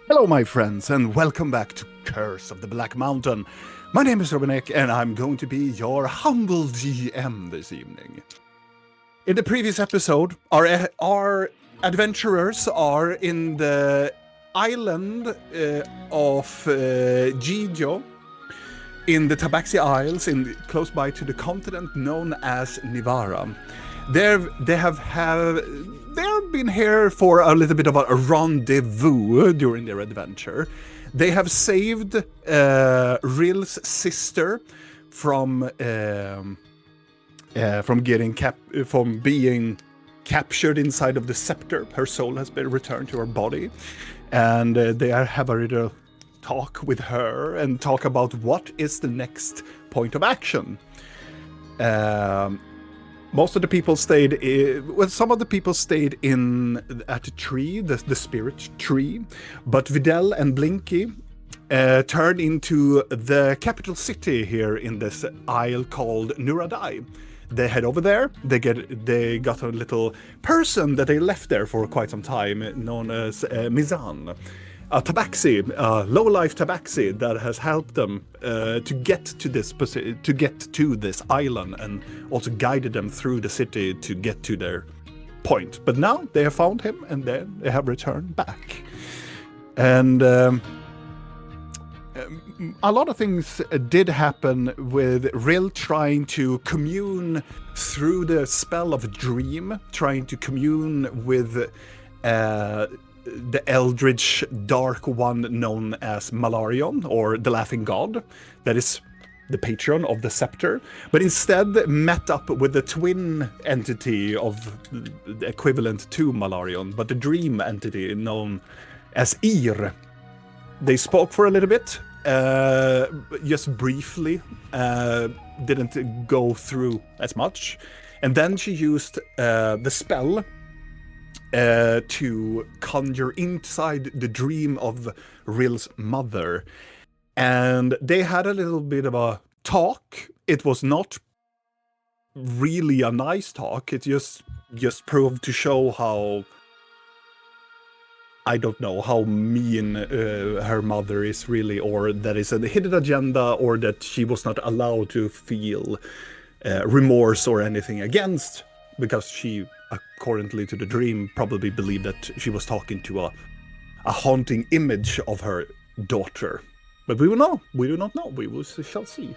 Hello, my friends, and welcome back to Curse of the Black Mountain. My name is Robinek, and I'm going to be your humble GM this evening. In the previous episode, our adventurers are in the island of Gijo, in the Tabaxi Isles, close by to the continent known as Nivara. They have been here for a little bit of a rendezvous during their adventure. They have saved Ril's sister from being captured inside of the scepter. Her soul has been returned to her body, and they have a little talk with her and talk about what is the next point of action. Most of the people stayed. Some of the people stayed at the tree, the spirit tree, but Videl and Blinky turned into the capital city here in this isle called Nuradai. They head over there. They got a little person that they left there for quite some time, known as Mizan. A tabaxi, a low-life tabaxi that has helped them to get to this island, and also guided them through the city to get to their point. But now they have found him, and then they have returned back. And a lot of things did happen with Ril trying to commune through the spell of dream, trying to commune with the eldritch dark one known as Malarion, or the Laughing God, that is the patron of the scepter, but instead met up with the twin entity of the equivalent to Malarion, but the dream entity known as Ir. They spoke for a little bit, just briefly, didn't go through as much, and then she used the spell to conjure inside the dream of Ril's mother. And they had a little bit of a talk. It was not really a nice talk. It just proved to show how, I don't know, how mean her mother is really, or that is a hidden agenda, or that she was not allowed to feel remorse or anything against, because she, accordingly to the dream, probably believed that she was talking to a haunting image of her daughter. But we will know. We do not know. Shall see.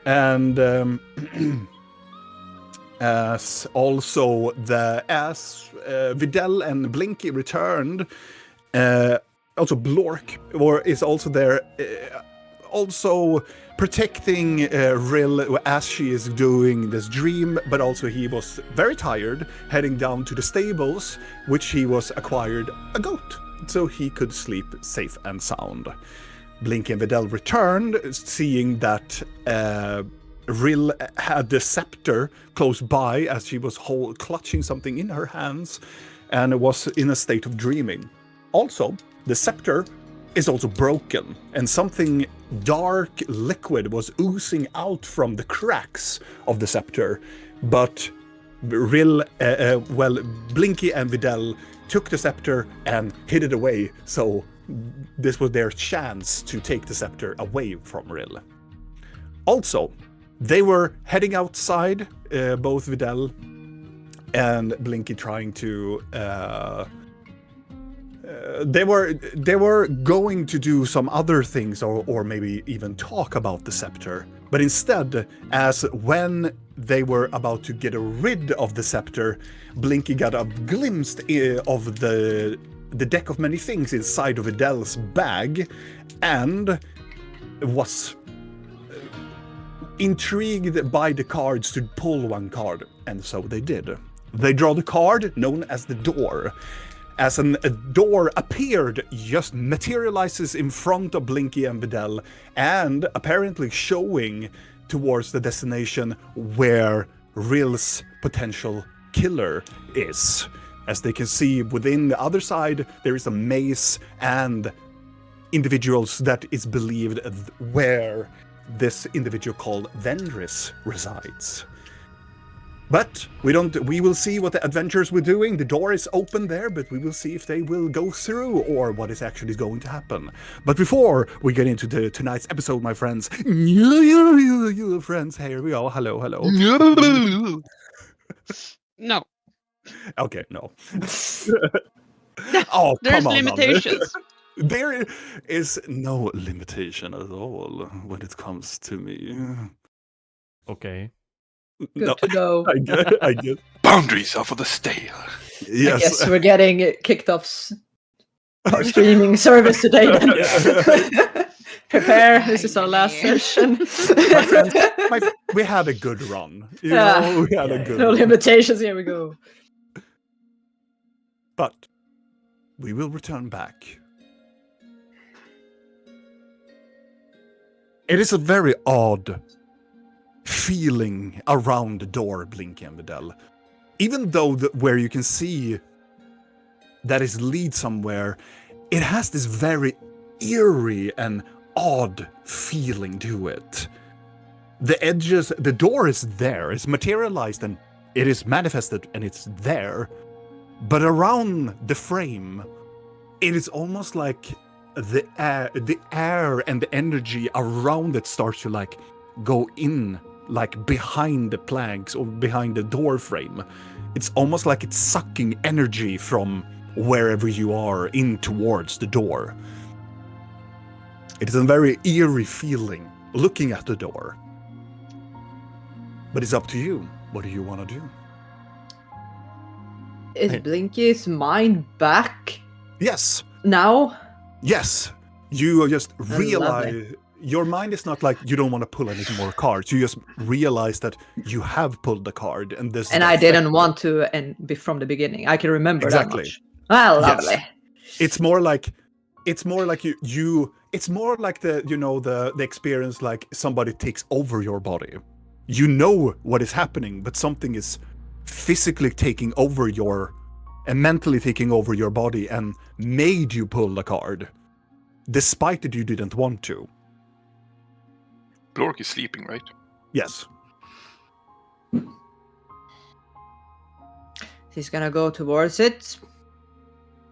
And as Videl and Blinky returned, also Blork is also there, also protecting Ril as she is doing this dream, but also he was very tired, heading down to the stables, which he was acquired a goat, so he could sleep safe and sound. Blinky and Videl returned, seeing that Ril had the scepter close by as she was clutching something in her hands, and was in a state of dreaming. Also, the scepter is also broken, and something dark liquid was oozing out from the cracks of the scepter. But Blinky and Videl took the scepter and hid it away, so this was their chance to take the scepter away from Ril. Also, they were heading outside, both Videl and Blinky, trying to they were going to do some other things, or maybe even talk about the scepter. But instead, when they were about to get rid of the scepter, Blinky got a glimpse of the deck of many things inside of Vidal's bag, and was intrigued by the cards to pull one card, and so they did. They draw the card known as the door. As a door appeared, just materializes in front of Blinky and Videl, and apparently showing towards the destination where Rill's potential killer is. As they can see within the other side, there is a maze and individuals that is believed where this individual called Vendris resides. But we will see what the adventurers were doing. The door is open there, but we will see if they will go through or what is actually going to happen. But before we get into tonight's episode, my friends, you friends, here we go. Hello. No. Okay, no. Oh, There's come on. limitations. There is no limitation at all when it comes to me. Okay. Good to know. I get. Boundaries are for the stale. Yes. I guess we're getting kicked off our streaming service today then. Prepare, this is our last session. My friends, we had a good run. We had a good no run. limitations, here we go. But we will return back. It is a very odd feeling around the door, Blinky and Videl. Even though where you can see that is lead somewhere, it has this very eerie and odd feeling to it. The edges, the door is there, it's materialized and it is manifested and it's there. But around the frame, it is almost like the air and the energy around it starts to like go in, like behind the planks or behind the door frame. It's almost like it's sucking energy from wherever you are in towards the door. It is a very eerie feeling looking at the door. But it's up to you. What do you want to do? Is Blinky's mind back Yes. now? Yes. You just realize lovely. your mind is not like you don't want to pull any more cards. You just realize that you have pulled the card and this. And I didn't want to and be from the beginning. I can remember Exactly. that much. Ah, Yes. lovely. It's more like you it's more like the experience like somebody takes over your body. You know what is happening, but something is physically taking over and mentally taking over your body and made you pull the card, despite that you didn't want to. Blork is sleeping, right? Yes. She's gonna go towards it.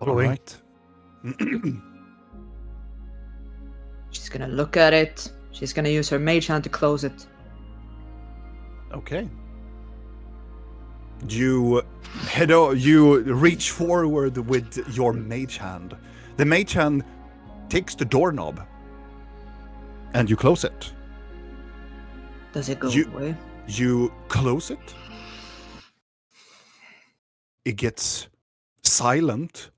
All right. She's gonna look at it. She's gonna use her mage hand to close it. Okay. You you reach forward with your mage hand. The mage hand takes the doorknob and you close it. Does it go away? You close it. It gets silent.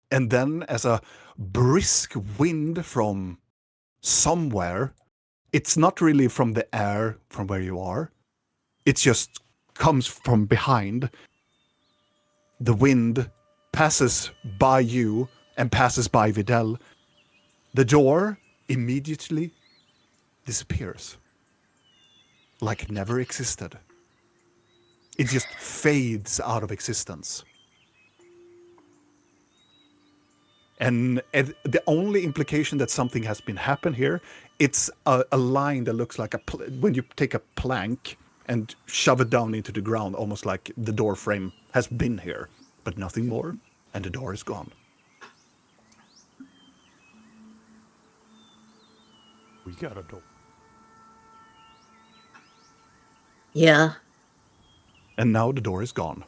And then as a brisk wind from somewhere, it's not really from the air from where you are. It just comes from behind. The wind passes by you and passes by Videl. The door immediately disappears. Like it never existed. It just fades out of existence. And the only implication that something has been happened here, it's a line that looks like when you take a plank and shove it down into the ground, almost like the door frame has been here, but nothing more, and the door is gone. We got a door. Yeah. And now the door is gone.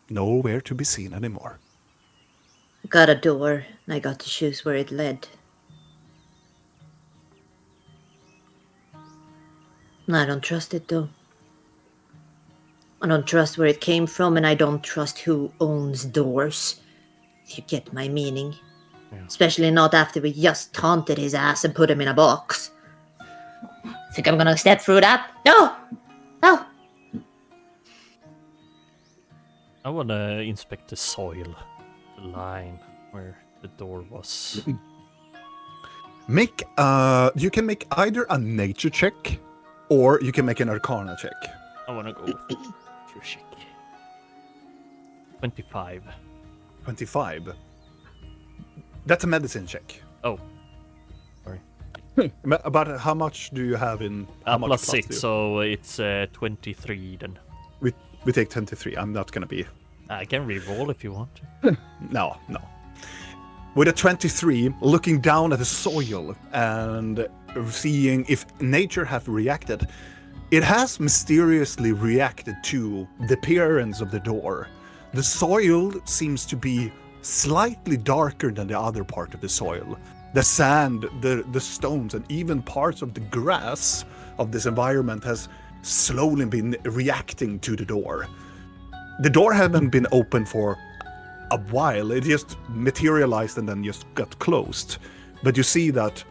Nowhere to be seen anymore. Got a door, and I got to choose where it led. I don't trust it, though. I don't trust where it came from, and I don't trust who owns doors. If you get my meaning. Yeah. Especially not after we just taunted his ass and put him in a box. Think I'm gonna step through that? No! No! I wanna inspect the soil, the line where the door was. You can make either a nature check, or you can make an arcana check. I wanna go with your check. 25. 25. That's a medicine check. Oh. Sorry. About how much do you have in... How much Plus do you- 6, so it's 23 then. We take 23. I'm not gonna be... I can re-roll if you want to. No. With a 23, looking down at the soil and seeing if nature have reacted, it has mysteriously reacted to the appearance of the door. The soil seems to be slightly darker than the other part of the soil. The sand, the stones, and even parts of the grass of this environment has slowly been reacting to the door. The door hadn't been open for a while. It just materialized and then just got closed. But you see that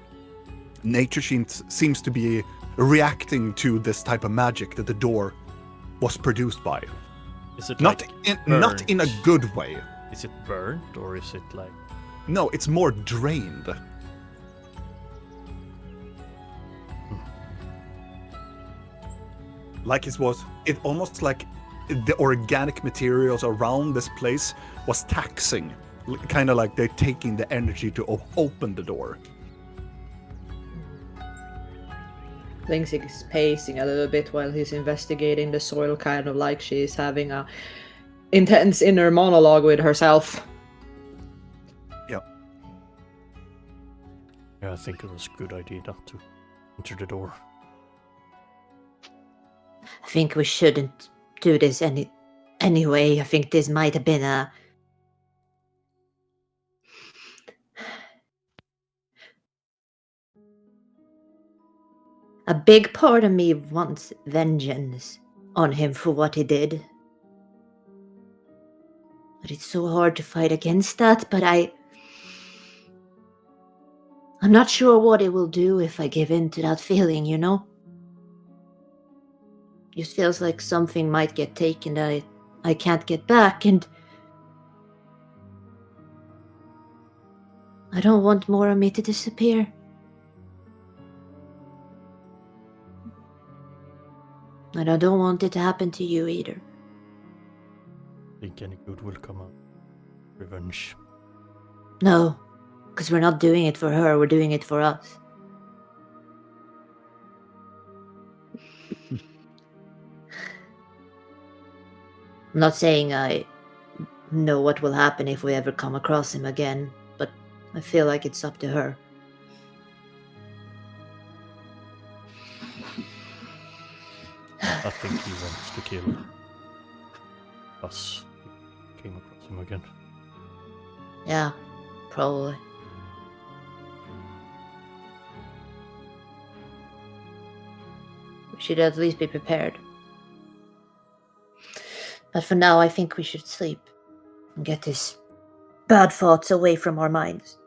nature seems to be reacting to this type of magic that the door was produced by. Is it Not like not in a burnt? good way. Is it burnt or is it like... No, it's more drained. Like it almost like the organic materials around this place was taxing. Kind of like they're taking the energy to open the door. Lynx is pacing a little bit while he's investigating the soil, kind of like she's having a intense inner monologue with herself. Yeah, I think it was a good idea not to enter the door. I think we shouldn't do this anyway. I think this might have been a big part of me wants vengeance on him for what he did. But it's so hard to fight against that, but I'm not sure what it will do if I give in to that feeling, you know? Just feels like something might get taken that I can't get back, and I don't want more of me to disappear. And I don't want it to happen to you either. Think any good will come out. Revenge. No, because we're not doing it for her, we're doing it for us. I'm not saying I know what will happen if we ever come across him again, but I feel like it's up to her. I think he wants to kill us. If we came across him again. Yeah, probably. We should at least be prepared. But for now, I think we should sleep and get these bad thoughts away from our minds.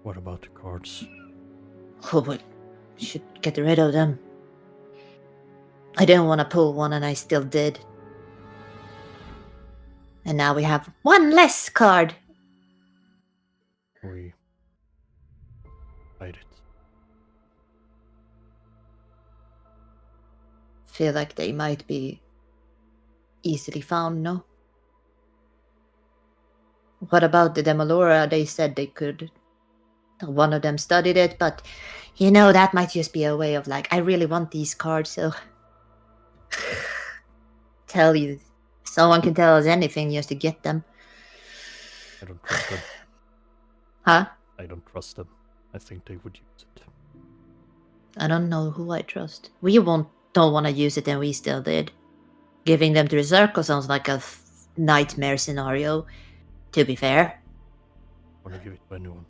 What about the cards? Oh, we should get rid of them. I didn't want to pull one, and I still did. And now we have one less card. We hide it. Feel like they might be easily found, no? What about the Demolora? They said they could. One of them studied it, but you know, that might just be a way of like, I really want these cards, so tell you. Someone can tell us anything just to get them. I don't trust them. Huh? I don't trust them. I think they would use it. I don't know who I trust. We don't want to use it, and we still did. Giving them to the circle sounds like a nightmare scenario, to be fair. Want to give it to anyone?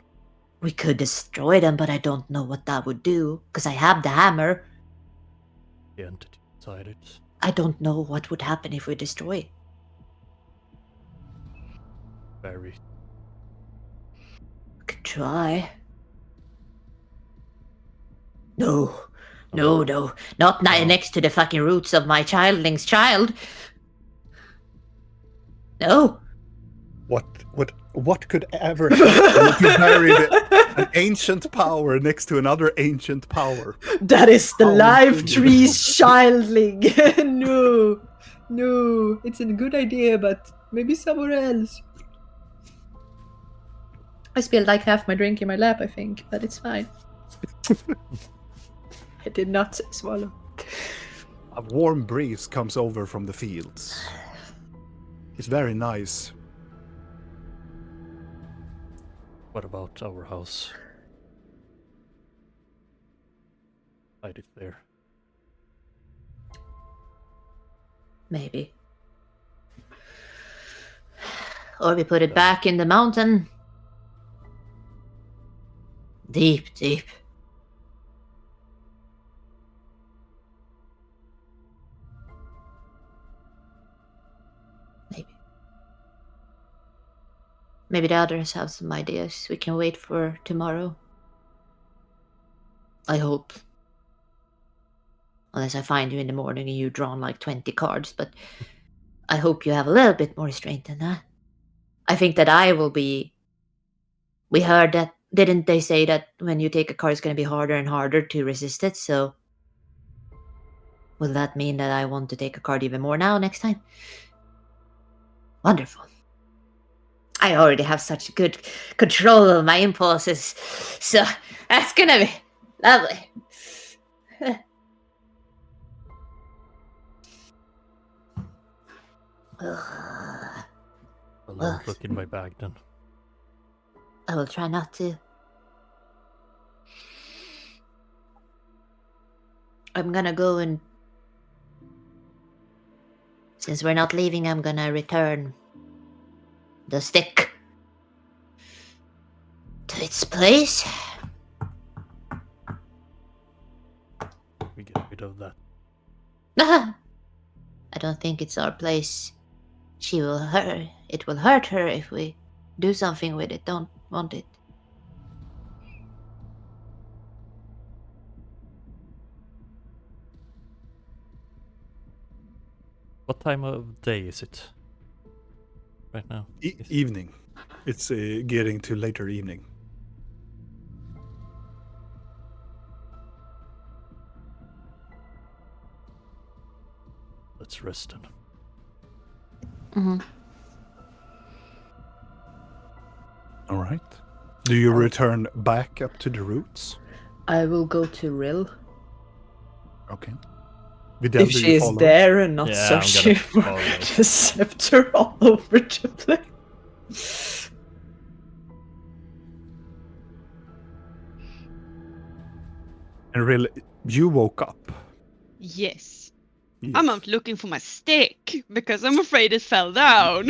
We could destroy them, but I don't know what that would do, because I have the hammer. The entity inside it. I don't know what would happen if we destroy. Very. Could try. No. No, no. Not No. next to the fucking roots of my childling's child. No. What could ever happen if you buried an ancient power next to another ancient power? That is the How life intriguing. tree's childling. No. No. It's a good idea, but maybe somewhere else. I spilled like half my drink in my lap, I think, but it's fine. I did not swallow. A warm breeze comes over from the fields. It's very nice. What about our house? Hide it there. Maybe. Or we put it back in the mountain. Deep, deep. Maybe. Maybe the others have some ideas. We can wait for tomorrow. I hope. Unless I find you in the morning and you've drawn like 20 cards, but I hope you have a little bit more strength than that. I think that I will be... We heard that, didn't they say that when you take a card it's going to be harder and harder to resist it, so... Will that mean that I want to take a card even more now next time? Wonderful. I already have such good control of my impulses, so that's gonna be lovely. Well, Well- don't look in my bag then. I will try not to. I'm gonna go and... Since we're not leaving, I'm gonna return the stick to its place. We get rid of that. I don't think it's our place. It will hurt her if we do something with it. Don't want it. What time of day is it? Right now? Evening. It's getting to later evening. Let's rest then. Mm-hmm. All right. Do you return back up to the roots? I will go to Rill. Okay. Vidal, If do she you is follow? there and not Yeah, I'm searching for gonna follow. the scepter all over the place. And really, you woke up. Yes. Yes. I'm out looking for my stick because I'm afraid it fell down.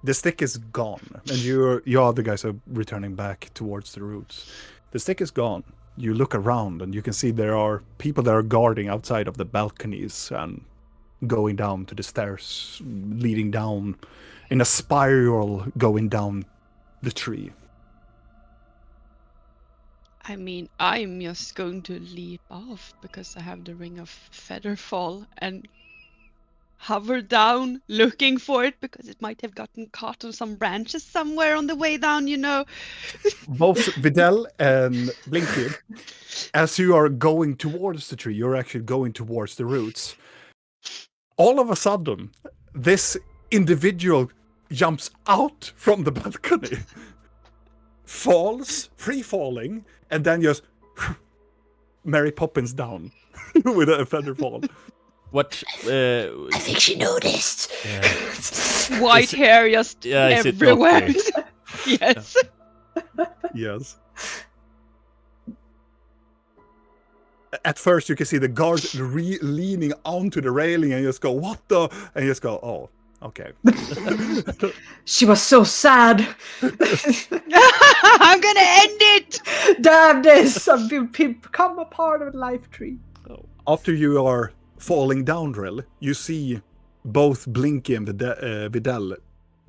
The stick is gone, and you other guys are returning back towards the roots. The stick is gone. You look around, and you can see there are people that are guarding outside of the balconies and going down to the stairs, leading down in a spiral, going down the tree. I mean, I'm just going to leap off because I have the ring of featherfall and hover down looking for it because it might have gotten caught on some branches somewhere on the way down, you know. Both Vidal and Blinky, as you are going towards the tree, you're actually going towards the roots. All of a sudden, this individual jumps out from the balcony, falls, free falling, and then just Mary Poppins down with a feather fall. What? I think she noticed. Yeah. White hair just Yeah, is it everywhere. okay? Yes. Yes. At first, you can see the guards leaning onto the railing and just go, "What the?" And you just go, "Oh, okay." She was so sad. I'm gonna end it. Damn this! I've become a part of the life tree. After you are falling down, Drill, you see both Blinky and Vidal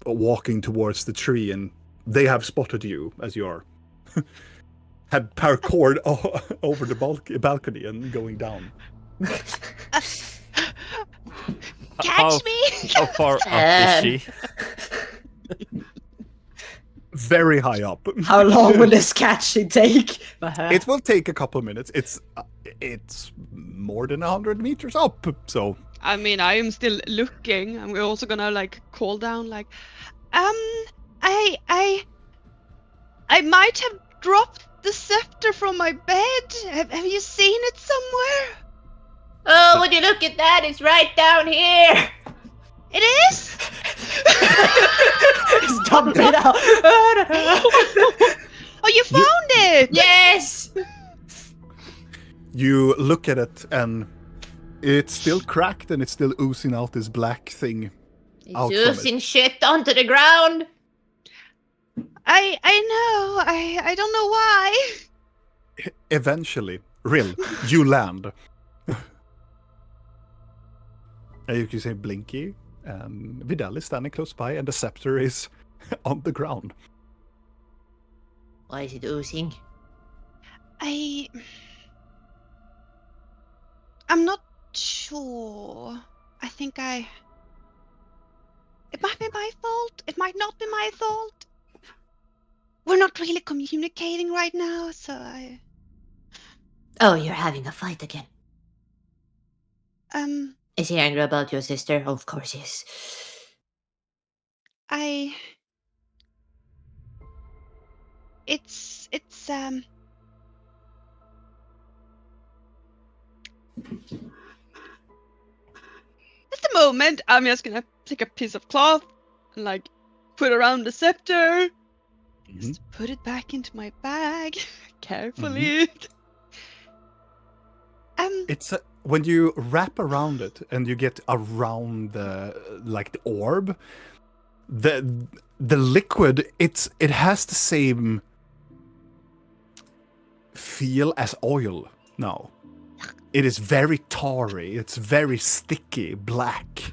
walking towards the tree, and they have spotted you as you are had parkoured over the balcony and going down. Catch me! How far up is she? Very high up. How long will this catching take? It will take a couple of minutes. It's more than 100 meters up, so I mean, I am still looking, and we're also gonna like call down, like, I might have dropped the scepter from my bed. Have you seen it somewhere? Oh, would you look at that? It's right down here. It is. Just dump it out. Oh, you found it! Yes. you look at it and it's still cracked and it's still oozing out this black thing. Out It's from oozing shit onto the ground. I know. I don't know why. Eventually, Rill, you land. And you can say Blinky, and Vidal is standing close by, and the scepter is on the ground. Why is it oozing? I'm not sure. I think it might be my fault. It might not be my fault. We're not really communicating right now, so Oh, you're having a fight again. um Is he angry about your sister? Of course he is. it's at the moment I'm just gonna take a piece of cloth and like put around the scepter. Just put it back into my bag carefully. It's when you wrap around it and you get around the orb, the liquid, it has the same feel as oil now. It is very tarry, it's very sticky, black.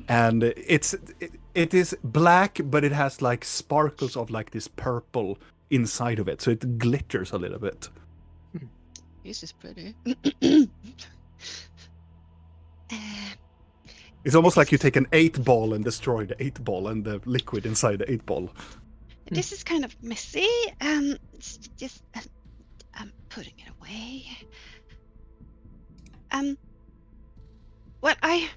And it is black, but it has like sparkles of like this purple inside of it, so it glitters a little bit. This is pretty. It's almost like you take an 8-ball and destroy the 8-ball and the liquid inside the 8-ball. This is kind of messy. It's just I'm putting it away. Well, I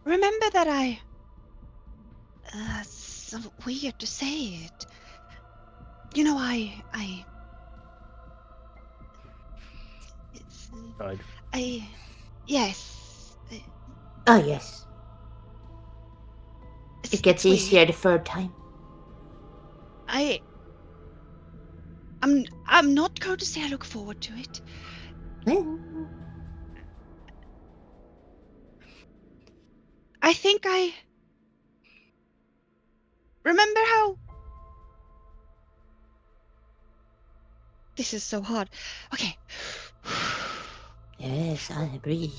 remember that so weird to say it. You know, it's, Died. yes. Oh, yes. It's It gets weird. easier the third time. I'm not going to say I look forward to it. I think I remember how. This is so hard. Okay. Yes, I breathe.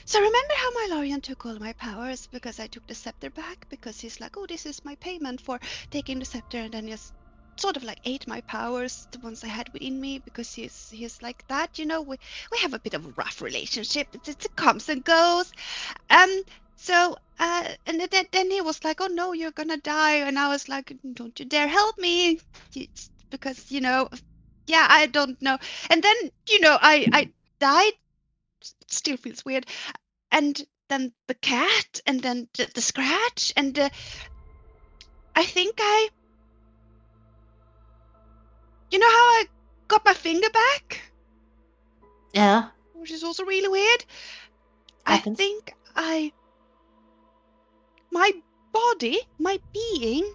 So remember how my Lorian took all my powers because I took the scepter back? Because he's like, oh, this is my payment for taking the scepter, and then just sort of like ate my powers, the ones I had within me, because he's like that, you know. We have a bit of a rough relationship. It comes and goes. So and then he was like, oh no, you're gonna die, and I was like, don't you dare help me, because yeah, I don't know. And then I died. It still feels weird. And then the cat, and then the scratch, and I think you know how I got my finger back, Yeah. which is also really weird. Happens. I think my body, my being,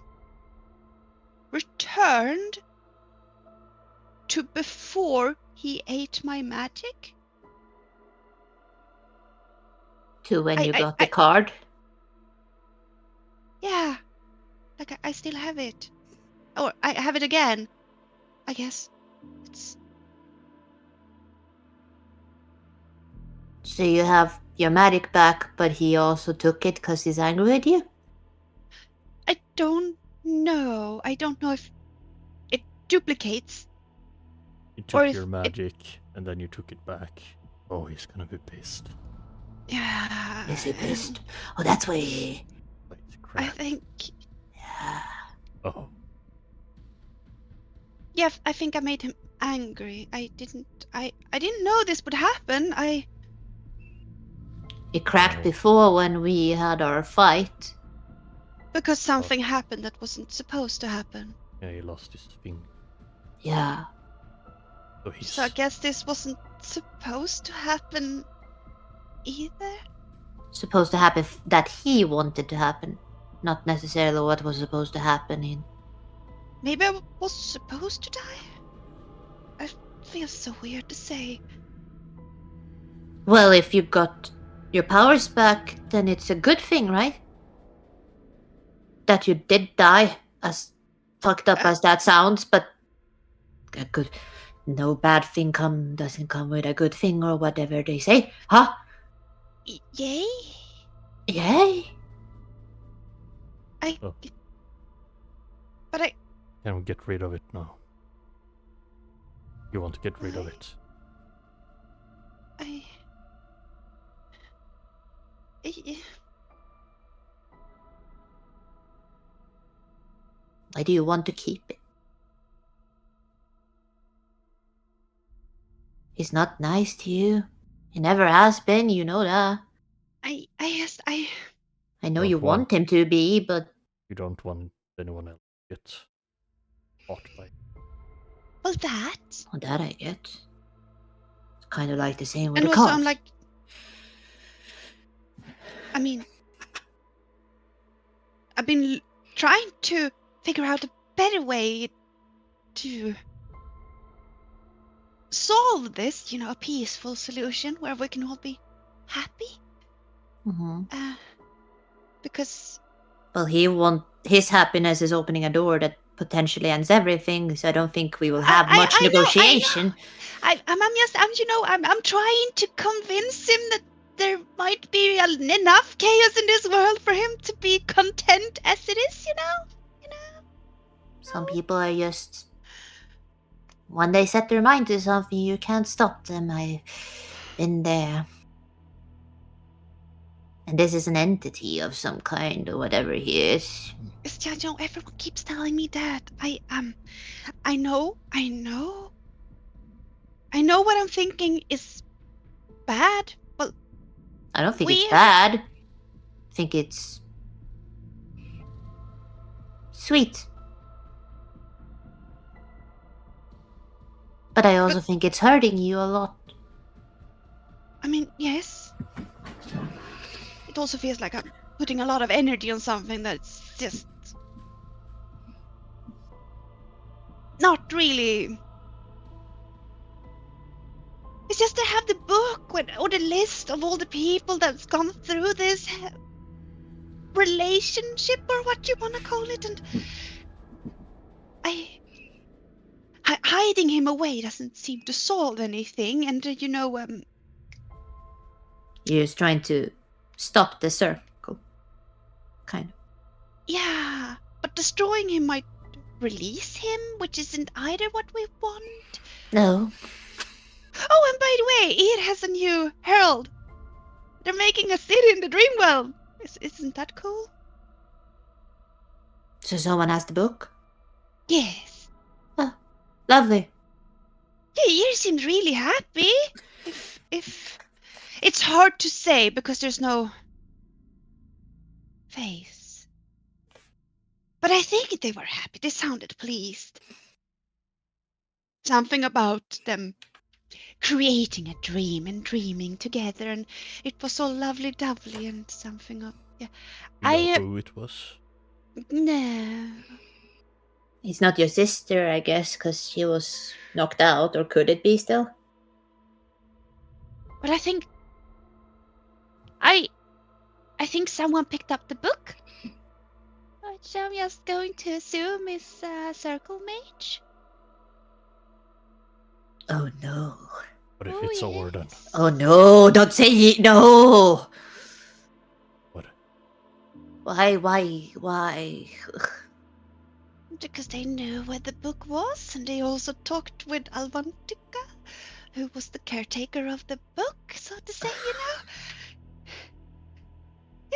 returned to before he ate my magic. To when you I- got the card. Yeah, like I still have it, or I have it again. I guess it's. So you have your magic back, but he also took it because he's angry with you? I don't know. I don't know if it duplicates You or took if your it. magic and then you took it back. Oh, he's gonna be pissed. Yeah. Is he pissed? Oh, that's why. Wait, I crap. think. Yeah. Oh, Yeah, I think I made him angry. I didn't know this would happen. It cracked Oh. before when we had our fight. Because something happened that wasn't supposed to happen. yeah, he lost his finger. Yeah. So he's So I guess this wasn't supposed to happen either. Supposed to happen that he wanted to happen. Not necessarily what was supposed to happen in. Maybe I was supposed to die. It feels so weird to say. Well, if you got your powers back, then it's a good thing, right? That you did die, as fucked up as that sounds, but a good, no bad thing doesn't come with a good thing or whatever they say, huh? Yay! Yay! Oh. But I. Can we get rid of it now? You want to get rid of it? I. Why do you want to keep it? He's not nice to you. He never has been, you know that. I I know Don't you want want- him to be, but You don't want anyone else to get caught by. well, that. well, that I get. It's kind of like the same with And the also, cards. I'm like. I mean. I've been trying to figure out a better way to solve this, a peaceful solution where we can all be happy. Mhm. Because Well, his happiness is opening a door that potentially ends everything. So I don't think we will have much I know, negotiation. I'm trying to convince him that there might be enough chaos in this world for him to be content as it is, Some people are just when they set their mind to something, you can't stop them. I've been there. And this is an entity of some kind or whatever he is. It's just, everyone keeps telling me that. I know what I'm thinking is bad. Well, I don't think it's weird. bad. I think it's sweet. But I also think it's hurting you a lot. I mean, yes. It also feels like I'm putting a lot of energy on something that's just not really. It's just to have the book or the list of all the people that's gone through this relationship or what you want to call it, and hiding him away doesn't seem to solve anything. And You're just trying to stop the circle. Kind of. yeah, but destroying him might release him, which isn't either what we want. No. Oh, and by the way, it has a new herald. They're making a city in the dream world. Isn't that cool? So someone has the book? Yes. Oh, lovely. Yeah, you seemed really happy. If it's hard to say because there's no face. But I think they were happy. They sounded pleased. Something about them creating a dream and dreaming together, and it was all lovely dovely and something of yeah. You know who it was? No. It's not your sister, I guess, because she was knocked out, or could it be still? But I think I think someone picked up the book. Which I'm just going to assume is Circle Mage. Oh no. What if it's Orden? yes. Oh no, don't say no! What? Why? Because they knew where the book was, and they also talked with Alvantica, who was the caretaker of the book, so to say, you know?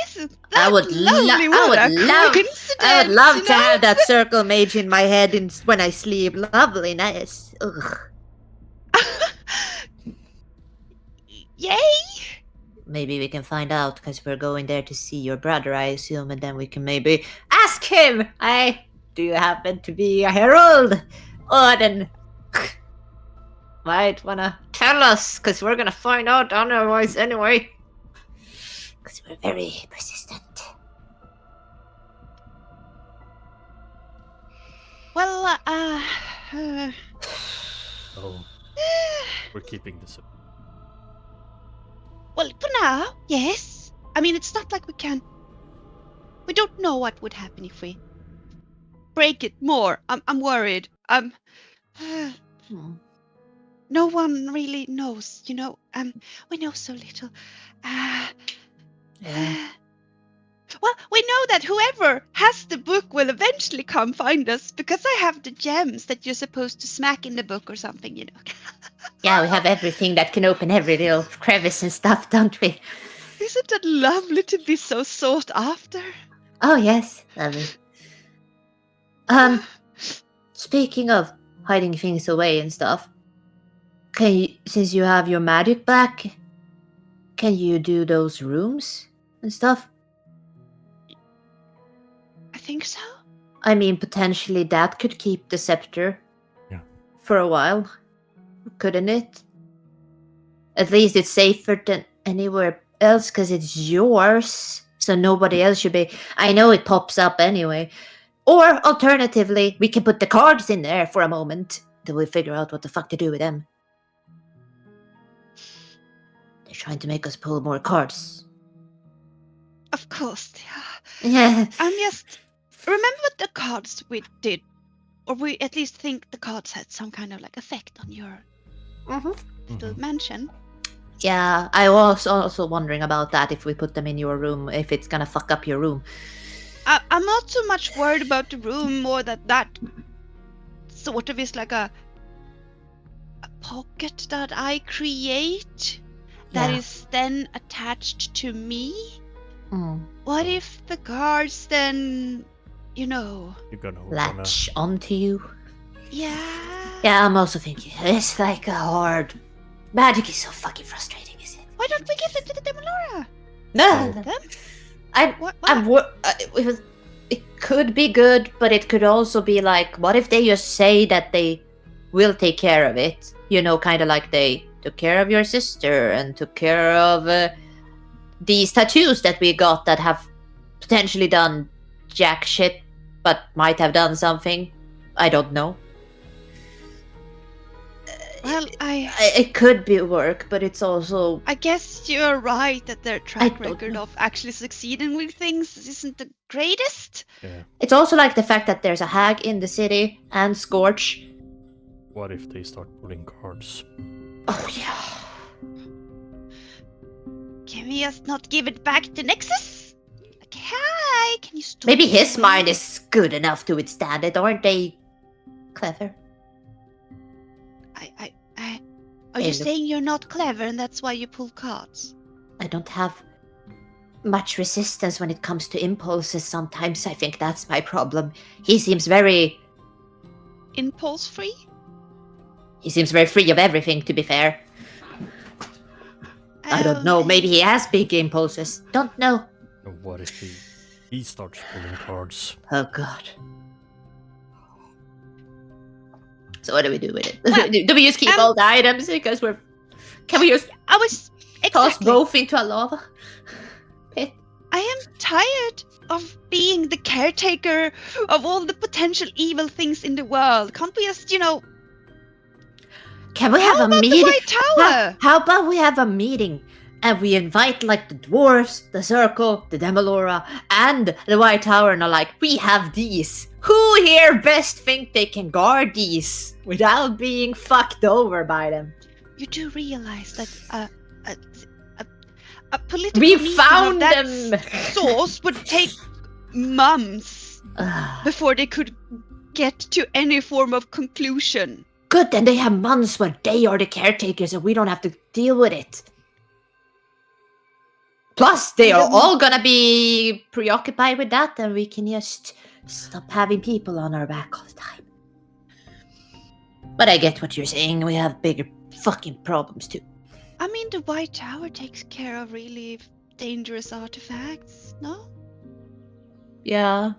Isn't that lovely? What a coincidence! I would love you to know? have that circle mage in my head when I sleep. Lovely, nice. Ugh. Yay! Maybe we can find out because we're going there to see your brother, I assume, and then we can maybe ask him. Do you happen to be a herald? Odin might wanna tell us because we're gonna find out otherwise anyway. Because we're very persistent. Well, Oh, we're keeping this up. well, for now, yes. I mean, it's not like we can. We don't know what would happen if we break it more. I'm worried. No one really knows, you know. We know so little. Yeah. Well, we know that whoever has the book will eventually come find us because I have the gems that you're supposed to smack in the book or something, you know. Yeah, we have everything that can open every little crevice and stuff, don't we? Isn't that lovely to be so sought after? Oh yes, lovely. Speaking of hiding things away and stuff, can you, since you have your magic back, can you do those rooms and stuff? I think so. I mean, potentially that could keep the scepter. Yeah. For a while, couldn't it? At least it's safer than anywhere else because it's yours, so nobody else should be. I know it pops up anyway. Or alternatively, we can put the cards in there for a moment till we figure out what the fuck to do with them. They're trying to make us pull more cards. Of course, yeah. Yeah. I'm just remember what the cards we did, or we at least think the cards had some kind of like effect on your little mansion. Yeah, I was also wondering about that if we put them in your room, if it's gonna fuck up your room. I'm not so much worried about the room, more that sort of is like a pocket that I create that Yeah. is then attached to me. Mm. What if the cards then, you know? You're gonna Latch onto you. Yeah. Yeah, I'm also thinking it's like a hard. Magic is so fucking frustrating, is it? Why don't we give them to the Demolora? No, Them? What? it could be good, but it could also be like, what if they just say that they will take care of it? You know, kind of like they took care of your sister and took care of these tattoos that we got that have potentially done jack shit, but might have done something. I don't know. Well, It could be work, but it's also. I guess you're right that their track record of actually succeeding with things isn't the greatest. Yeah. It's also like the fact that there's a hag in the city and Scorch. What if they start pulling cards? Oh yeah. Can we just not give it back to Nexus? Like, hi, can you stop? Maybe his mind is good enough to withstand it, aren't they? Clever. Are you Hey, saying you're not clever and that's why you pull cards? I don't have much resistance when it comes to impulses sometimes. I think that's my problem. He seems very Impulse free? free of everything, to be fair. I don't know. Maybe he has big impulses. Don't know. Or what if he starts pulling cards? Oh god. So what do we do with it? Well, do we just keep all the items because we're? Can we just I was toss exactly. both into a lava pit? I am tired of being the caretaker of all the potential evil things in the world. Can't we just, Can we How have a about the meeting? White Tower? How about we have a meeting and we invite like the dwarves, the circle, the Demolora, and the White Tower, and are like, we have these. Who here best think they can guard these without being fucked over by them? you do realize that a political We meeting found of that them! source would take months Ah, before they could get to any form of conclusion. good, then they have months where they are the caretakers and we don't have to deal with it. Plus, they I are don't- all gonna be preoccupied with that, and we can just stop having people on our back all the time. But I get what you're saying. We have bigger fucking problems too. I mean, the White Tower takes care of really dangerous artifacts, no? Yeah.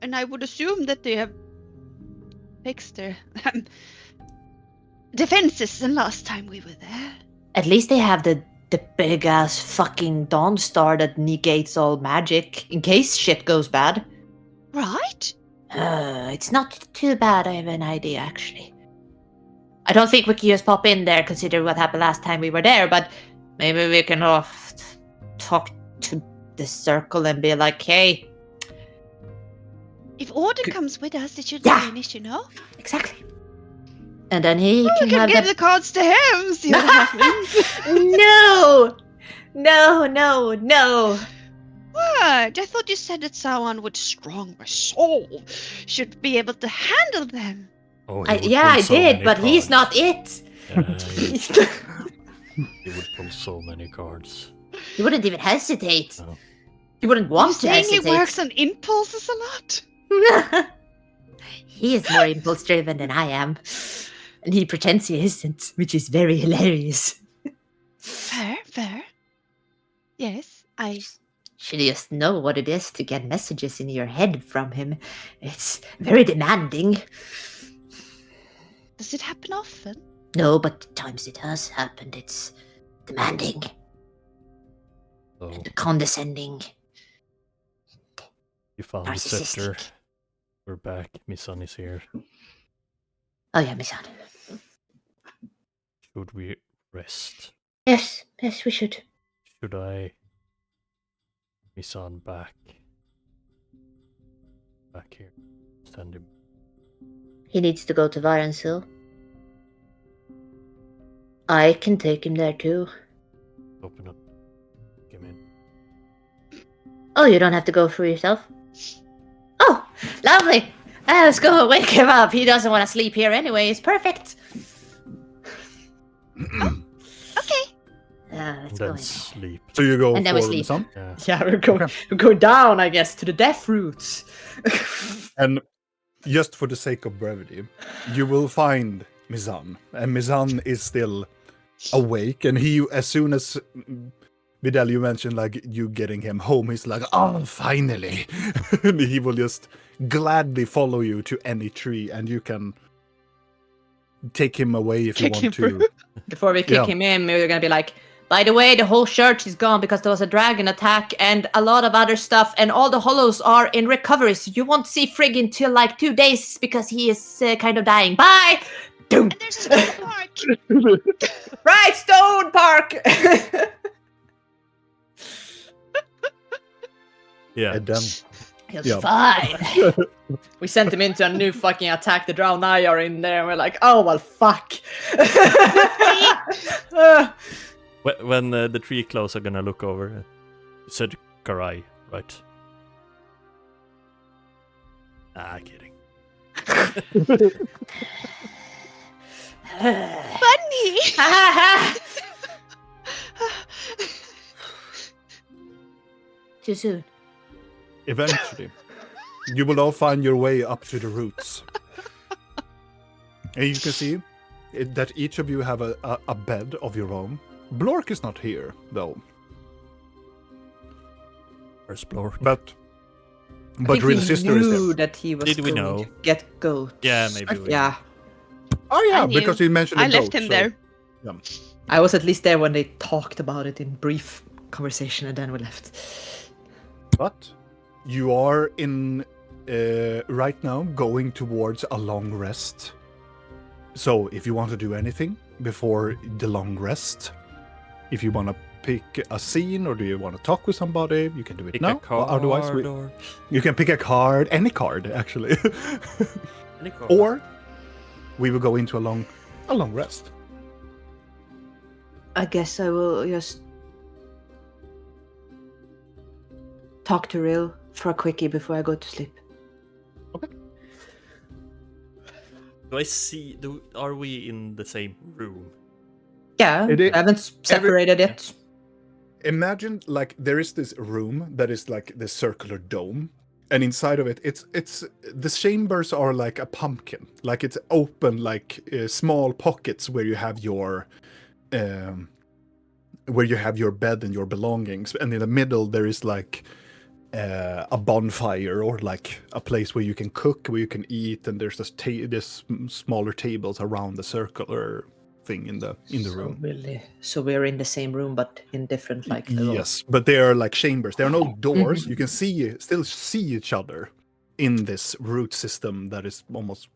And I would assume that they have fixed their defenses the last time we were there. At least they have the big ass fucking Dawn Star that negates all magic in case shit goes bad. Right? It's not too bad, I have an idea actually. I don't think we can just pop in there considering what happened last time we were there, but maybe we can talk to the circle and be like, hey. If Order comes with us, it shouldn't Yeah. be an issue, no? Exactly. And then he We can can have give the cards to him, see what happens. No! No! What? I thought you said that someone with strong resolve should be able to handle them. Oh, I he would yeah, pull I so did, many but he's cards. not it. Yeah, he would pull so many cards. He wouldn't even hesitate. No. He wouldn't want You to saying he hesitate. works on impulses a lot? He is more impulse driven than I am. And he pretends he isn't, which is very hilarious. Fair. Yes, I... Should just know what it is to get messages in your head from him. It's very demanding. Does it happen often? No, but the times it has happened, it's demanding So and condescending. you found the scepter. Narcissistic. We're back. Miss Sun is here. Oh yeah, Miss Anne. Should we rest? Yes, we should. Should I Miss Sun back here? Send him. He needs to go to Varensil. I can take him there too. Open up. Come in. Oh, you don't have to go through yourself? Oh, lovely! Let's go wake him up. He doesn't want to sleep here anyway. It's perfect. Okay. Let's And go then in. sleep. So you go And then we for sleep. some, Yeah. Yeah, we're going down, I guess, to the death roots. and just for the sake of brevity, you will find Mizan, and Mizan is still awake. And he, as soon as Vidal, you mentioned like you getting him home, he's like, "Oh, finally!" And he will just gladly follow you to any tree, and you can take him away if Kick you him want to. Before we kick Yeah. him in, we're gonna be like, by the way, the whole church is gone because there was a dragon attack and a lot of other stuff, and all the hollows are in recovery, so you won't see Frigg until like 2 days because he is kind of dying. Bye! Doom! And there's Stone Park. Right, Stone Park! Yeah. And then He'll Yeah. be fine. We sent him into a new fucking attack. The Drowned Eye are in there, and we're like, oh, well, fuck. When the tree close are gonna look over, you said Karai, right? Kidding. Bunny! Too soon. eventually, you will all find your way up to the roots. And you can see that each of you have a bed of your own. Blork is not here, though. Where's Blork? But I think real we sister is knew there. that he was Did we going know? to get goat. Yeah, maybe we. Yeah. Oh yeah, I knew. because you mentioned I the left goat, him so- there. Yeah. I was at least there when they talked about it in brief conversation, and then we left. But you are in right now going towards a long rest. So if you want to do anything before the long rest, if you want to pick a scene or do you want to talk with somebody, you can do it Pick now. a card Otherwise, or you can pick a card, any card actually, any card. or we will go into a long rest. I guess I will just talk to Rill for a quickie before I go to sleep. Do I see? Are we in the same room? Yeah, It is- I haven't separated it. Imagine like there is this room that is like this circular dome, and inside of it, it's the chambers are like a pumpkin, like it's open, like small pockets where you have your bed and your belongings, and in the middle there is like a bonfire or like a place where you can cook, where you can eat, and there's this smaller tables around the circular thing in the room. Really, so we're in the same room but in different like little... Yes, but they are like chambers. There are no doors. You can still see each other in this root system that is almost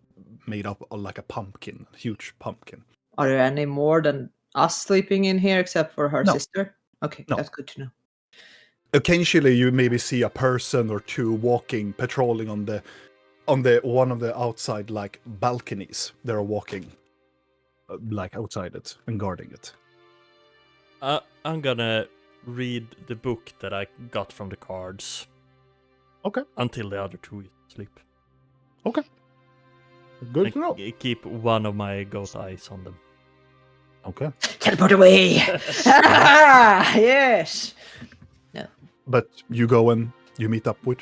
made up of like a pumpkin, a huge pumpkin. Are there any more than us sleeping in here except for her No. sister? Okay, No. that's good to know. Occasionally, you maybe see a person or two walking, patrolling on the one of the outside like balconies. They're walking like outside it and guarding it. I'm gonna read the book that I got from the cards. Okay. Until the other two sleep. Okay. Good to know. Keep one of my goat eyes on them. Okay. Teleport away! Ah, yes! But you go and you meet up with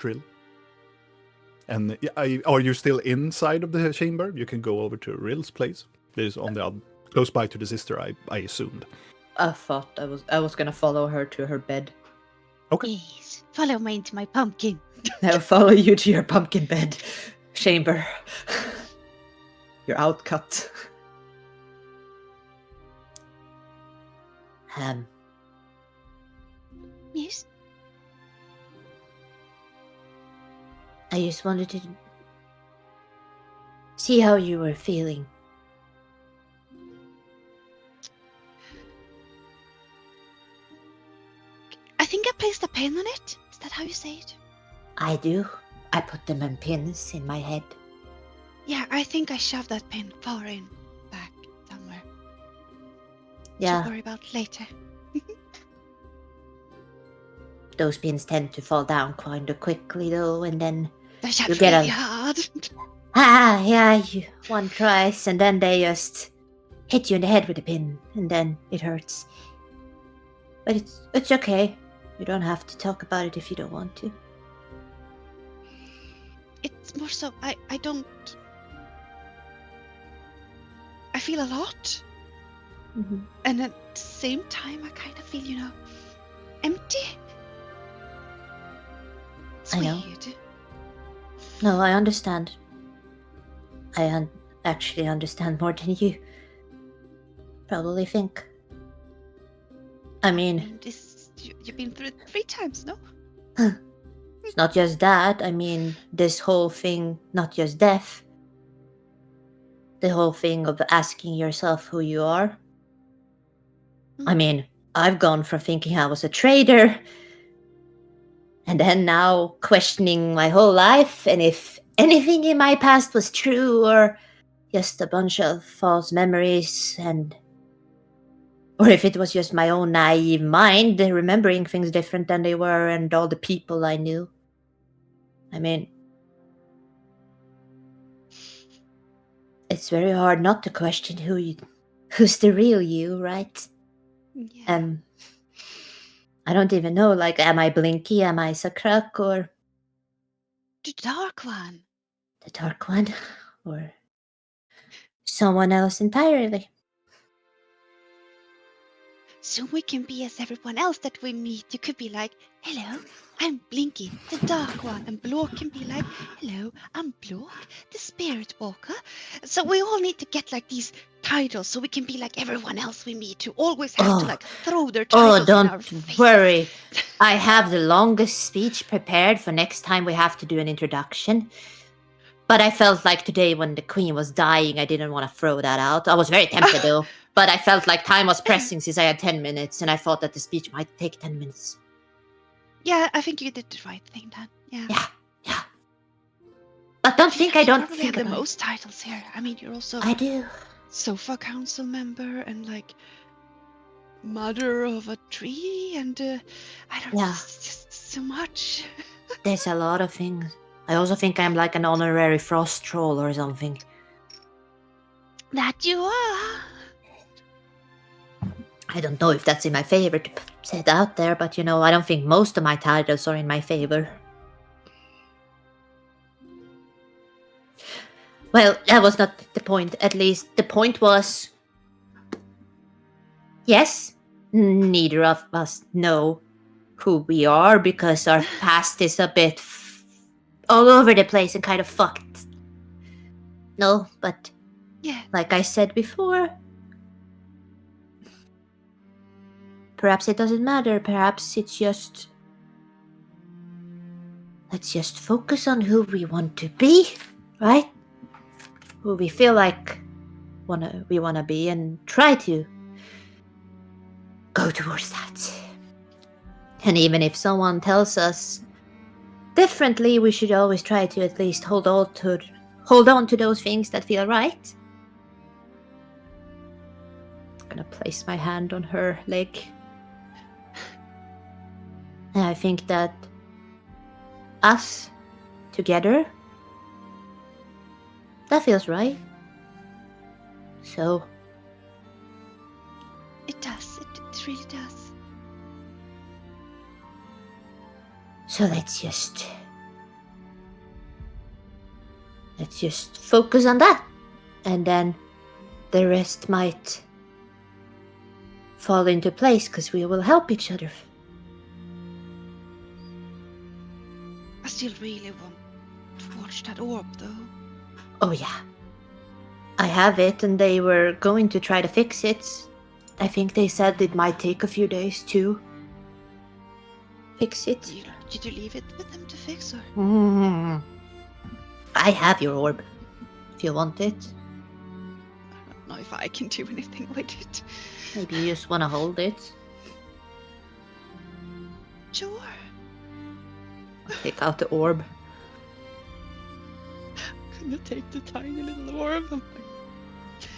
Rill. And are you still inside of the chamber? You can go over to Rill's place. It is on the close by to the sister, I assumed. I thought I was gonna follow her to her bed. Okay. Yes, follow me into my pumpkin. I'll follow you to your pumpkin bed chamber. Your outcut. Yes. I just wanted to see how you were feeling. I think I placed a pin on it. Is that how you say it? I do. I put them in pins in my head. Yeah, I think I shoved that pin far in, back, somewhere. Yeah, To worry about later. those pins tend to fall down quite quickly though, and then They shot You get really a- hard. one tries, and then they just hit you in the head with a pin, and then it hurts. But it's okay. You don't have to talk about it if you don't want to. It's more so I don't. I feel a lot, Mhm. and at the same time, I kind of feel, empty. It's I know. weird. No, I understand. I actually understand more than you probably think. I mean, You've been through it 3 times, no? it's not just that. I mean, this whole thing, not just death. The whole thing of asking yourself who you are. I mean, I've gone from thinking I was a traitor, and then now questioning my whole life, and if anything in my past was true or just a bunch of false memories, or if it was just my own naive mind remembering things different than they were, and all the people I knew. I mean, it's very hard not to question who's the real you, right? Yeah. I don't even know, like, am I Blinky, am I Sakrak, or The dark one. the Dark One, or someone else entirely? Soon we can be as everyone else that we meet. You could be like, hello, I'm Blinky, the Dark One. And Blork can be like, hello, I'm Blork, the Spirit Walker. So we all need to get like these titles so we can be like everyone else we meet who always have to like throw their titles in our Don't face. worry. I have the longest speech prepared for next time we have to do an introduction. But I felt like today when the queen was dying, I didn't want to throw that out. I was very tempted though. But I felt like time was pressing since I had 10 minutes, and I thought that the speech might take 10 minutes. Yeah, I think you did the right thing then. Yeah. Yeah. But don't think I You don't probably think have the about most titles here. I mean, you're also it. I do. Sofa Council member and like mother of a tree, and I don't know, Yeah. it's just so much. There's a lot of things. I also think I'm like an honorary frost troll or something. That you are. I don't know if that's in my favor to set out there, but you know, I don't think most of my titles are in my favor. Well, that was not the point. At least the point was, yes, neither of us know who we are because our past is a bit all over the place and kind of fucked. No, but Yeah. like I said before, perhaps it doesn't matter. Perhaps it's just, let's just focus on who we want to be, right? Who we feel like we wanna be, and try to go towards that. And even if someone tells us differently, we should always try to at least hold on to those things that feel right. I'm gonna place my hand on her leg. And I think that us together, that feels right. So, It does. It really does. so let's just focus on that. And then the rest might fall into place because we will help each other. I still really want to watch that orb, though. Oh yeah. I have it, and they were going to try to fix it. I think they said it might take a few days to fix it. Did you leave it with them to fix, or? I have your orb, if you want it. I don't know if I can do anything with it. Maybe you just want to hold it. Sure. Take out the orb. I'm gonna take the tiny little orb. I'm like,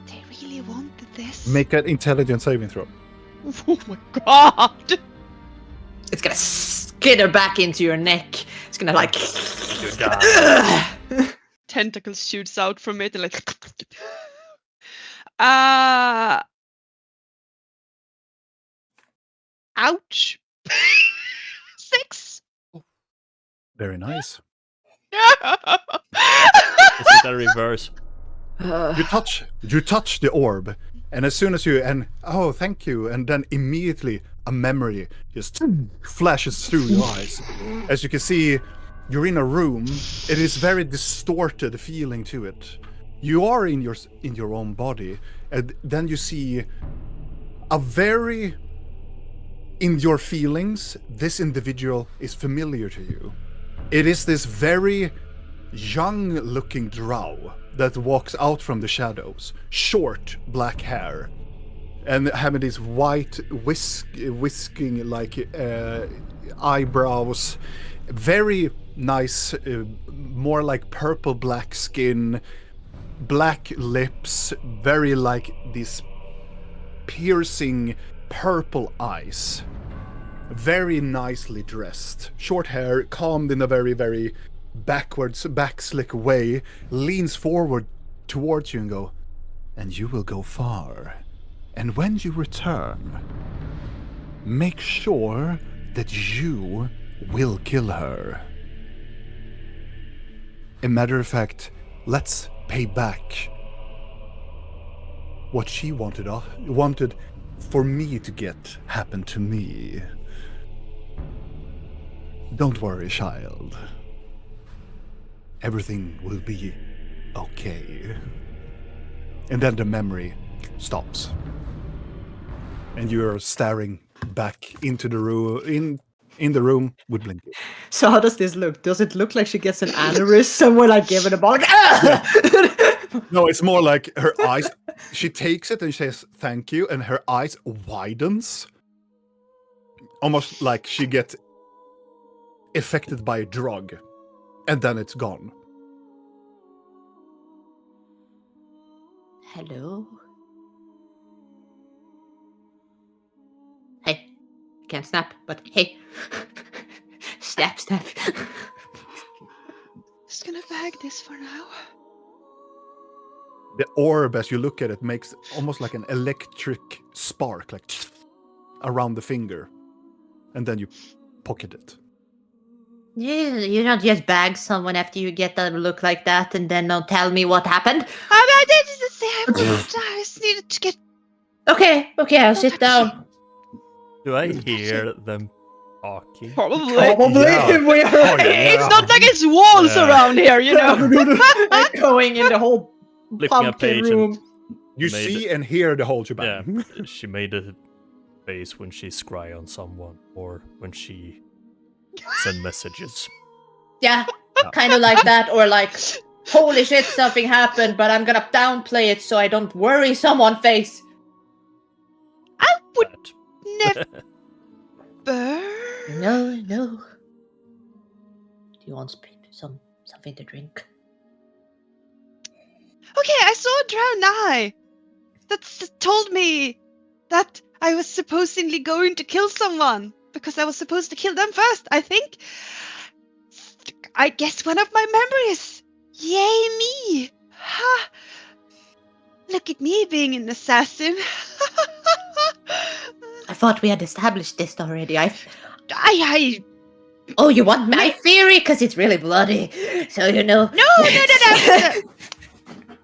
they really wanted this. Make an intelligence saving throw. Oh my god! It's gonna skitter back into your neck. It's gonna like. Good guy. Tentacle shoots out from it and like. Ouch! 6. Very nice. Is it a reverse? You touch the orb, and as soon as oh, thank you, and then immediately a memory just flashes through your eyes. As you can see, you're in a room. It is very distorted feeling to it. You are in your own body, and then you see a very, in your feelings, this individual is familiar to you. It is this very young-looking drow that walks out from the shadows, short black hair, and having these white whisking like eyebrows, very nice, more like purple black skin, black lips, very like these piercing purple eyes. Very nicely dressed, short hair, combed in a very, very back slick way, leans forward towards you and go, and you will go far. And when you return, make sure that you will kill her. A matter of fact, let's pay back what she wanted for me to get happened to me. Don't worry, child. Everything will be okay. And then the memory stops. And you're staring back into the room, in the room with Blinky. So how does this look? Does it look like she gets an aneurysm when I give it a ball? No, it's more like her eyes. She takes it and she says thank you, and her eyes widens. Almost like she gets affected by a drug. And then it's gone. Hello? Can't snap, but hey. Snap, snap. Just gonna bag this for now. The orb, as you look at it, makes almost like an electric spark, like around the finger, and then you pocket it. You don't just bag someone after you get that look like that and then don't tell me what happened. I didn't say I just needed to get. Okay, I'll sit down. Do I hear them talking? Probably. Yeah. We are It's not like it's walls Yeah. around here, you know. going in the whole Flipping a pumpkin page room. You Made see and hear the whole shebang. Yeah, she made a face when she scry on someone or when she send messages. Yeah, kind of like that, or like, holy shit, something happened, but I'm gonna downplay it so I don't worry someone face. I would That. never. No. Do you want something to drink? Okay, I saw a drowned eye. That told me that I was supposedly going to kill someone because I was supposed to kill them first. I think. I guess one of my memories. Yay me! Ha! Look at me being an assassin. I thought we had established this already. I. Oh, you want my theory? Because it's really bloody. So, you know. No.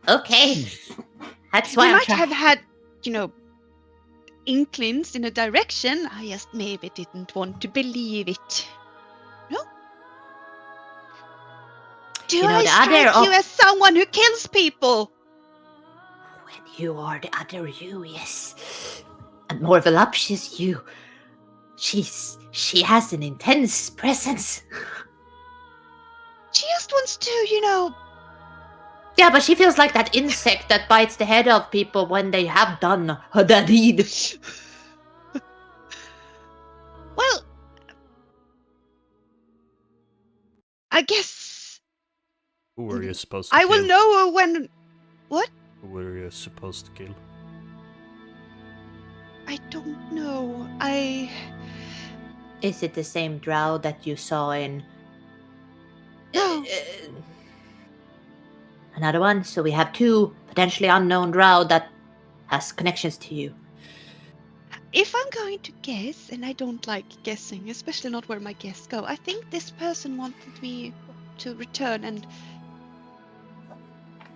Okay. That's We why I'm might trying. have had, inklings in a direction. I just maybe didn't want to believe it. No? Do You know, I the other strike you as someone who kills people? When you are the other you, yes. And more voluptuous you. She has an intense presence. She just wants to, Yeah, but she feels like that insect that bites the head of people when they have done the deed. Well, I guess Who were you supposed to I kill? will know when. What? Who were you supposed to kill? I don't know. Is it the same drow that you saw in No. another one? So we have two potentially unknown drow that has connections to you. If I'm going to guess, and I don't like guessing, especially not where my guests go, I think this person wanted me to return and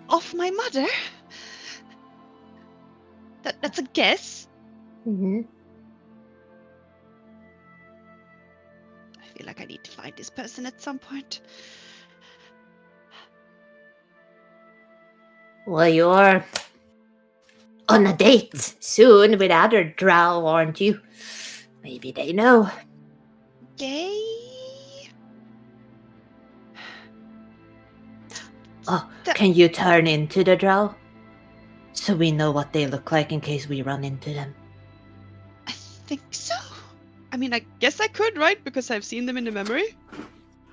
off my mother. That's a guess. Mm-hmm. I feel like I need to find this person at some point. Well, you're on a date soon with other drow, aren't you? Maybe they know. Gay? Oh, The- can you turn into the drow? So we know what they look like in case we run into them. I think so. I mean, I guess I could, right? Because I've seen them in the memory.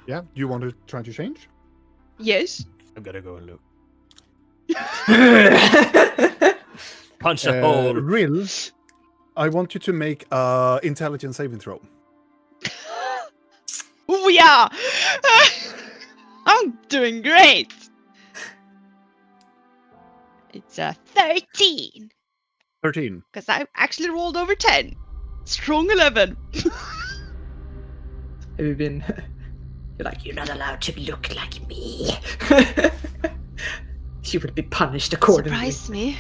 Yeah, you want to try to change? Yes. I'm gonna go and look. Punch a hole. Rill, I want you to make intelligence saving throw. Oh yeah! I'm doing great! It's a 13. 13. Because I actually rolled over 10. Strong 11. Have you been? You're like, you're not allowed to look like me. You would be punished accordingly. Surprise me.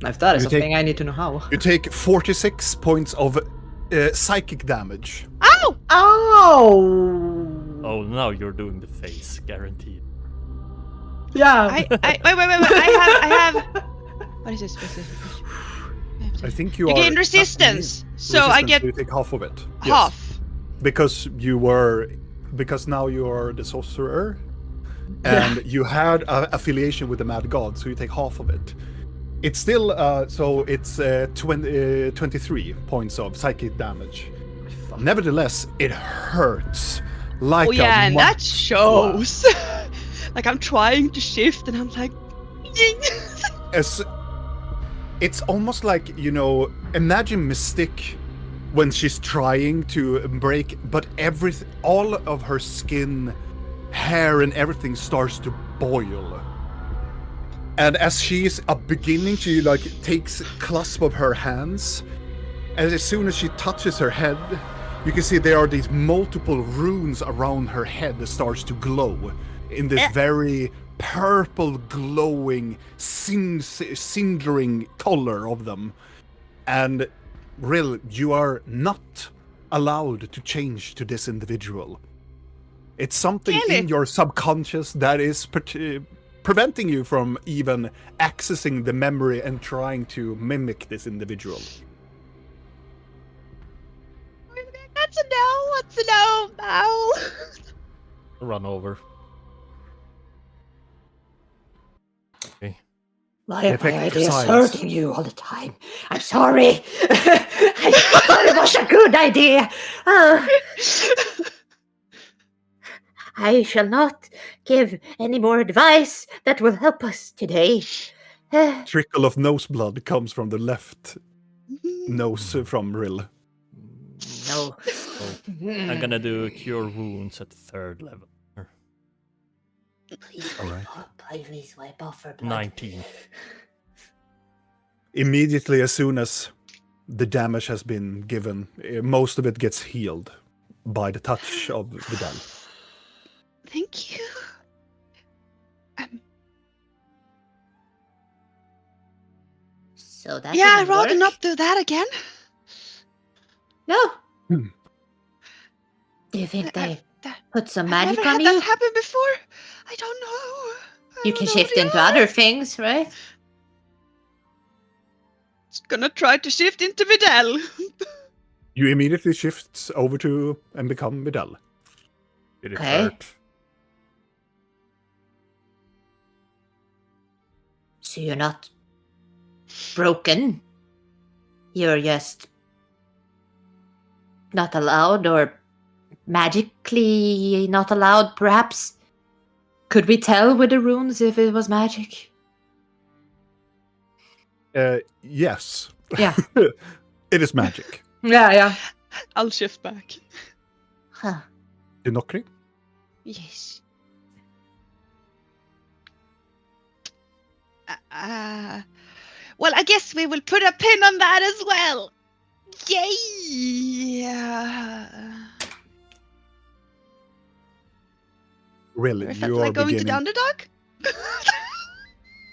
If that is You something I need to know how. You take 46 points of psychic damage. Ow! Oh! Oh, now you're doing the face, guaranteed. Yeah. Wait. I have. What is this? I think you You are... gain resistance. So I get You take half of it. Yes. half. Because now you are the sorcerer, and you had an affiliation with the Mad God, so you take half of it. It's still, so it's 23 points of psychic damage. Nevertheless, it hurts like Oh yeah, a and that mud shows. Like I'm trying to shift, and I'm like, It's almost like, imagine Mystique when she's trying to break, but all of her skin, hair, and everything starts to boil. And as she's beginning, she takes clasp of her hands, and as soon as she touches her head, you can see there are these multiple runes around her head that starts to glow in this very purple, glowing, cindering color of them. And Rill, you are not allowed to change to this individual. It's something in your subconscious that is preventing you from even accessing the memory and trying to mimic this individual. That's a no. What's a no? No. Run over. Okay. Why are my Effective ideas silence. hurting you all the time? I'm sorry. I thought it was a good idea. I shall not give any more advice that will help us today. Trickle of nose blood comes from the left nose from Rill. No. So I'm gonna do cure wounds at 3rd level. Please All right. wipe off. Please wipe off her blood. 19. Immediately, as soon as the damage has been given, most of it gets healed by the touch of Vidal. Thank you. So that Yeah, I'd didn't rather work? not do that again. No. Hmm. Do you think they that- put some I've magic never on had you? that happen before. I don't know. You can shift into other things, right? It's gonna try to shift into Vidal. You immediately shift over to and become Vidal. Did it Okay. hurt? So you're not broken. You're just not allowed, or magically not allowed, perhaps? Could we tell with the runes if it was magic? Yes. Yeah. It is magic. Yeah. I'll shift back. Huh. Dinokri? Yes. Well, I guess we will put a pin on that as well. Yay! Really, I felt you are like going to the beginning. underdog.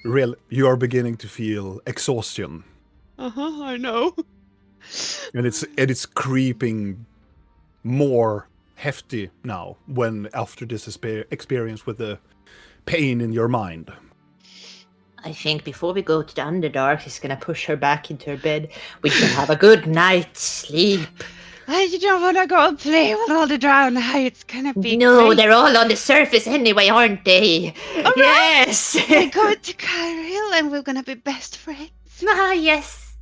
Really, you are beginning to feel exhaustion, I know. and it's creeping more hefty now. When after this experience with the pain in your mind. I think before we go to the Underdark, he's gonna push her back into her bed. We should have a good night's sleep. You don't want to go and play with all the drowned. It's gonna be No, great. they're all on the surface anyway, aren't they? All right. Yes. We're going to Kyril and we're gonna be best friends. Ah, yes.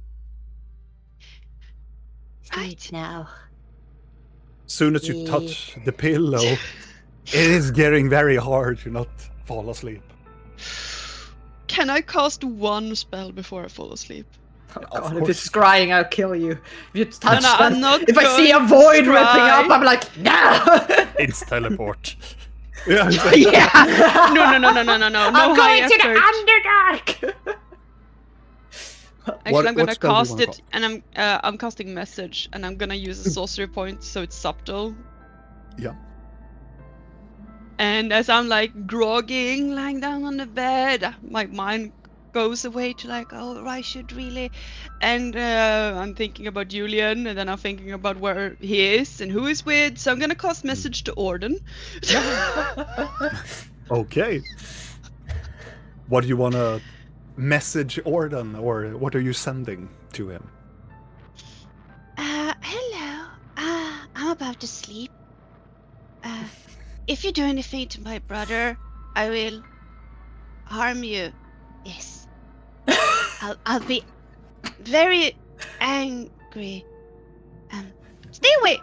Sleep Right. now. Soon as you touch the pillow, it is getting very hard to not fall asleep. Can I cast one spell before I fall asleep? Oh Of God, if course. it's scrying, I'll kill you. If you touch No, that, I'm not if I see a going void to ripping scry. up, I'm like, no! It's teleport. Yeah, it's like- Yeah. No. No I'm high going to effort. the Underdark! Actually, What- I'm gonna what spell do you cast wanna it, cast? and I'm casting message, and I'm gonna use a sorcery point, so it's subtle. Yeah. And as I'm like grogging, lying down on the bed, my mind goes away to like, oh, I should really, and I'm thinking about Julian, and then I'm thinking about where he is and who he's with. So I'm gonna cast message to Orden. Okay. What do you want to message Orden, or what are you sending to him? Hello. I'm about to sleep. If you do anything to my brother, I will harm you. Yes. I'll be very angry. Stay away.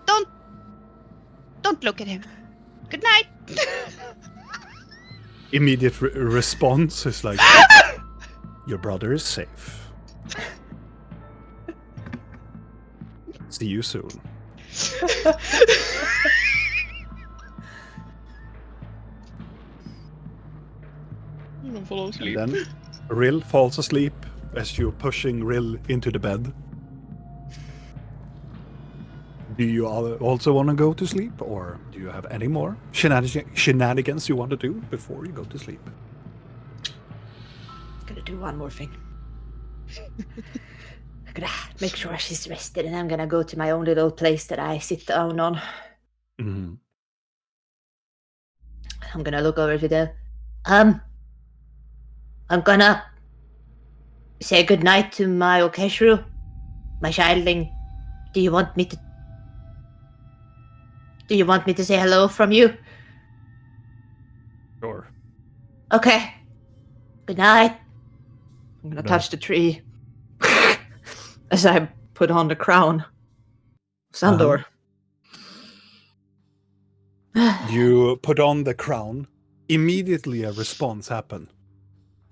Don't look at him. Good night. Immediate response is like, your brother is safe. See you soon. I'm gonna fall And asleep. then Rill falls asleep as you're pushing Rill into the bed. Do you also want to go to sleep, or do you have any more shenanigans you want to do before you go to sleep? I'm gonna do one more thing. I'm gonna make sure she's rested, and I'm gonna go to my own little place that I sit down on. Mm-hmm. I'm gonna look over to the. I'm gonna say goodnight to my Okeshru, my childling. Do you want me to say hello from you? Sure. Okay. Good night. I'm gonna Good touch the tree as I put on the crown. Sandor. You put on the crown. Immediately a response happened.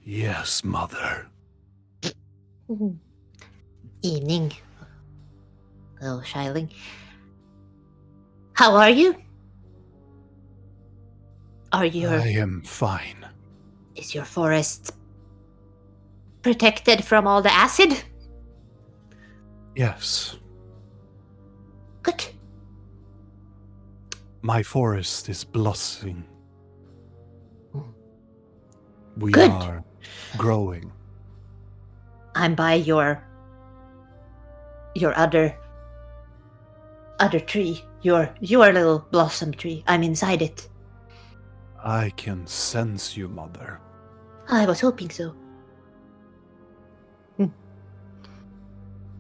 Yes, mother. Evening. Little Shiling. How are you? I am fine. Is your forest protected from all the acid? Yes. Good. My forest is blossoming. We Good. are growing. I'm by your other tree. Your little blossom tree. I'm inside it. I can sense you, mother. I was hoping so.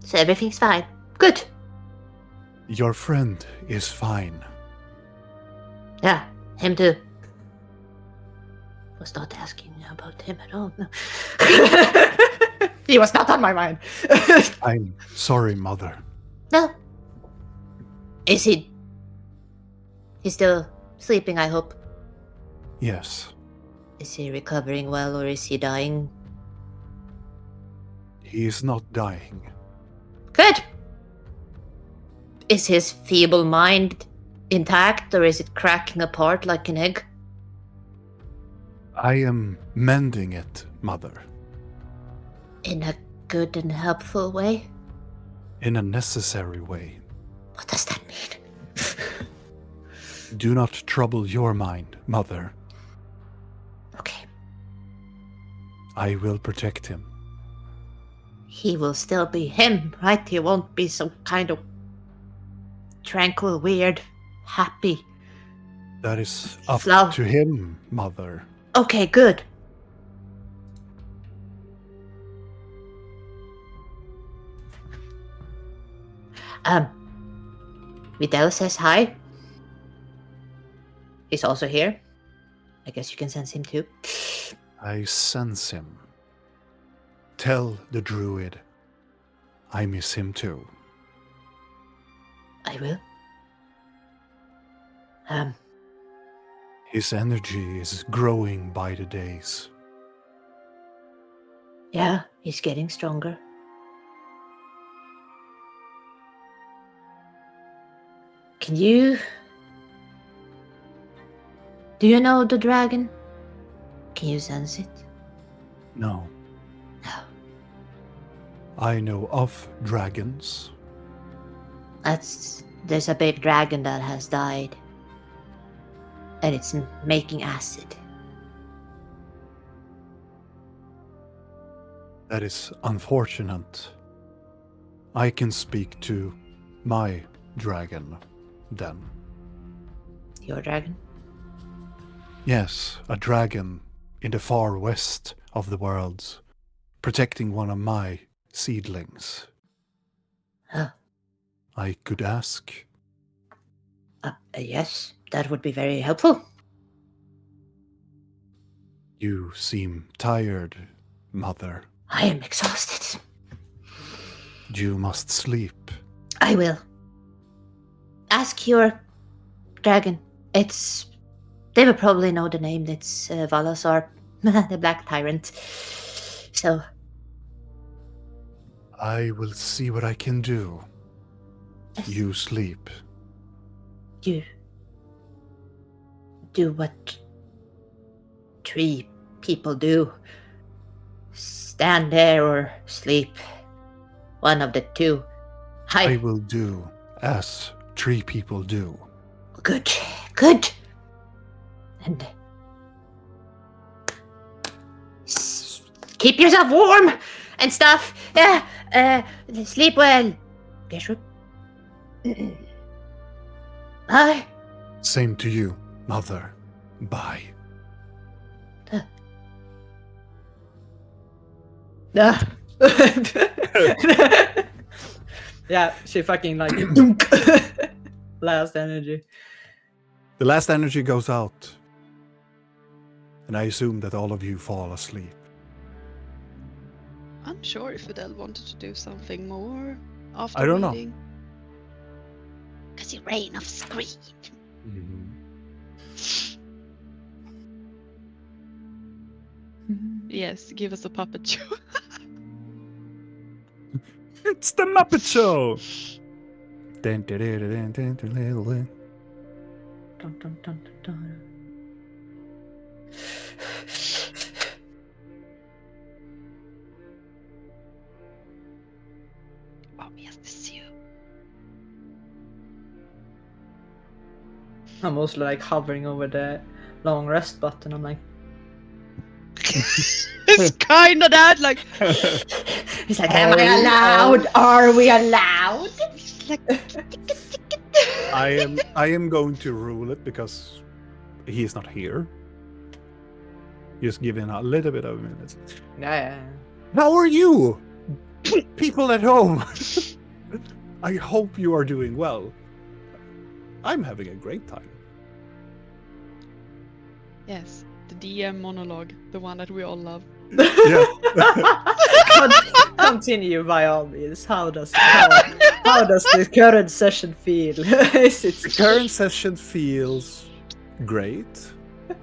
So everything's fine. Good. Your friend is fine. Yeah, him too. Was not asking about him at all. No. He was not on my mind. I'm sorry, mother. No. Is he? He's still sleeping, I hope. Yes, Is he recovering well, or is he dying? he is not dying. Good. Is his feeble mind intact, or is it cracking apart like an egg? I am mending it, mother. In a good and helpful way? In a necessary way. What does that mean? Do not trouble your mind, mother. Okay. I will protect him. He will still be him, right? He won't be some kind of tranquil, weird, happy. That is up Flower. to him, mother. Okay, good. Vidal says hi. He's also here. I guess you can sense him too. I sense him. Tell the druid I miss him too. I will. His energy is growing by the days. Yeah, he's getting stronger. Can you... Do you know the dragon? Can you sense it? No, No. I know of dragons. There's a big dragon that has died. And it's making acid. That is unfortunate. I can speak to my dragon then. Your dragon? Yes, a dragon in the far west of the worlds, protecting one of my seedlings. Huh. I could ask. Yes, that would be very helpful. You seem tired, mother. I am exhausted. You must sleep. I will. Ask your dragon. They will probably know the name. It's Valasar, the Black Tyrant. So, I will see what I can do. Yes. You sleep. You do what 3 people do. Stand there or sleep. One of the 2. I will do as 3 people do. Good. Good. And keep yourself warm and stuff. Yeah. Sleep well. Gertrude. Bye. Same to you, mother. Bye. Yeah, she fucking like last energy. The last energy goes out. And I assume that all of you fall asleep. I'm sure if Fidel wanted to do something more after I don't know. reading. Because you reign of scream. Yes, give us a puppet show. It's the Muppet Show! Dun, dun, dun, dun, dun. Oh, yes, this you. I'm mostly like hovering over the long rest button. I'm like, It's kind of that, like. He's like, am I allowed? Are we allowed? It's like. I am going to rule it because he is not here. Just giving a little bit of minutes. yeah. How are you? People at home. I hope you are doing well. I'm having a great time. Yes, the DM monologue, the one that we all love. Yeah. Continue by all means. How does the current session feel? Is it The current session feels great,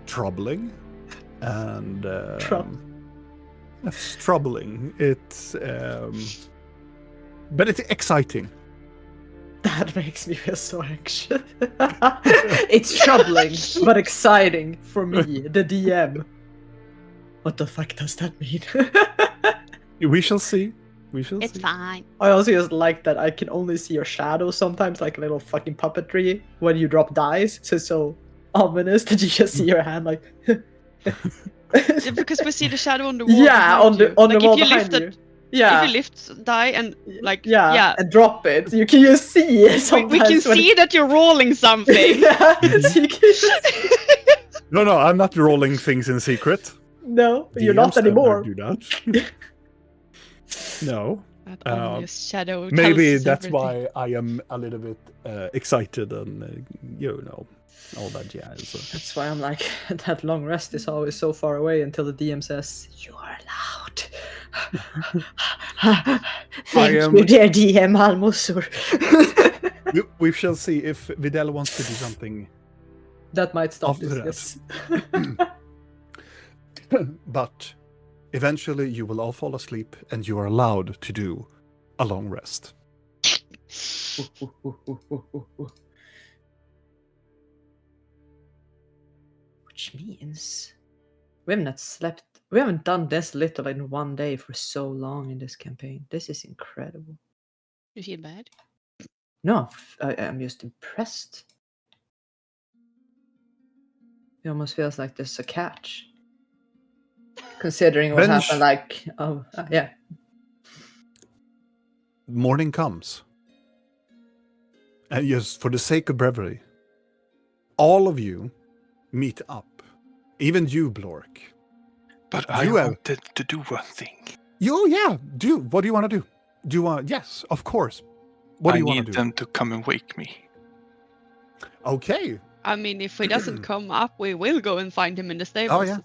troubling, and it's troubling. It's but it's exciting. That makes me feel so anxious. It's troubling but exciting for me, the DM. What the fuck does that mean? We shall see. We shall It's see. fine. I also just like that I can only see your shadow sometimes, like a little fucking puppetry when you drop dice. So it's so ominous that you just see your hand like. Yeah, because we see the shadow on the wall. Yeah, behind you. on the Like, wall if you behind lift you. it, Yeah. if you lift die and like yeah, and drop it, you can just see we sometimes. can see that you're rolling something. Yeah, so you can No, I'm not rolling things in secret. No, you're not DMs never anymore. do that. No. That ominous shadow. Maybe tells us that's everything. why I am a little bit excited and all that jazz. So. That's why I'm like, that long rest is always so far away until the DM says, you are allowed. Thank you, dear DM Almosur. We shall see if Videl wants to do something. That might stop After this. that. Yes. But eventually you will all fall asleep and you are allowed to do a long rest. Which means we haven't done this little in one day for so long in this campaign. This is incredible. You feel bad? No, I'm just impressed. It almost feels like there's a catch. Considering what Bench. happened, like, yeah. Morning comes. And just for the sake of brevity, all of you meet up. Even you, Blork. But I You have- wanted to do one thing. Do. What do you want to do? Do you want? Yes, of course. What do I you want need to do? them to come and wake me. Okay. I mean, if he doesn't come up, we will go and find him in the stables. yeah.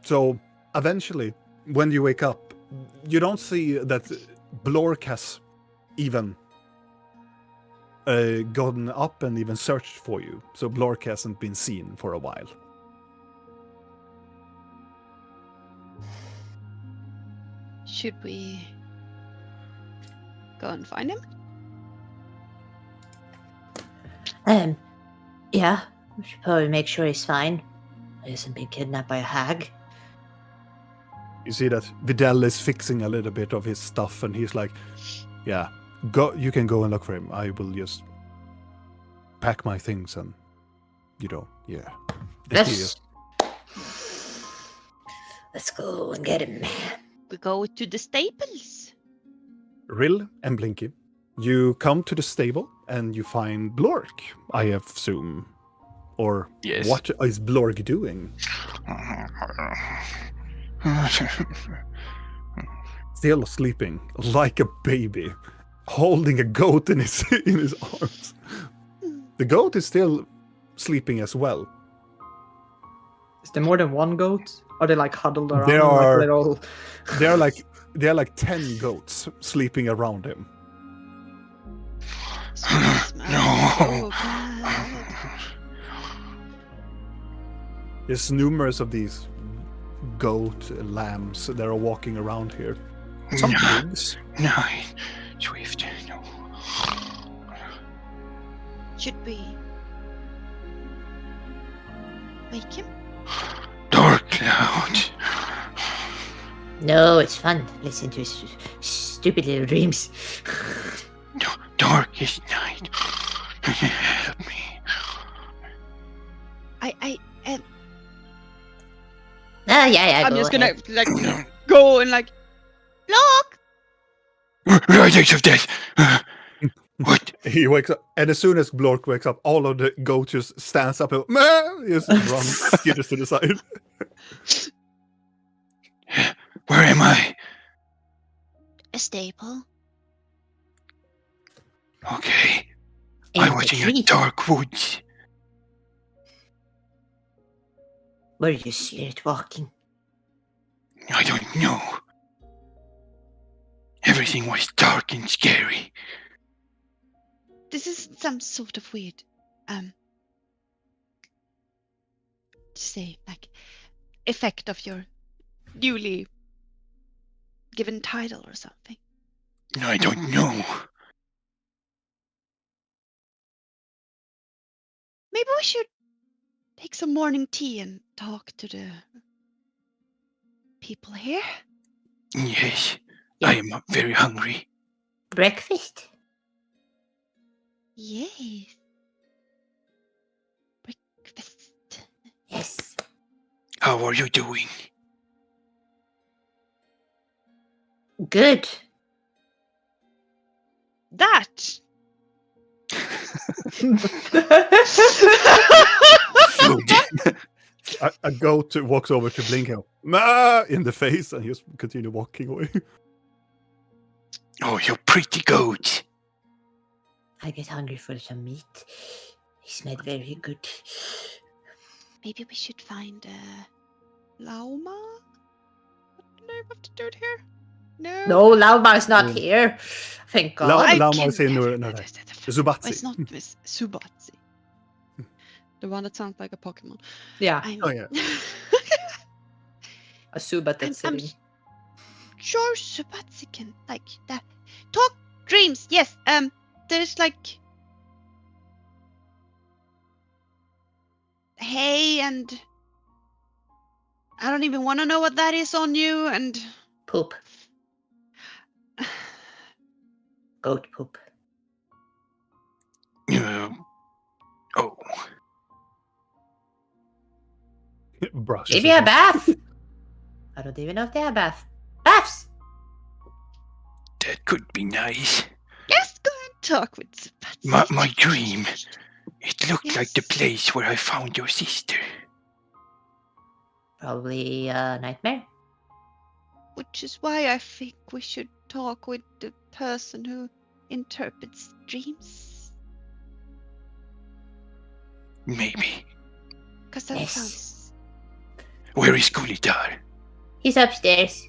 So eventually, when you wake up, you don't see that Blork has even gotten up and even searched for you. So Blork hasn't been seen for a while. Should we go and find him? Yeah. We should probably make sure he's fine. He hasn't been kidnapped by a hag. You see that Vidal is fixing a little bit of his stuff, and he's like, "Yeah, go. You can go and look for him. I will just pack my things and, yeah." Let's go and get him. We go to the stables. Rill and Blinky, you come to the stable and you find Blork, I assume. Or Yes. what is Blork doing? Still sleeping like a baby, holding a goat in his arms. The goat is still sleeping as well. Is there more than one goat? Are they like huddled around? There him like are- little... There are like 10 goats sleeping around him. Smells so bad. There's numerous of these goat lambs that are walking around here. Some pigs. No, Swift, no. Should we wake him? Dark cloud. No, it's fun. Listen to his stupid little dreams. Darkest night. Help me. Yeah. I'm go just gonna ahead. like go and like look. Riders of death. What? He wakes up, and as soon as Blork wakes up, all of the goats just stands up and "Meh!" just run skitters to the side. Where am I? A stable. Okay. In I the was in a tree. dark woods. Were you spirit walking? I don't know. Everything was dark and scary. This is some sort of weird say like effect of your newly given title or something. I don't know. Maybe we should take some morning tea and talk to the people here. Yes, I am very hungry. Breakfast? Yes. Breakfast. Yes. How are you doing? Good. That. Food. A goat walks over to Blinko, "Ma!" in the face, and he just continue walking away. Oh, you pretty goat. I get hungry for some meat. He smelled very good. Maybe we should find Lauma? What do I have to do it here? No. No, Lauma is not here. Thank God. Lauma can is in never no, do Zubatzi. Oh, it's not Miss Subatsi. The one that sounds like a Pokemon. Yeah, Oh, yeah. a Subat that's I'm sitting. sure Subatsi can like that. Talk dreams. Yes. There's like hay and I don't even want to know what that is on you and Poop. Goat poop. Oh, Brush. Maybe a bath. I don't even know if they have baths. that could be nice. yes, go and talk with Subatsi. My dream. It looked like the Yes. place where I found your sister. Probably a nightmare. Which is why I think we should talk with the person who interprets dreams. Maybe. Because that Yes. sounds. Where is Gulidar? He's upstairs.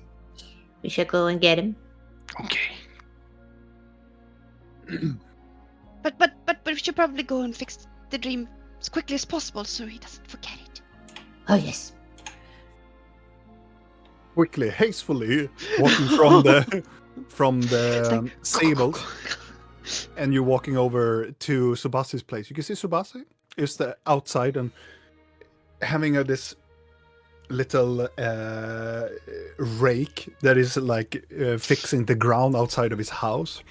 We should go and get him. Okay. But we should probably go and fix the dream as quickly as possible so he doesn't forget it. Oh yes. Quickly, hastefully, walking from the from It's the like, stables, and you're walking over to Subasi's place. You can see Subasi is outside and having this little rake that is like fixing the ground outside of his house.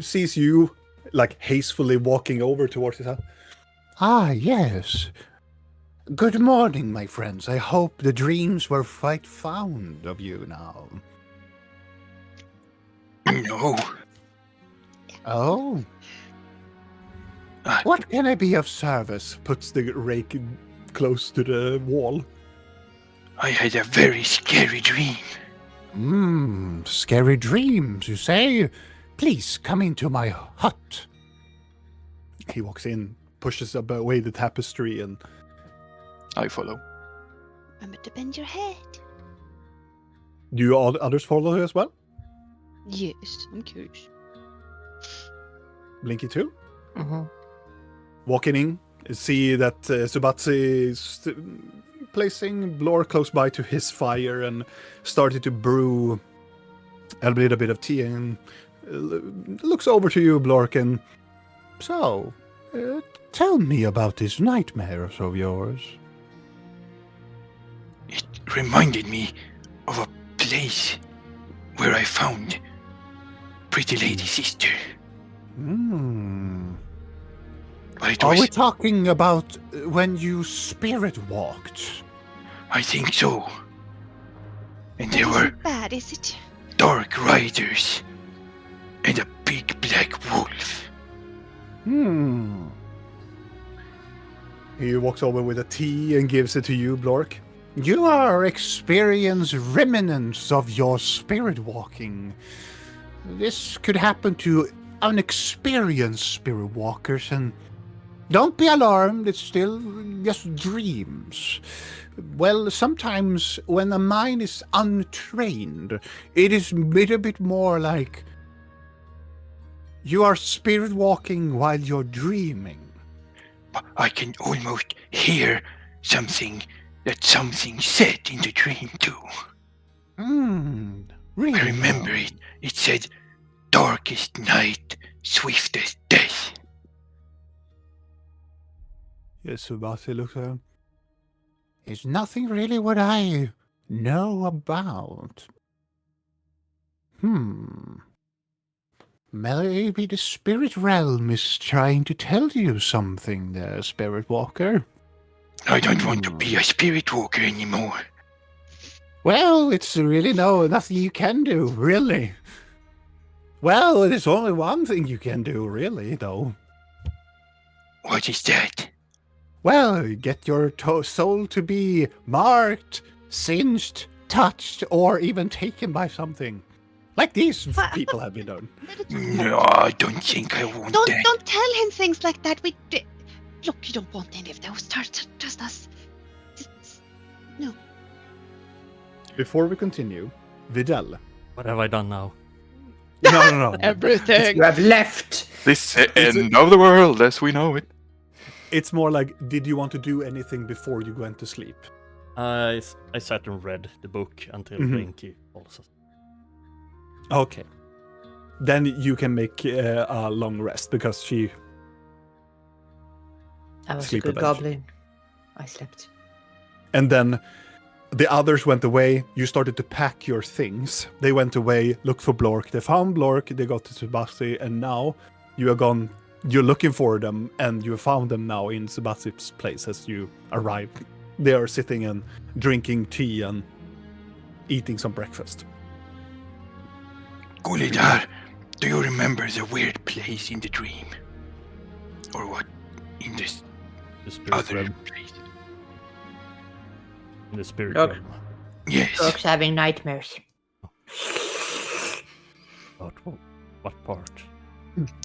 Sees you like hastily walking over towards his house. Ah, yes. Good morning, my friends. I hope the dreams were quite fond of you now. No. Oh. Uh, What can I be of service? Puts the rake close to the wall. I had a very scary dream. Scary dreams, you say? Please come into my hut. He walks in, pushes away the tapestry, and I follow. Remember to bend your head. do you all others follow as well? Yes, I'm curious. Blinky too? Mm-hmm. Walking in, see that Subatsi is placing Blor close by to his fire and started to brew a little bit of tea and looks over to you, Blork, and so, tell me about this nightmares of yours. It reminded me of a place where I found Pretty Lady Sister. But it Are we was, talking about when you spirit walked? I think so. And there That were isn't bad, is it? dark riders and a big black wolf. He walks over with a tea and gives it to you, Blork. You are experienced remnants of your spirit walking. This could happen to unexperienced spirit walkers, and don't be alarmed, it's still just dreams. Well, sometimes when a mind is untrained, it is a little bit more like you are spirit walking while you're dreaming. But I can almost hear something said in the dream too. Really? I remember it. It said, darkest night, swiftest death. Yes, Subasi looks at him. It's nothing really what I know about. Maybe the spirit realm is trying to tell you something there, Spirit Walker. I don't want to be a spirit walker anymore. Well, it's really nothing you can do, really. Well, there's only one thing you can do, really, though. What is that? Well, get your soul to be marked, singed, touched, or even taken by something. Like these people have been done. No, I don't think I want that. Don't tell him things like that. Look, you don't want any of those. Trust us. No. Before we continue, Vidal. What have I done now? No. Everything. You have left. This end of the world as we know it. It's more like, did you want to do anything before you went to sleep? I sat and read the book until Blinky also. Okay. Then you can make a long rest because she... I was Sleep a good eventually. goblin. I slept. And then the others went away. You started to pack your things. They went away, looked for Blork. They found Blork. They got to Subasi. And now you are gone. You're looking for them. And you found them now in Subasi's place as you arrived. They are sitting and drinking tea and eating some breakfast. Gulidar, do you remember the weird place in the dream? Or what? In this The spirit other realm. place? In the spirit Look. realm. Yes. Dork's having nightmares. What part?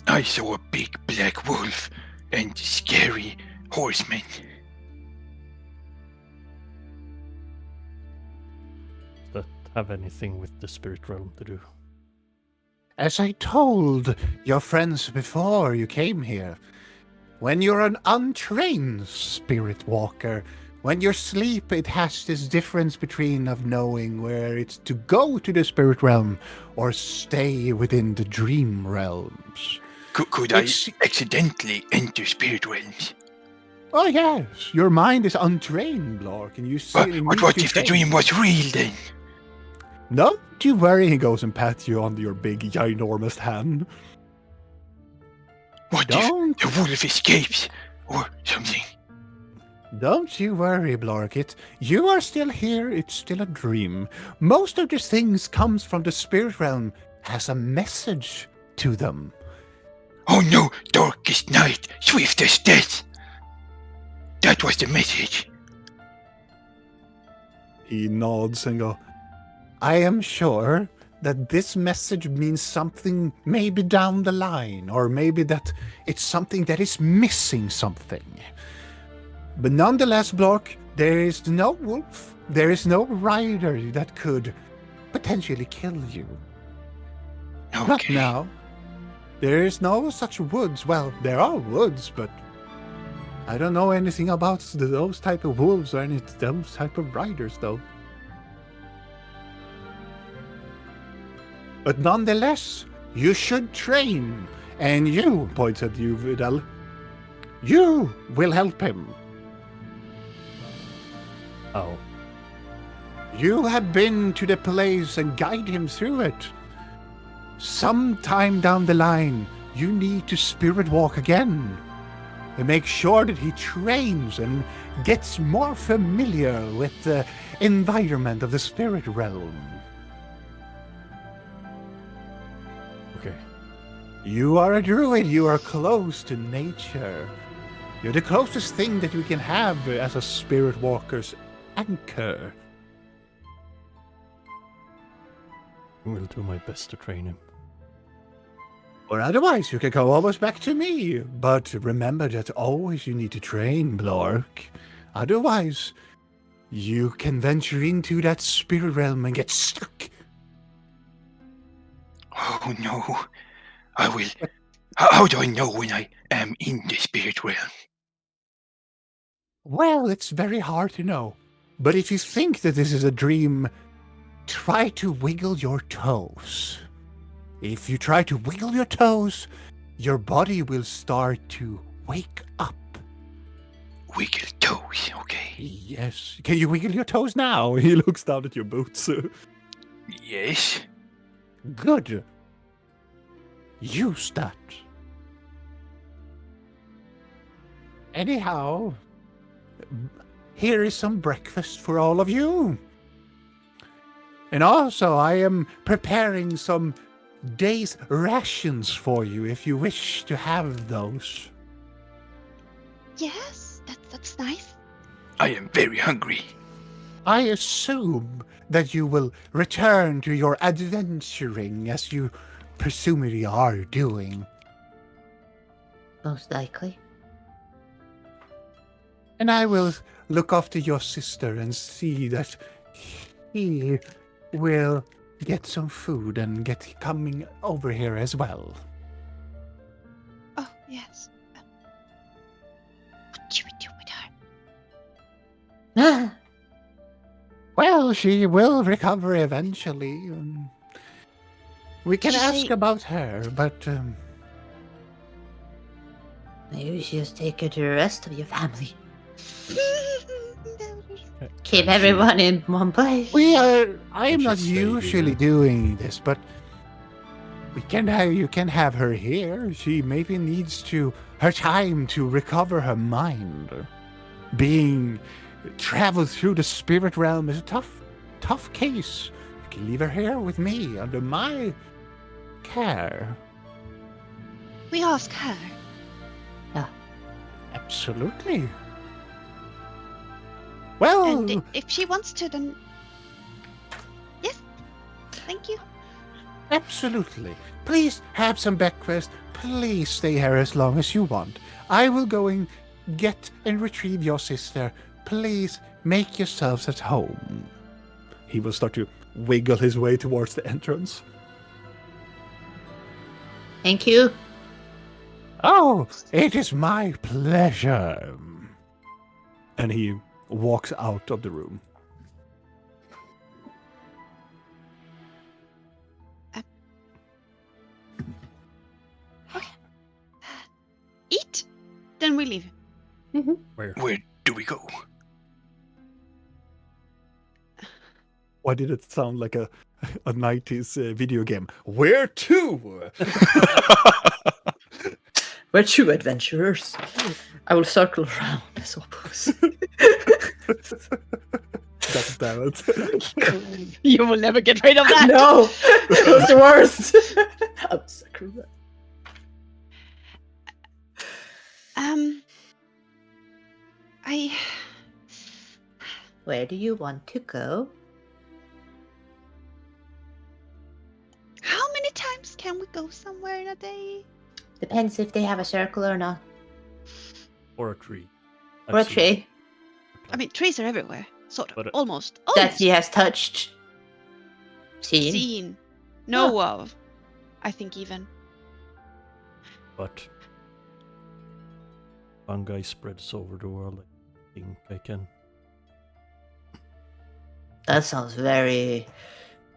I saw a big black wolf and scary horsemen. Does that have anything with the spirit realm to do? As I told your friends before you came here, when you're an untrained spirit walker, when you sleep, it has this difference between of knowing where it's to go to the spirit realm or stay within the dream realms. Could I accidentally enter spirit realms? Oh yes, your mind is untrained, Blark, and you see. But what if the dream was real then? Don't you worry, he goes and pats you on your big, ginormous hand. What if the wolf escapes or something? Don't you worry, Blark. You are still here. It's still a dream. Most of the things comes from the spirit realm, has a message to them. Oh no, darkest night, swiftest death. That was the message. He nods and goes, I am sure that this message means something maybe down the line, or maybe that it's something that is missing something. But nonetheless, Block, there is no wolf, there is no rider that could potentially kill you. Okay. Not now. There is no such woods. Well, there are woods, but I don't know anything about those type of wolves or any those type of riders, though. But nonetheless, you should train. And you, points at you, Vidal, you will help him. Oh. You have been to the place and guide him through it. Sometime down the line, you need to spirit walk again. And make sure that he trains and gets more familiar with the environment of the spirit realm. Okay. You are a druid, you are close to nature. You're the closest thing that we can have as a spirit walker's anchor. I will do my best to train him. Or otherwise, you can go always back to me. But remember that always you need to train, Blork. Otherwise, you can venture into that spirit realm and get stuck. Oh no, I will. How do I know when I am in the spirit realm? Well, it's very hard to know. But if you think that this is a dream, try to wiggle your toes. If you try to wiggle your toes, your body will start to wake up. Wiggle toes, okay. Yes. Can you wiggle your toes now? He looks down at your boots. Yes. Good. Use that. Anyhow, here is some breakfast for all of you. And also, I am preparing some day's rations for you if you wish to have those. Yes, that's nice. I am very hungry. I assume that you will return to your adventuring as you presumably are doing. Most likely. And I will look after your sister and see that he will get some food and get coming over here as well. Oh, yes. What should we do with her? Well, she will recover eventually. We can You ask see- about her, but Maybe we should just take her to the rest of your family. Keep Can everyone in one place. I am should not stay usually here. doing this, but you can have her here. She maybe needs her time to recover her mind. Being traveled through the spirit realm is a tough case. You can leave her here with me under my care. We ask her. Absolutely. Well, And if she wants to, then... Yes. Thank you. absolutely. Please have some breakfast. Please stay here as long as you want. I will go and get and retrieve your sister. Please make yourselves at home. He will start to wiggle his way towards the entrance. Thank you. Oh, it is my pleasure. And he walks out of the room. Eat, then we leave. Where? Where do we go? Why did it sound like a 90s video game? Where to? We're two adventurers. I will circle around as opposed. God damn it. You will never get rid of that. No! It's the worst! I'm circle around. Where do you want to go? How many times can we go somewhere in a day? Depends if they have a circle or not. Or a tree. Or a I've seen it. tree I mean, trees are everywhere. Sort of. But, Almost. that he has touched. Seen. Seen. Know of. I think even. But fungi spreads over the world. I think I can. That sounds very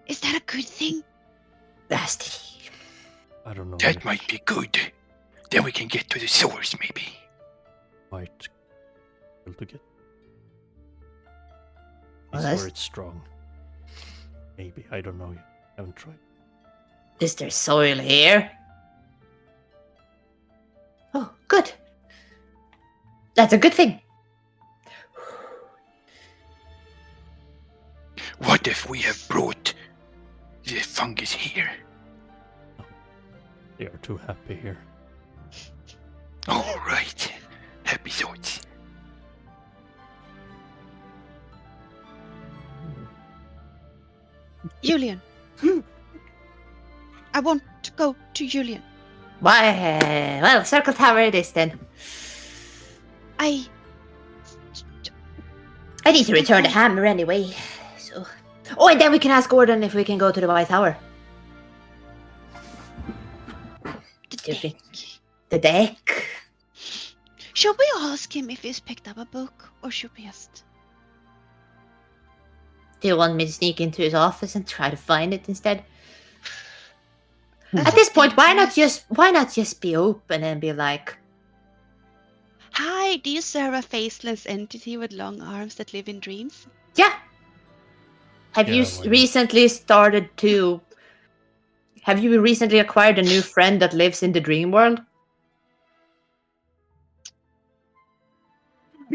Is that a good thing? nasty. I don't know. That might be good. Then we can get to the source, maybe. Might be able to get. Well, Is that's- where it's strong. Maybe I don't know yet. Haven't tried. Is there soil here? Oh, good. That's a good thing. What if we have brought the fungus here? They are too happy here. All right. Happy thoughts. Julian. I want to go to Julian. Why? Well, circle tower it is then. I I need to return the hammer anyway. So. Oh, and then we can ask Gordon if we can go to the White Tower. the deck. The deck. Should we ask him if he's picked up a book, or should we just? Do you want me to sneak into his office and try to find it instead? At this point, why not just be open and be like, Hi, do you serve a faceless entity with long arms that live in dreams? yeah. Have you Yeah, why not? recently Have you recently acquired a new friend that lives in the dream world?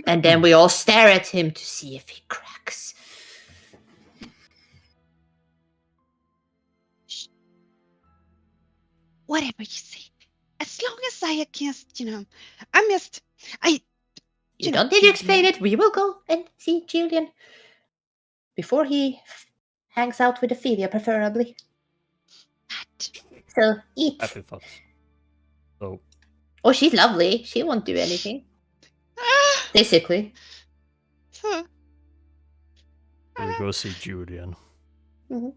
And then we all stare at him to see if he cracks. Whatever you say. As long as I just, I'm just, You don't need to explain it. We will go and see Julian. Before he hangs out with Ophelia, preferably. So, eat. Happy thoughts. So Oh, she's lovely. She won't do anything. Basically. So, we go see Julian. Mhm.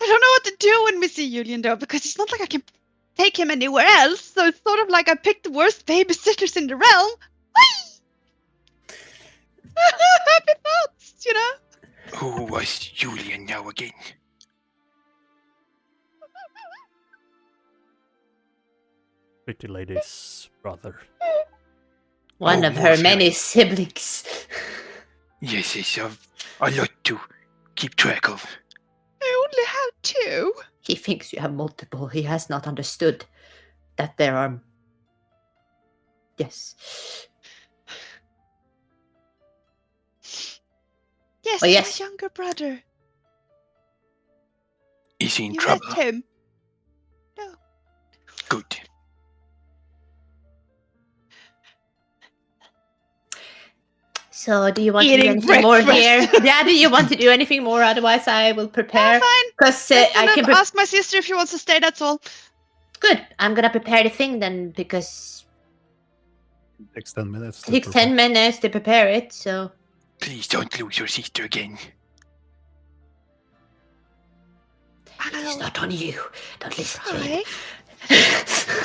I don't know what to do when we see Julian though, because it's not like I can take him anywhere else. So it's sort of like I picked the worst babysitters in the realm. Happy thoughts, Who was Julian now again? Pretty lady's brother. One Oh, of her more many flies. siblings. Yes, it's a lot to keep track of. I only have two. He thinks you have multiple. He has not understood that there are. Yes. Yes, Oh, yes. my younger brother. Is he in You trouble? met him. No. Good. So, do you want to do Eating anything more breakfast. here? Yeah, do you want to do anything more? Otherwise, I will Yeah, prepare. fine. Because I'm I gonna can. ask my sister if she wants to stay. That's all. Good. I'm gonna prepare the thing then, because Takes 10 minutes. it to takes prepare. 10 minutes to prepare it. So, Please don't lose your sister again. it's not on you. Don't listen to Hi. it.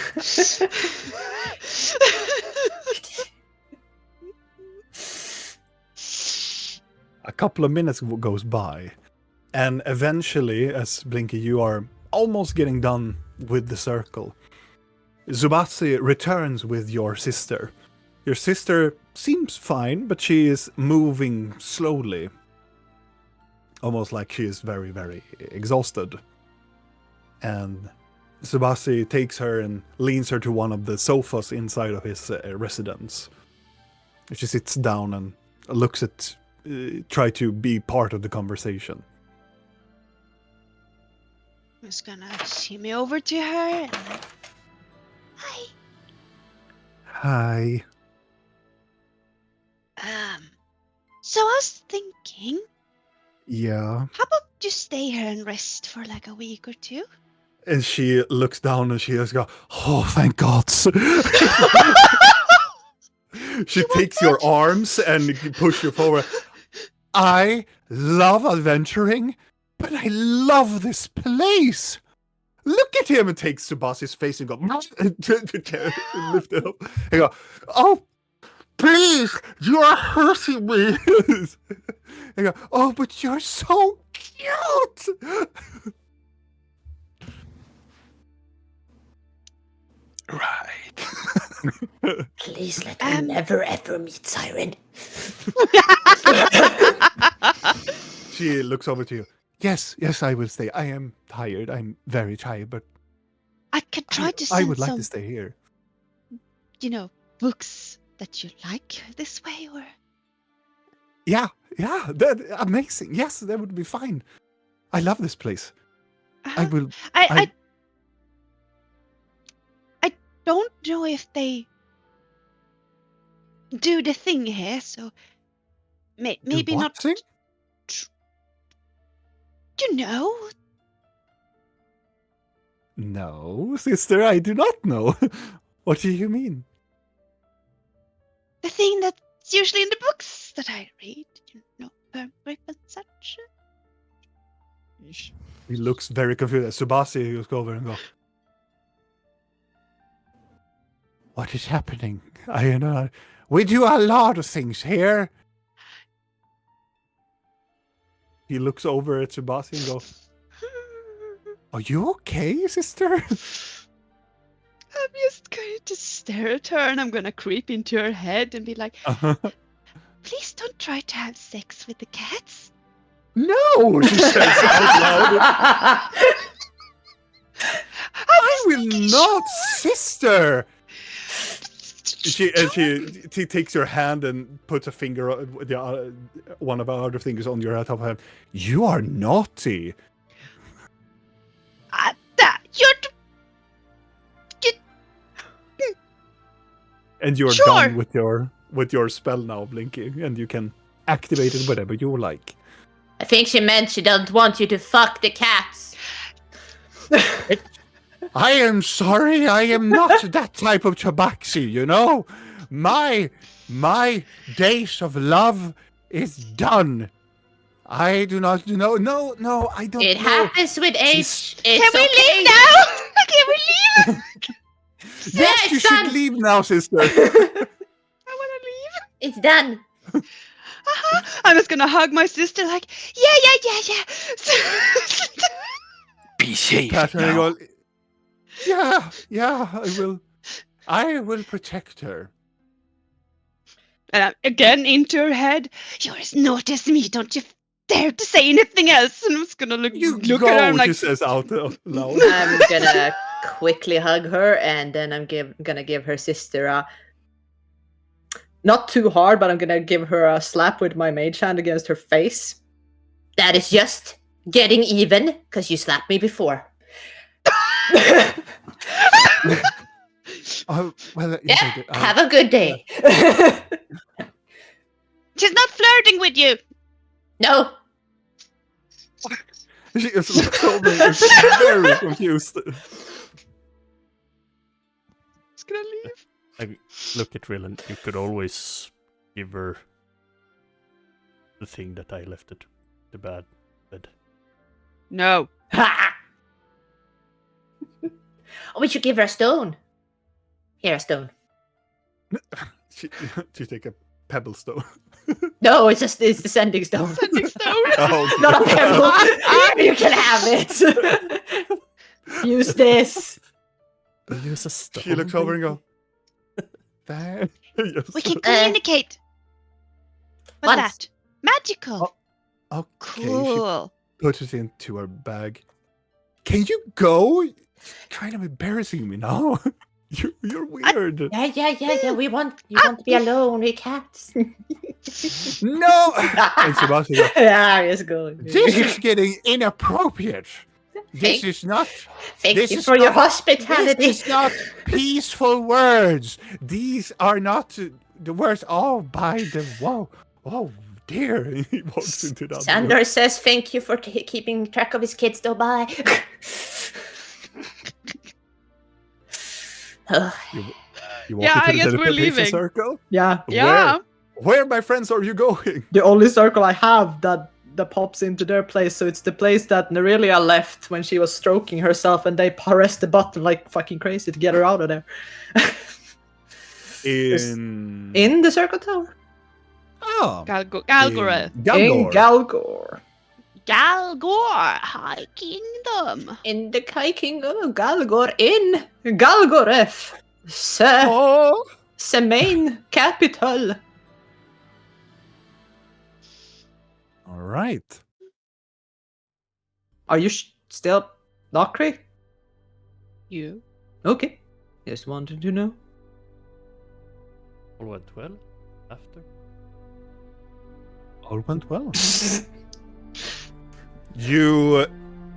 A couple of minutes goes by, and eventually, as Blinky, you are almost getting done with the circle. Zubasi returns with your sister. Your sister seems fine, but she is moving slowly. Almost like she is very, very exhausted. And Zubasi takes her and leans her to one of the sofas inside of his residence. She sits down and looks at, try to be part of the conversation. I'm just gonna shimmy over to her and like, hi. Hi. So I was thinking, Yeah. how about you stay here and rest for like a week or two? And she looks down and she just goes, oh, thank God. She takes your arms and push you forward. I love adventuring, but I love this place. Look at him, and takes Subasi's face and go lift it up. And go, oh, please, you are hurting me. And go, oh, but you're so cute. Right. Please let her never ever meet Siren. She looks over to you. Yes, I will stay. I am tired. I'm very tired, but I could try to I send would like some, to stay here. books that you like this way, or Yeah, that amazing. Yes, that would be fine. I love this place. I will. I don't know if they do the thing here, so maybe what not. thing? You know, No, sister, I do not know. What do you mean? the thing that's usually in the books that I read. Grip and such. He looks very confused. Subasi goes over and go, what is happening? I know. We do a lot of things here. He looks over at Subasi and goes, are you okay, sister? I'm just going to stare at her and I'm going to creep into her head and be like, please don't try to have sex with the cats. No, she says out loud. I will not, sister. She takes your hand and puts a finger, one of her other fingers on your top hand. You are naughty. And you're Sure. done with your spell now, Blinky, and you can activate it whenever you like. I think she meant she doesn't want you to fuck the cats. I am sorry, I am not that type of tabaxi, you know? My days of love is done. I do not know. No, I don't It know. happens with age. Can It's we okay. leave now? Can we leave? Yes, you it's should done. leave now, sister. I want to leave. It's done. I'm just gonna hug my sister like, yeah. Be safe Pat and I now. go, yeah, I will protect her. And I'm again into her head. You're as naughty as me. Don't you dare to say anything else. And I'm just gonna look You at go, her. I'm she like, says out loud. I'm gonna quickly hug her, and then I'm gonna give her sister a not too hard, but I'm gonna give her a slap with my mage hand against her face. That is just getting even, because you slapped me before. Oh, well, Yeah, yes, I do. have a good day. she's not flirting with you. No, She is so very confused. Just gonna leave. I look at Rillen. You could always give her the thing that I left at the bed. No. oh, we should give her a stone. Here, a stone. She take a pebble stone. No, it's just it's the sending stone. Sending stone. Oh, Not a pebble. You can have it. Use this. Use a stone. She looks over and baby. go, "There." Yes. We can communicate. What's Once. that? Magical. Oh, okay, she Cool. puts it into her bag. Can you go? You're kind of embarrassing me now. You're weird. Yeah. We want to be alone with cats. No! And Sebastian goes, Yeah, it's going. this is getting inappropriate. This is not. Thank This you is for your not- hospitality. This is not peaceful words. These are not the words. Oh, by the whoa. Oh dear. He walks into that. Sander says thank you for keeping track of his kids. Though, bye. Ugh. You walk Yeah, into I the guess we're teleportation leaving. circle. Yeah, Yeah. Where, my friends, are you going? the only circle I have that pops into their place, so it's the place that Nerelia left when she was stroking herself, and they pressed the button like fucking crazy to get her out of there. In In the circle tower. Oh, Galgore. In Galgor. Galgor. Galgore. High Kingdom. In the High Kingdom of Galgor. In Galgoreth. Oh, The main capital. all right. Are you still Nokri? You. Okay. Just wanted to know. All went well after. All went well. You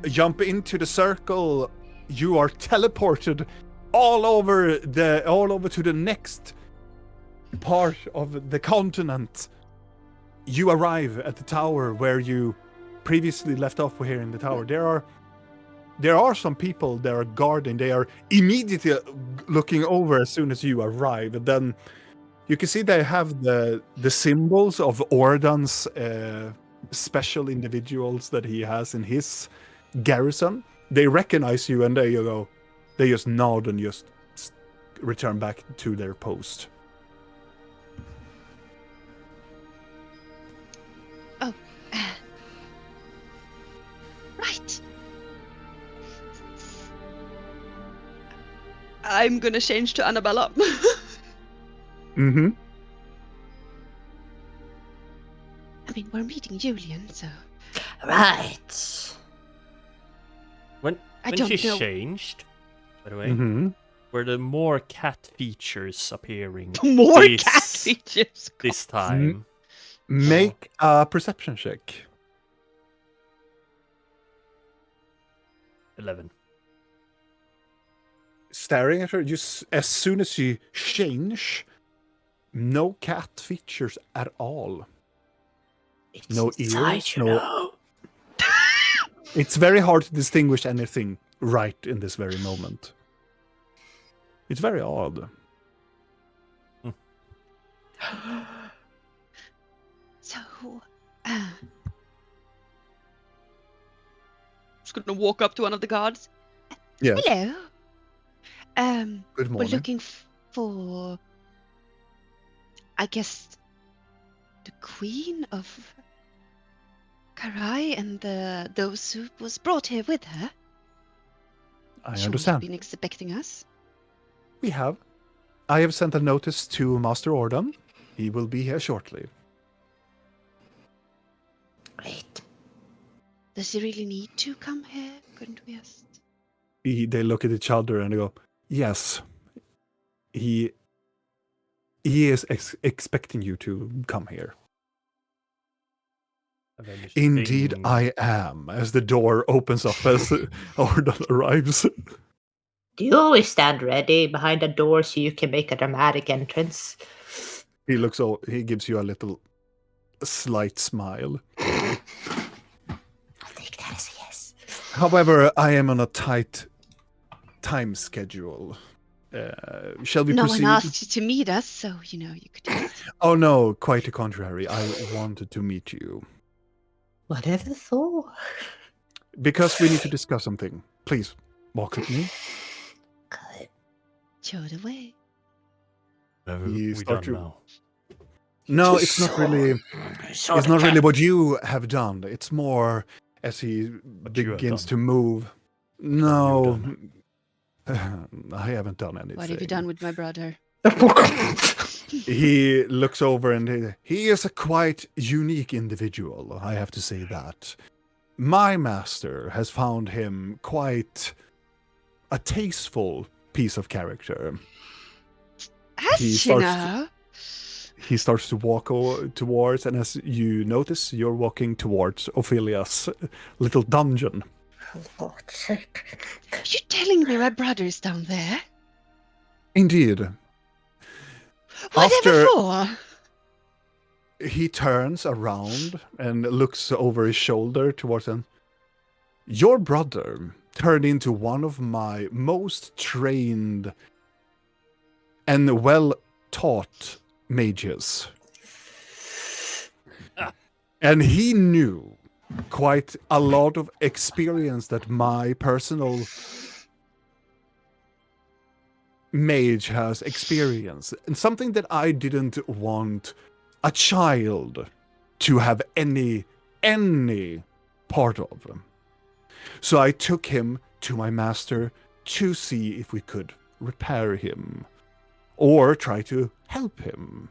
jump into the circle. You are teleported all over to the next part of the continent. You arrive at the tower where you previously left off here in the tower. There are some people that are guarding. They are immediately looking over as soon as you arrive. And then you can see they have the symbols of Ordan's special individuals that he has in his garrison. They recognize you and they just nod and just return back to their post. Right. I'm gonna change to Annabella. Mm-hmm. I mean, we're meeting Julian, so Right. When I she don't know. changed, by the way, Mm-hmm. were there more cat features appearing More this- cat features. this time? Make a perception check. 11. Staring at her, as soon as you change, no cat features at all. It's No inside, ears, you no- know. It's very hard to distinguish anything right in this very moment. It's very odd. So, just gonna walk up to one of the guards. Yes. Hello. Good We're morning. looking for, I guess, the Queen of Karai and those who was brought here with her. I Sure understand. you've been expecting us. We have. I have sent a notice to Master Ordan. He will be here shortly. Great. Does he really need to come here? Couldn't we just? They look at each other and they go, "Yes, he is expecting you to come here." Avengers Indeed, thing. I am. As the door opens up as Ordan arrives. Do you always stand ready behind a door so you can make a dramatic entrance? He gives you a little slight smile. I think that is a yes. However, I am on a tight time schedule. Shall we No proceed? one asked you to meet us, so you could just. Oh no, quite the contrary. I wanted to meet you. Whatever for. Because we need to discuss something. Please, walk with me. Good. Show the way. Have You we start done to- now? No, it's not really. Sort It's of not really cat. what you have done. It's more as he you have begins done. to move. What No, have you I haven't done anything. What have you done with my brother? He looks over and he is a quite unique individual, I have to say that. My master has found him quite a tasteful piece of character. Has He she starts now? He starts to walk towards, and as you notice, you're walking towards Ophelia's little dungeon. Lord's sake. Are you telling me my brother is down there? Indeed. Whatever After- for? He turns around and looks over his shoulder towards him. Your brother turned into one of my most trained and well-taught mages. And he knew quite a lot of experience that my personal mage has experienced. And something that I didn't want a child to have any part of. So I took him to my master to see if we could repair him or try to help him.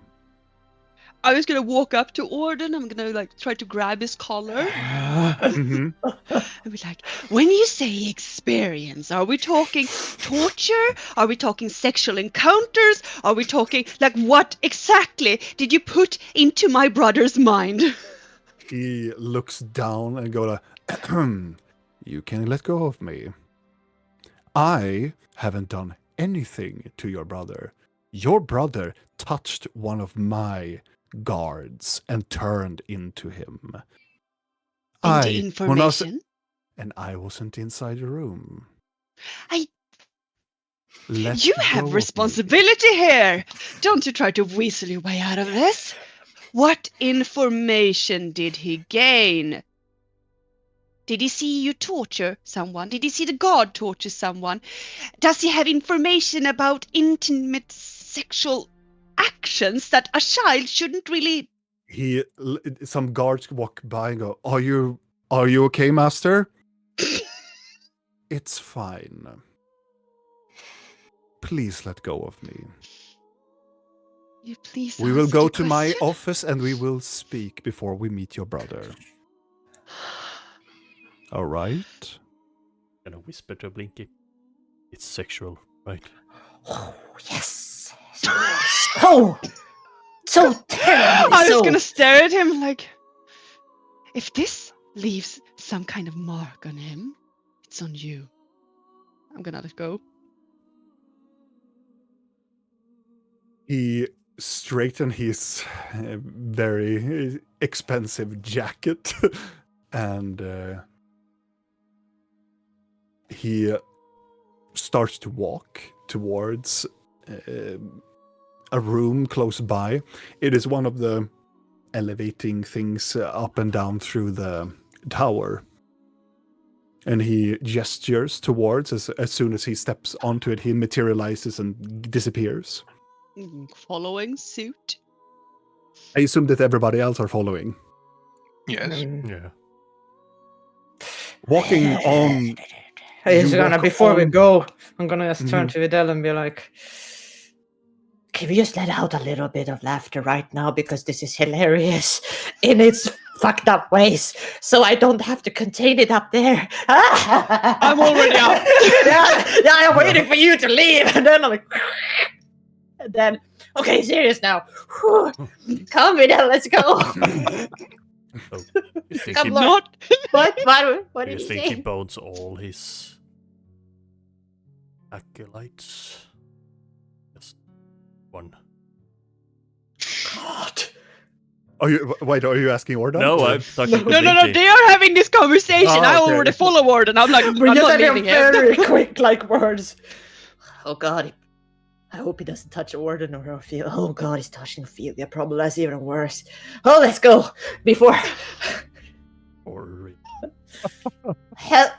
I was gonna walk up to Orden. I'm gonna like try to grab his collar. Mhm. I'd be like, when you say experience, are we talking torture? Are we talking sexual encounters? Are we talking like what exactly did you put into my brother's mind? He looks down and goes, you can let go of me. I haven't done anything to your brother. Your brother touched one of my guards and turned into him. And I the information? and I wasn't inside the room. I- Let You go have of me. responsibility here. Don't you try to weasel your way out of this. What information did he gain? Did he see you torture someone? Did he see the god torture someone? Does he have information about intimate sexual actions that a child shouldn't really? Some guards walk by and go, Are you okay, master? It's fine. Please let go of me. You please We will answer go the to my question? office and we will speak before we meet your brother. All right? Gonna whisper to Blinky. It's sexual, right? Oh, yes. So terribly I was so. gonna stare at him like, if this leaves some kind of mark on him, it's on you. I'm gonna let it go. He straightened his very expensive jacket and he starts to walk towards a room close by. It is one of the elevating things up and down through the tower. And he gestures towards, as soon as he steps onto it, he materializes and disappears. Following suit. I assume that everybody else are following. Yes. Yeah. Walking on. He's You gonna, walk before we on- go, I'm gonna just turn Mhm. to Videl and be like, Can we just let out a little bit of laughter right now because this is hilarious in its fucked up ways, so I don't have to contain it up there. I'm already up. yeah, I'm waiting for you to leave, and then I'm like, and then okay, serious now. Whew. Come, Videl, let's go. So, you think Come, he, Lord. Not. What you did he think he say? bones all his acolytes? Just one. God. Are you asking Ordan? No, Or- I'm talking to No, Blinky. they are having this conversation. Oh, I okay. already follow Warden. I'm like, we I'm just not have him leaving him. very quick, like words. Oh God. I hope he doesn't touch Orden or Ophelia. Oh God, he's touching Ophelia. Probably that's even worse. Oh, let's go. Before Or help.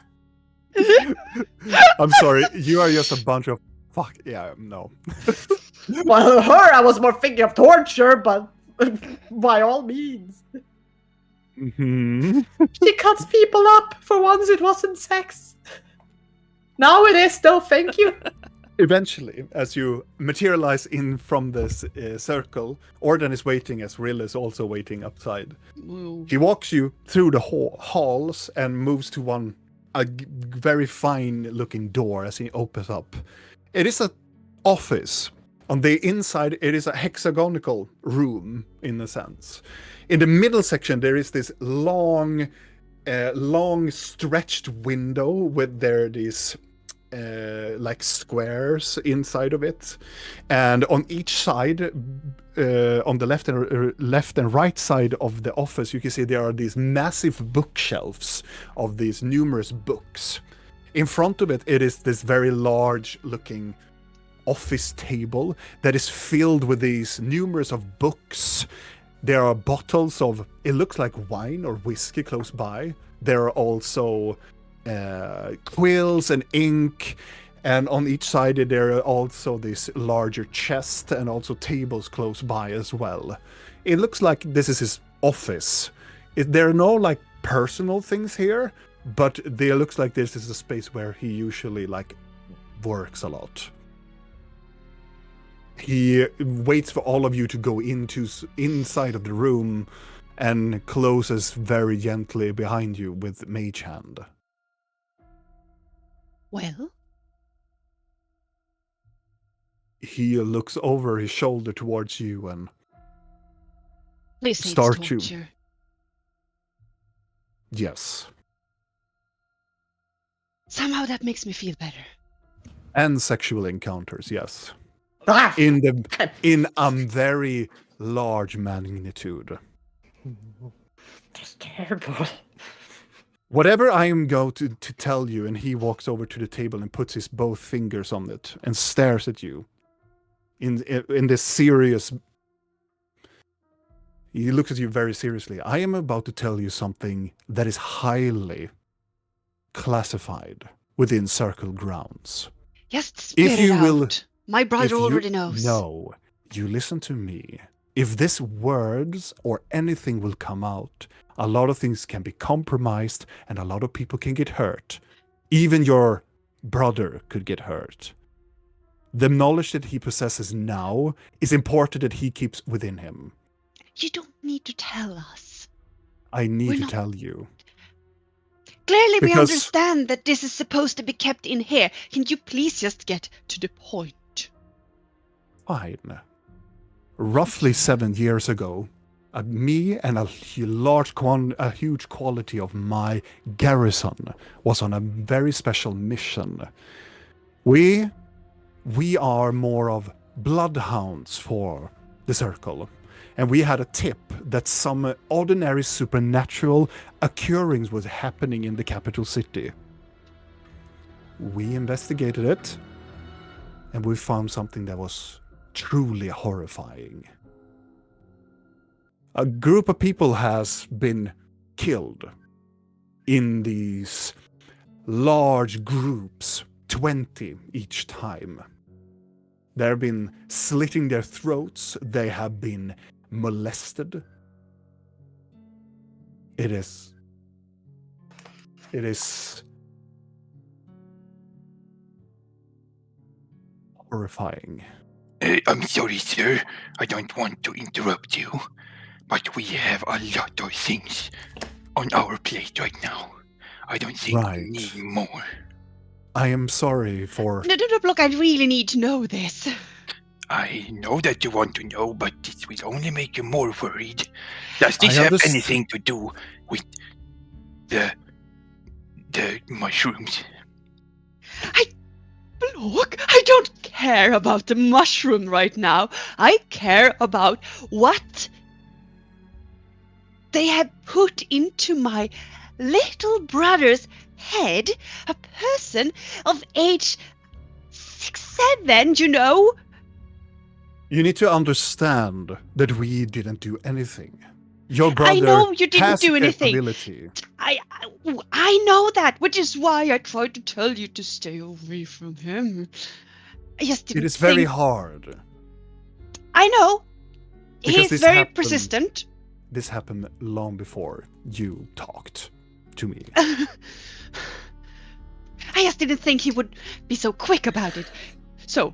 I'm sorry, you are just a bunch of fuck. Yeah, no. Well, her, I was more thinking of torture, but By all means. Mhm. She cuts people up. For once, it wasn't sex. Now it is, though. Thank you. Eventually, as you materialize in from this circle, Orden is waiting as Rill is also waiting outside. Whoa. He walks you through the halls and moves to a very fine-looking door as he opens up. It is an office. On the inside, it is a hexagonal room, in a sense. In the middle section, there is this long stretched window with these like squares inside of it, and on each side, on the left and right side of the office, you can see there are these massive bookshelves of these numerous books. In front of it, it is this very large-looking office table that is filled with these numerous of books. There are bottles of, it looks like wine or whiskey close by. There are also quills and ink, and on each side there are also this larger chest and also tables close by as well. It looks like this is his office. There are no like personal things here, but there looks like this is a space where he usually like works a lot. He waits for all of you to go inside of the room and closes very gently behind you with Mage Hand. Well, He looks over his shoulder towards you and this hates start you. torture. Yes. Somehow that makes me feel better. And sexual encounters, yes. Ah, In a very large magnitude. that's terrible. Whatever I am going to tell you, and he walks over to the table and puts his both fingers on it and stares at you. In this serious... He looks at you very seriously. I am about to tell you something that is highly classified within Circle grounds. Just spit you it will- out. My brother already knows. No, you listen to me. If this words or anything will come out, a lot of things can be compromised and a lot of people can get hurt. Even your brother could get hurt. The knowledge that he possesses now is important that he keeps within him. You don't need to tell us. I need We're to not- tell you. Clearly we Because- understand that this is supposed to be kept in here. Can you please just get to the point? Fine. Roughly 7 years ago, me and a huge quality of my garrison was on a very special mission. We are more of bloodhounds for the Circle, and we had a tip that some ordinary supernatural occurrence was happening in the capital city. We investigated it, and we found something that was truly horrifying. A group of people has been killed in these large groups, 20 each time. They've been slitting their throats, they have been molested. It is horrifying. I'm sorry, sir. I don't want to interrupt you, but we have a lot of things on our plate right now. I don't think Right. we need more. I am sorry for... No, look, I really need to know this. I know that you want to know, but this will only make you more worried. Does I this have underst- anything to do with the mushrooms? Look, I don't care about the mushroom right now. I care about what they have put into my little brother's head. A person of age 6, 7, you know. You need to understand that we didn't do anything. Your brother I know you didn't has do anything. capability. I know that, which is why I tried to tell you to stay away from him. I just didn't It is very think... hard. I know. Because He's this very happened- persistent. This happened long before you talked to me. I just didn't think he would be so quick about it. So,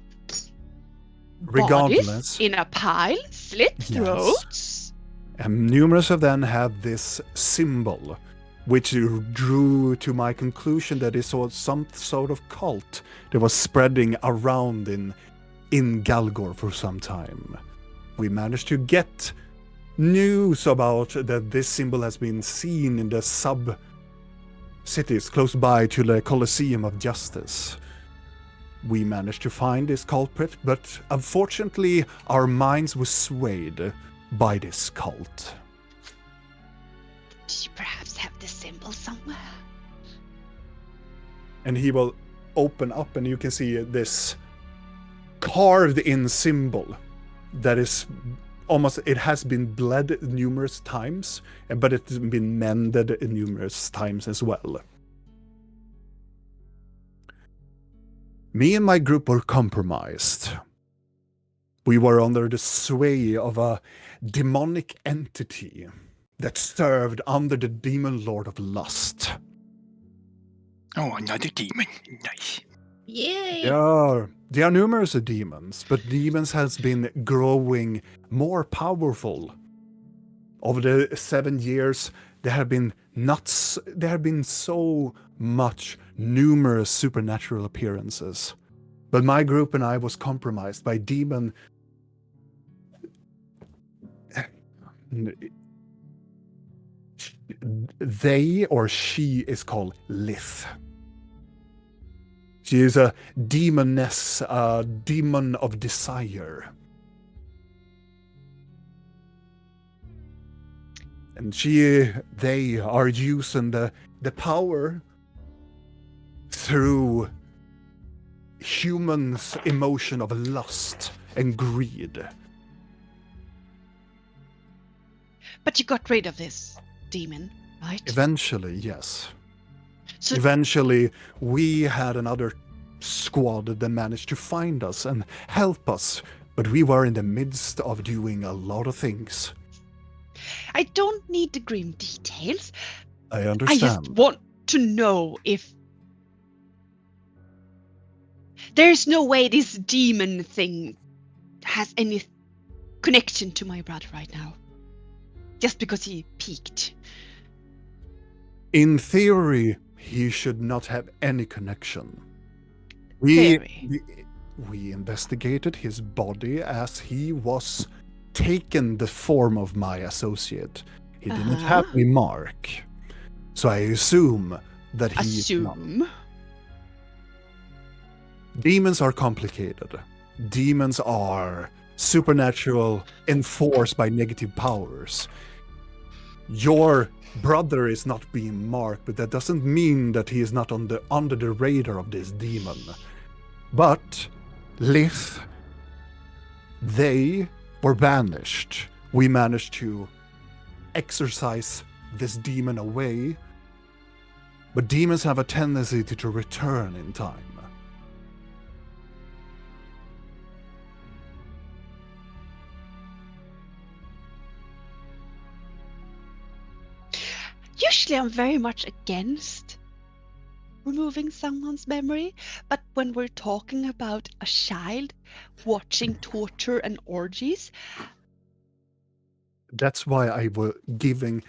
Regardless, bodies in a pile, slit Yes. throats. and numerous of them had this symbol, which drew to my conclusion that it was some sort of cult that was spreading around in Galgor for some time. We managed to get news about that this symbol has been seen in the sub-cities close by to the Colosseum of Justice. We managed to find this culprit, but unfortunately our minds were swayed by this cult. Do you perhaps have the symbol somewhere? And he will open up and you can see this carved in symbol that is almost, it has been bled numerous times, but it's been mended numerous times as well. Me and my group were compromised. We were under the sway of a demonic entity that served under the demon lord of lust. Oh, another demon. Nice. Yay! There are numerous demons, but demons has been growing more powerful. Over the 7 years, there have been so much numerous supernatural appearances. But my group and I was compromised by demon. They or she is called Lith. She is a demoness, a demon of desire. And they are using the power through humans' emotion of lust and greed. But you got rid of this demon, right? Eventually, yes. So Eventually, we had another squad that managed to find us and help us, but we were in the midst of doing a lot of things. I don't need the grim details. I I understand. just want to know if there's no way this demon thing has any connection to my brother right now. Just because he peaked. In theory, he should not have any connection. Theory. We investigated his body as he was taken the form of my associate. He didn't have a mark. So I assume that he... Assume. Demons are complicated. Demons are supernatural, enforced by negative powers. Your brother is not being marked, but that doesn't mean that he is not under the radar of this demon. But Lith, they were banished. We managed to exorcise this demon away, but demons have a tendency to return in time. Usually I'm very much against removing someone's memory, but when we're talking about a child watching torture and orgies, That's why I was giving.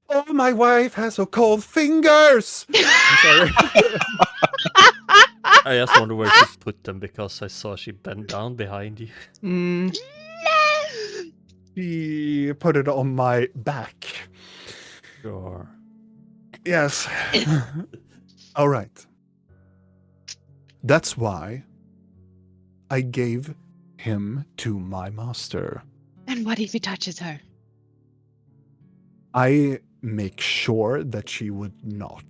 Oh, my wife has so cold fingers! I'm sorry. I just wonder where to put them because I saw she bent down behind you. She put it on my back. Sure. Yes. All right. That's why I gave him to my master. and what if he touches her? I make sure that she would not.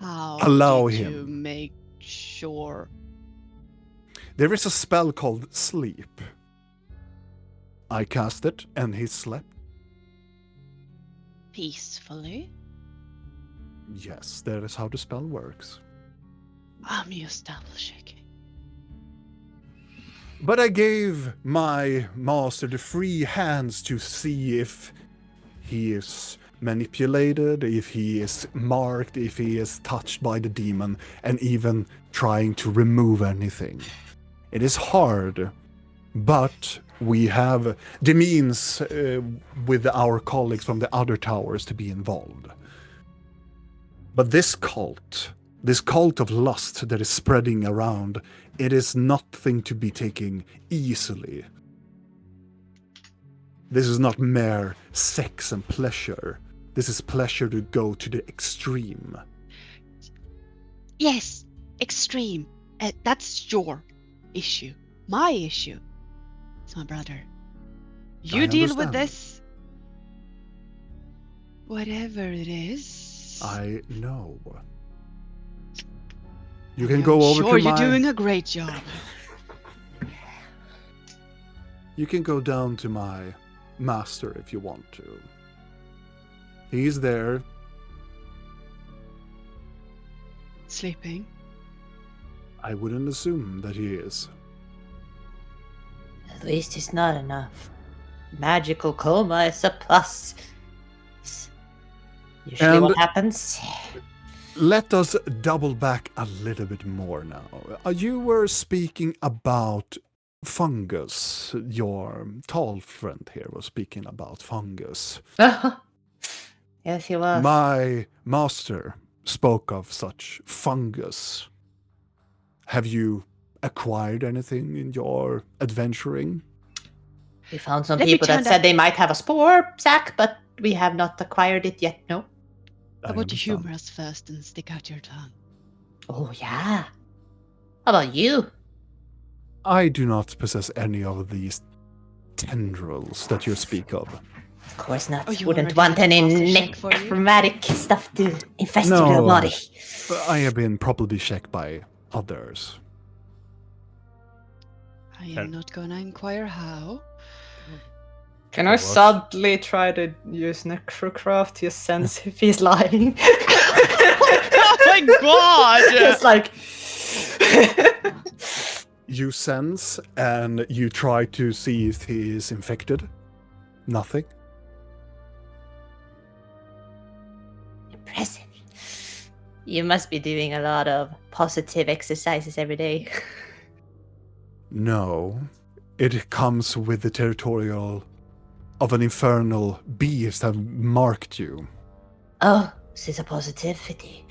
How Allow did him. you make sure? There is a spell called Sleep. I cast it and he slept. Peacefully? Yes, that is how the spell works. I'm just double checking. But I gave my master the free hands to see if he is manipulated, if he is marked, if he is touched by the demon, and even trying to remove anything. It is hard, but we have the means with our colleagues from the other towers to be involved. But this cult of lust that is spreading around, it is nothing to be taken easily. This is not mere sex and pleasure. This is pleasure to go to the extreme. Yes, extreme. That's your issue. My issue is my brother. You I deal with understand. this. Whatever it is. I know. You can go over sure to you're my... doing a great job. You can go down to my master if you want to. He's there. Sleeping. Uh, I wouldn't assume that he is. At least it's not enough. Magical coma is a plus. It's usually what And- happens. Let us double back a little bit more now. You were speaking about fungus. Your tall friend here was speaking about fungus. Yes, he was. My master spoke of such fungus. Have you acquired anything in your adventuring? We found some Let me people that turn said that- they might have a spore sack, but we have not acquired it yet, no. I How about you understand. humor us first and stick out your tongue? Oh, yeah. How about you? I do not possess any of these tendrils that you speak of. Of course not. Oh, you Wouldn't already want did any master check for you? necromantic stuff to infest your little No. body. I have been probably checked by others. I am not gonna inquire how. Can I Was. subtly try to use necrocraft to sense if he's lying? Oh my god! It's like You sense and you try to see if he is infected. Nothing. Impressive. You must be doing a lot of positive exercises every day. No. It comes with the territorial of an infernal beast that marked you. Oh, this is a positivity.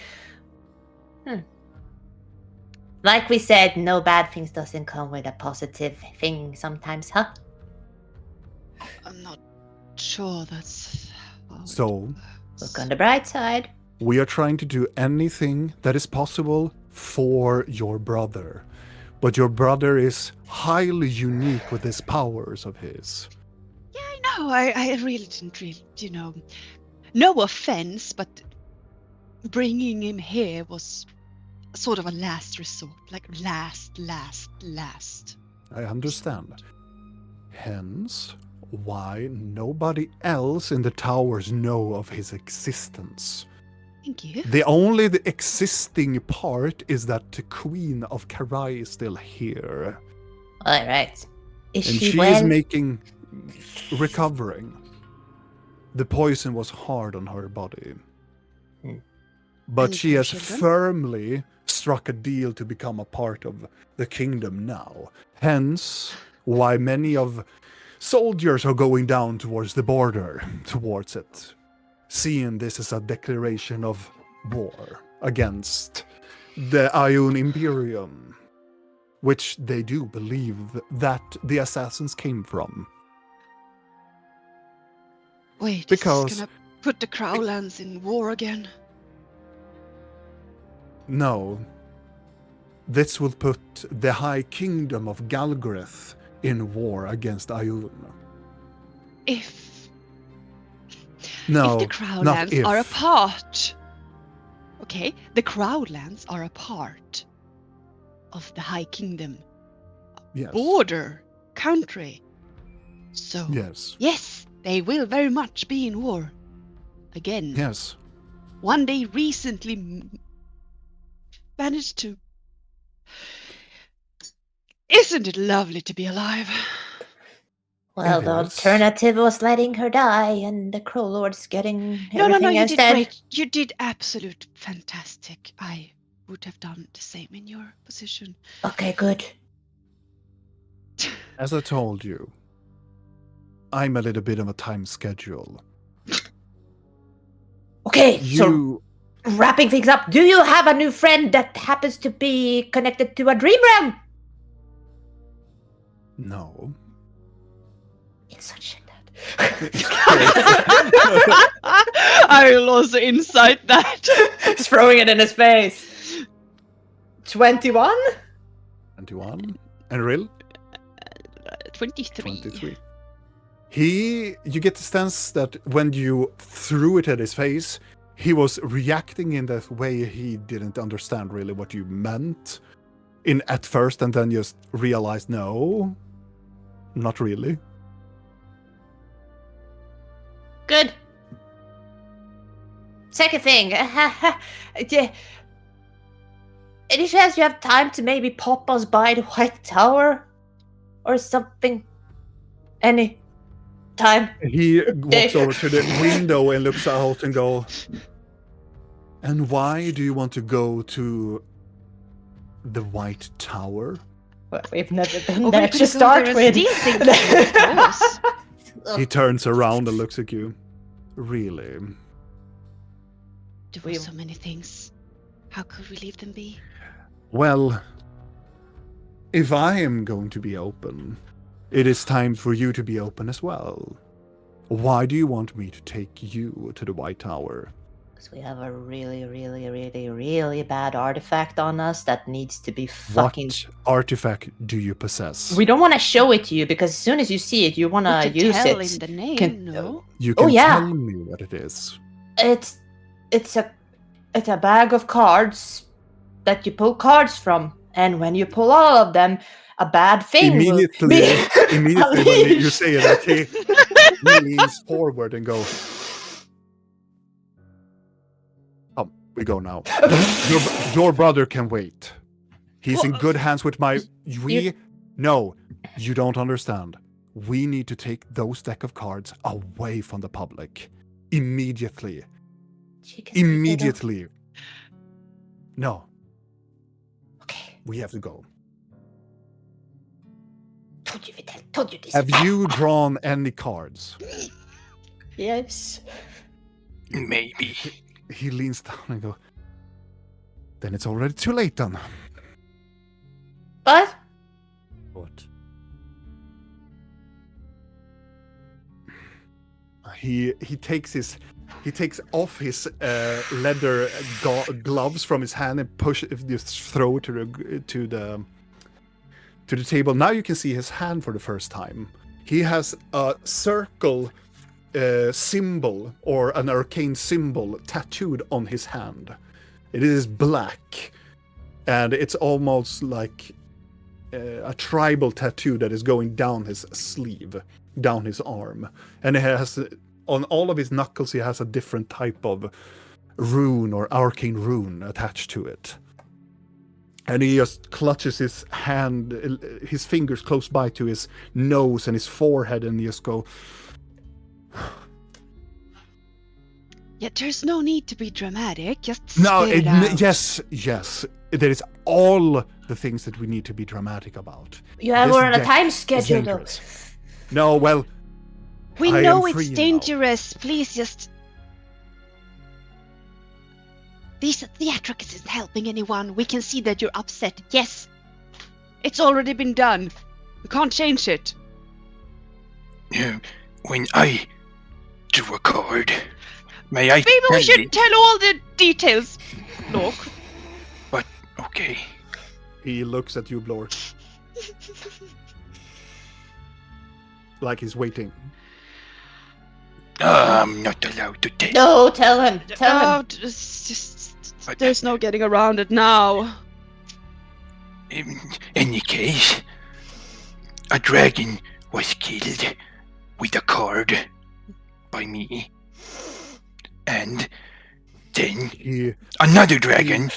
Like we said, no bad things doesn't come with a positive thing sometimes, huh? I'm not sure that's how it So, works. Look on the bright side. we are trying to do anything that is possible for your brother. But your brother is highly unique with his powers of his. Yeah, I know. I really didn't no offense, but bringing him here was sort of a last resort. Like last. I understand. Hence, why nobody else in the towers know of his existence. Thank you. The existing part is that the Queen of Karai is still here. All right. Is And she she well? is recovering. The poison was hard on her body. Hmm. But And she her has children? firmly struck a deal to become a part of the kingdom now. Hence, why many of soldiers are going down towards the border, towards it, seeing this as a declaration of war against the Ion Imperium, which they do believe that the assassins came from. Wait, Because- is this gonna put the Crowlands in war again? No. This will put the High Kingdom of Galgreth in war against Ion. If No, the not Crowlands if. are a part. Okay, the Crowlands are a part of the High Kingdom Yes. border country. So Yes. yes, they will very much be in war again. Yes. One they recently managed to Isn't it lovely to be alive? Well, It the is. alternative was letting her die and the Crow Lord's getting No, everything you instead. did great. You did absolute fantastic. I would have done the same in your position. Okay, good. As I told you, I'm a little bit of a time schedule. Okay, so You wrapping things up, do you have a new friend that happens to be connected to a dream realm? no. It's such that. I will also incite that. Just throwing it in his face. 21? 21. And Rill? 23. 23. You get the sense that when you threw it at his face, he was reacting in that way he didn't understand really what you meant at first, and then just realized, no, not really. Good. Second thing, yeah. Any chance you have time to maybe pop us by the White Tower? Or something? Any time? He walks over to the window and looks out and go, and why do you want to go to the White Tower? Well, we've never been Oh, there we to could go start there with. and steal things from the house. He turns around and looks at you. Really? There were so many things. How could we leave them be? Well, if I am going to be open, it is time for you to be open as well. Why do you want me to take you to the White Tower? Because we have a really, really, really, really bad artifact on us that needs to be What fucking. artifact do you possess? We don't want to show it to you because as soon as you see it, you want We to could use tell it. in the name, Can- no? You Oh, can yeah. tell me what it is. It's a bag of cards that you pull cards from, and when you pull all of them, a bad thing Immediately, will be immediately when you unleashed. say that, he leans forward and goes, we go now. Your brother can wait. He's in good hands with my... No, you don't understand. We need to take those deck of cards away from the public. Immediately. She can speak, I don't- Immediately. No, Okay. we have to go. Told you, Vitel. Told you this. Have you drawn any cards? Yes. Maybe. He leans down and goes, then it's already too late then. But What? He takes off his leather gloves from his hand and just throw it to the table. Now you can see his hand for the first time. He has a circle symbol or an arcane symbol tattooed on his hand. It is black, and it's almost like a tribal tattoo that is going down his sleeve, down his arm, and it has on all of his knuckles. He has a different type of rune or arcane rune attached to it. And he just clutches his hand, his fingers close by to his nose and his forehead, and he just go. Yeah, there's no need to be dramatic. Just No, spit it out. yes. There is all the things that we need to be dramatic about. you have This her on a deck time is schedule, though. dangerous. No, well, We I know am free it's now. dangerous. Please just. This theatrics isn't helping anyone. We can see that you're upset. Yes. It's already been done. We can't change it. When I drew a card, may I Maybe we tell should it? tell all the details. Look. Okay. he looks at you, Blork, like he's waiting. I'm not allowed to tell. No, tell him. Tell him. Oh, there's no getting around it now. In any case, a dragon was killed with a card by me. And then He another dragon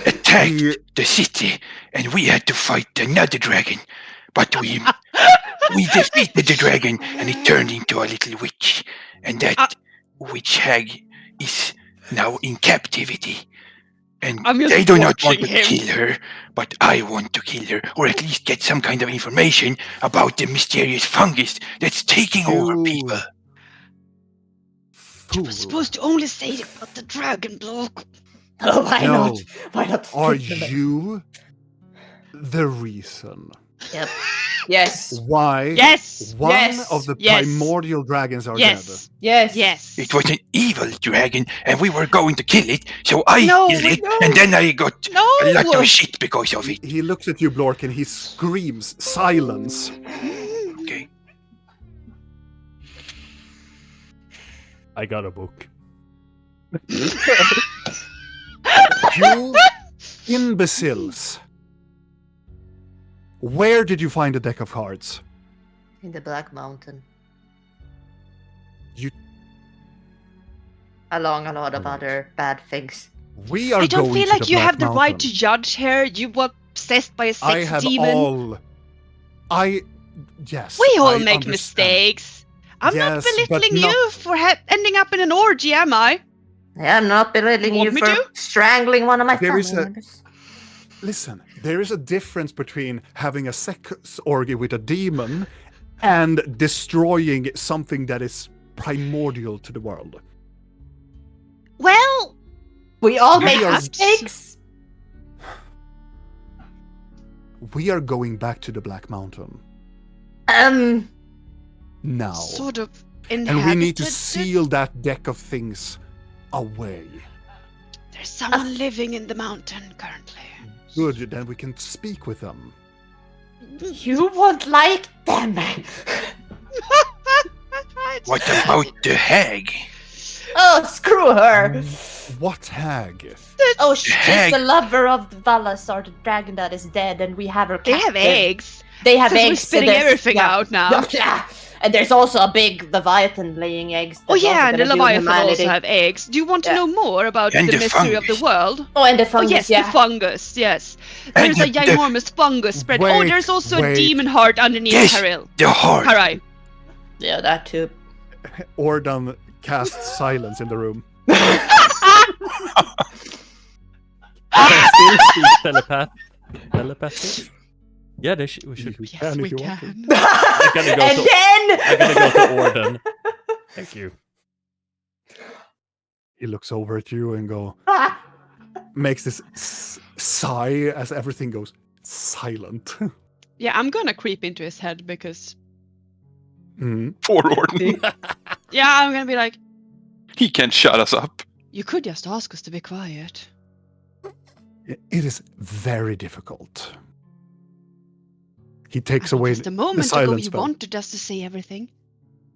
attacked the city, and we had to fight another dragon. But we defeated the dragon, and it turned into a little witch. And that witch hag is now in captivity. And I'm just they do not want watching to him. kill her, but I want to kill her, or at least get some kind of information about the mysterious fungus that's taking over people. You were supposed to only say about the dragon block. Oh, why No. not? Why not? Are kick them? you the reason Yep. Yes. why Yes. one Yes. of the Yes. primordial dragons are Yes. Yes. Yes. It was an evil dragon, and we were going to kill it, so I No, killed it, no. and then I got No. a lot of shit because of it. He looks at you, Blork, and he screams, silence. Okay. I got a book. You imbeciles. Where did you find a deck of cards? In the Black Mountain. You- Along a lot of Alright. other bad things. We are I don't going feel to like the you Black have the right Mountain. to judge here. You were possessed by a I sex have demon. all. Yes. We all I make understand. mistakes. I'm not Yes, but belittling not- you for ending up in an orgy, am I? I'm not belittling You you want me for to? strangling one of my There family is a- members. Listen, there is a difference between having a sex orgy with a demon and destroying something that is primordial to the world. Well, We all We make are- mistakes. We are going back to the Black Mountain now. sort of And we need to inhabited. seal that deck of things away. There's someone living in the mountain currently. Good, then we can speak with them. You won't like them. What about the hag? Oh, screw her. What hag? Oh, she's Hag. the lover of the Valasar, the dragon that is dead, and we have her They have captive. eggs. They have Since we're eggs. so spitting there's- everything yeah. out now. Yeah. And there's also a big Leviathan laying eggs. Oh that's also yeah, and the gonna do Leviathan humanity. also have eggs. Do you want to Yeah. know more about And the the mystery of the fungus. world? Oh, and the Oh fungus, yes, yeah. the fungus, yes. And There's a the- ginormous fungus spread. Oh, Wait, there's also a wait. demon heart underneath Yes. Karel. The heart. Karai. Yeah, that too. Ordan casts silence in the room. Can I still speak telepathic? Yeah, we should. You Yes, can we if you want to. can. I'm gonna go And to. then I'm gonna go to Orden. Thank you. He looks over at you and makes this sigh as everything goes silent. Yeah, I'm gonna creep into his head because Mhm. Poor Orton. yeah, I'm gonna be like, He can't shut us up. you could just ask us to be quiet. It is very difficult. He takes I thought away just a moment the ago silence you spell. wanted us to say everything.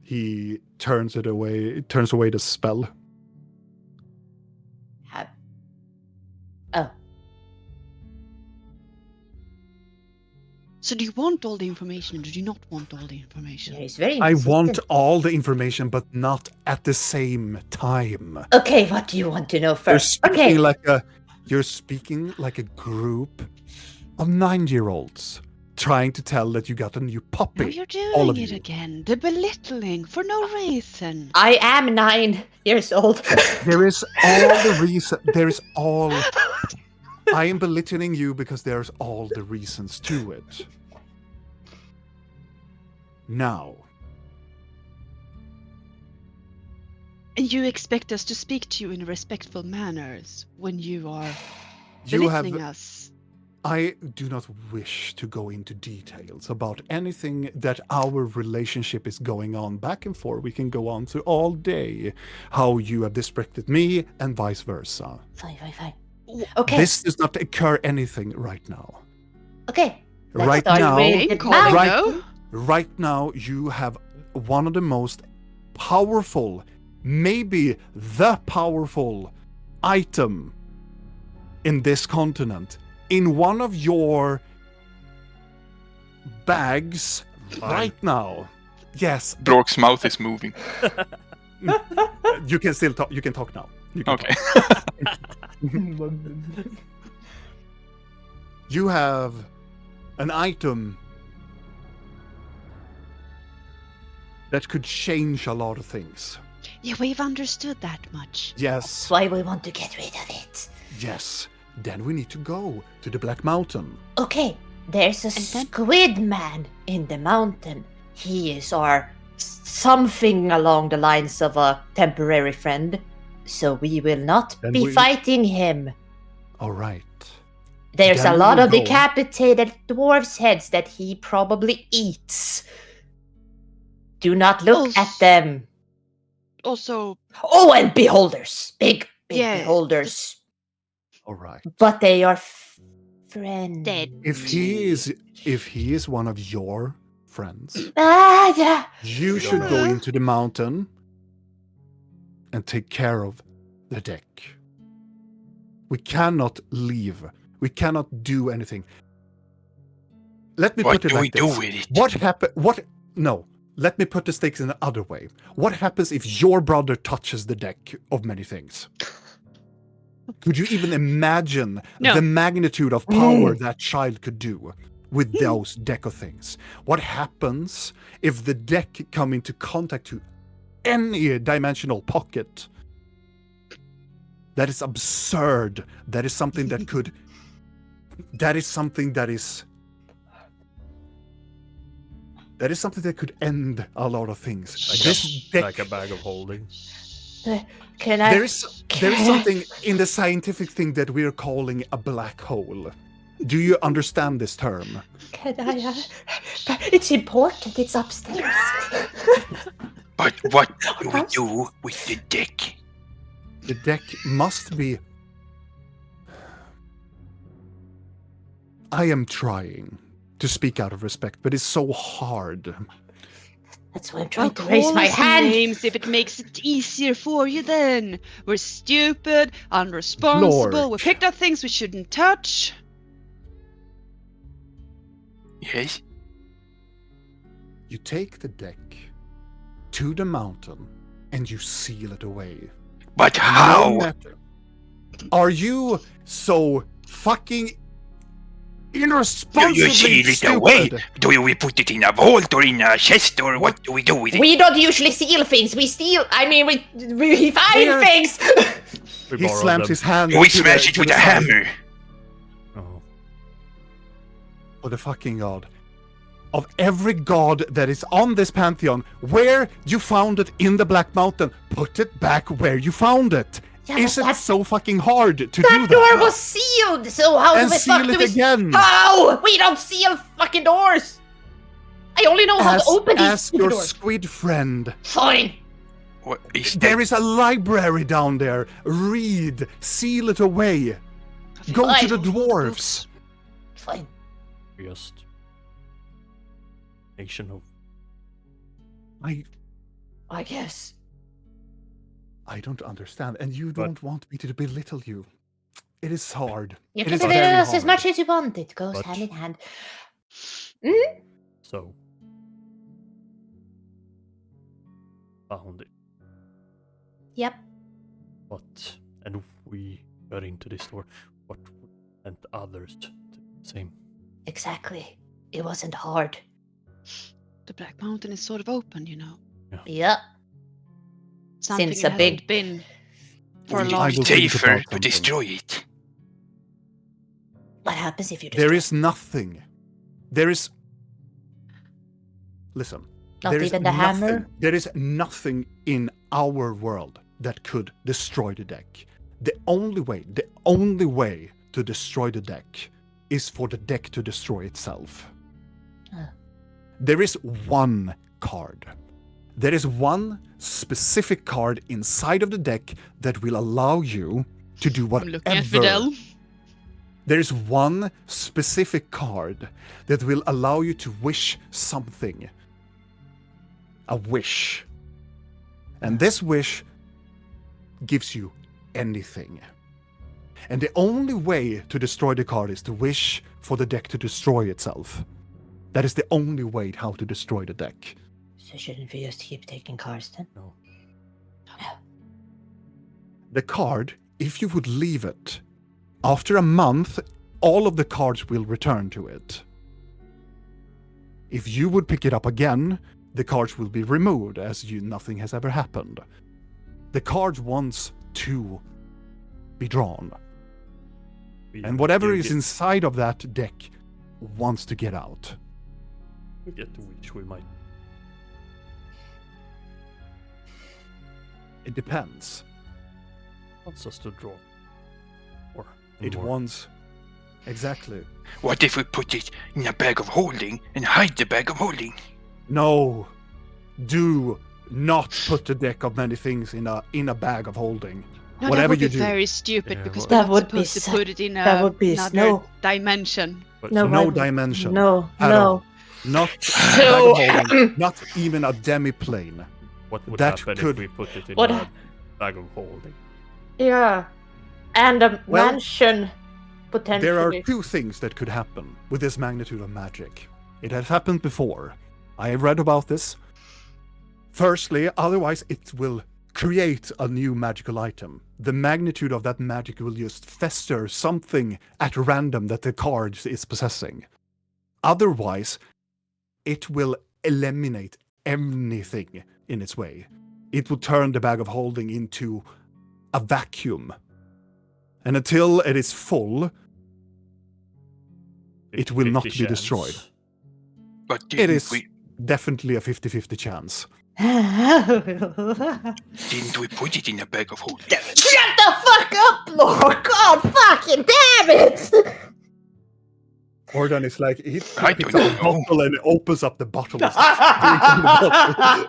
He turns away the spell. Oh, So do you want all the information or do you not want all the information? yeah, he's very I want insistent. all the information, but not at the same time. Okay, what do you want to know first? Okay. You're speaking like a group of 9-year-olds trying to tell that you got a new Now puppy. you're all doing of it you. again. The belittling for no reason. I am 9 years old. There is all the reason. There is all. I am belittling you because there's all the reasons to it. Now, And you expect us to speak to you in respectful manners when you are you have. belittling us. I do not wish to go into details about anything that our relationship is going on back and forth. We can go on to all day how you have disrespected me and vice versa. Fine. W- Okay. This does not occur anything right now. Okay. Let's Right start now- with Name the calling, Right- no? Right now, you have one of the most powerful, maybe the powerful item in this continent in one of your bags right now. Yes, Blork's mouth is moving. you can still talk. You can talk now. You can Okay. You have an item that could change a lot of things. Yeah, we've understood that much. That's Yes, why we want to get rid of it. yes. Then we need to go to the Black Mountain. Okay, there's a And then- squid man in the mountain. He is our something along the lines of a temporary friend. So we will not Then be we- fighting him. All right. There's Then a we lot will of go. decapitated dwarves' heads that he probably eats. Do not look Also- at them. Also, Oh, and beholders. Big Yeah, beholders. All right. But they are friends. dead. If he is one of your friends, Ah, yeah. you We should don't go know. into the mountain and take care of the deck. We cannot leave. We cannot do anything. Let me What put it do we like do this. with it? What happen? What? No. Let me put the stakes in the other way. What happens if your brother touches the deck of many things? Could you even imagine No. the magnitude of power that child could do with those deck of things? What happens if the deck come into contact to any dimensional pocket? That is absurd. That is something that could. That is something that is. That is something that could end a lot of things. This deck. Like a bag of holding. Can I? There is something in the scientific thing that we're calling a black hole. Do you understand this term? Can I? It's important. It's upstairs. But what do we do with the deck? The deck must be. I am trying to speak out of respect, but it's so hard. That's why I'm I'll trying to raise call my us hand. names if it makes it easier for you then. We're stupid, unresponsible, we Lord. picked up things we shouldn't touch. Yes? You take the deck to the mountain and you seal it away. But No how? matter- Are you so fucking You irresponsibly seal it stupid? away? Do we put it in a vault or in a chest or what do we do with it? We don't usually steal things. We steal. I mean, we find Where- things. We He borrow slams them. his hand. We to smash the- it to with the a side. hammer. Oh. For the fucking god. Of every god that is on this pantheon, where you found it in the Black Mountain, put it back where you found it. Yeah, but Is it that- so fucking hard to do That that? door was sealed. So how And do we seal fuck do it we? again. How? We don't seal fucking doors. I only know how to open these Ask stupid your doors. squid friend. Fine. What is that? There is a library down there. Read. Seal it away. Go to Fine. the dwarves. Fine. Just nation of I guess. I don't understand, and you But- don't want me to belittle you. It is hard. You It can is belittle very us as hard. much as you want. It goes But- hand in hand. so found it. Yep. What? And if we got into this door, what would prevent others to do the same? Exactly. It wasn't hard. The Black Mountain is sort of open, you know. Yep. Something Since it a hasn't big- been for a Would long I it will be think safer about to something. destroy it? What happens if you There destroy is nothing. There is. Listen. Not there is even the nothing, hammer? There is nothing in our world that could destroy the deck. The only way to destroy the deck is for the deck to destroy itself. There is one card. There is one specific card inside of the deck that will allow you to do I'm whatever. looking at Fidel. There is one specific card that will allow you to wish something. A wish. And this wish gives you anything. And the only way to destroy the card is to wish for the deck to destroy itself. That is the only way how to destroy the deck. So shouldn't we just keep taking cards then? No. The card, if you would leave it, after a month all of the cards will return to it. If you would pick it up again, the cards will be removed as nothing has ever happened. The cards wants to be drawn. And whatever is inside of that deck wants to get out. We get to which we might. It depends. Wants us to draw. Or It more. wants... Exactly. What if we put it in a bag of holding and hide the bag of holding? No. Do not put the deck of many things in a bag of holding. No, Whatever that would you be do. very stupid Yeah, because well- we're That not would be supposed to sa- put it in that would be another snow. dimension. But No, No why would- dimension. No, At no. all. Not a So- bag of holding. Not even a demi-plane. what would that happen could- if we put it in What- a bag of holding? Yeah. And a Well, mansion, potentially. There are two things that could happen with this magnitude of magic. It has happened before. I have read about this. Firstly, otherwise it will create a new magical item. The magnitude of that magic will just fester something at random that the card is possessing. Otherwise, it will eliminate anything in its way. It will turn the bag of holding into a vacuum. And until it is full, it will not 50 be destroyed. chance. But It didn't is we definitely a 50-50 chance. didn't we put it in a bag of holding? Shut the fuck up, Lord! God fucking damn it! Gordon is like, he I picks don't up a know. bottle and opens up the bottle. And starts drinking the bottle.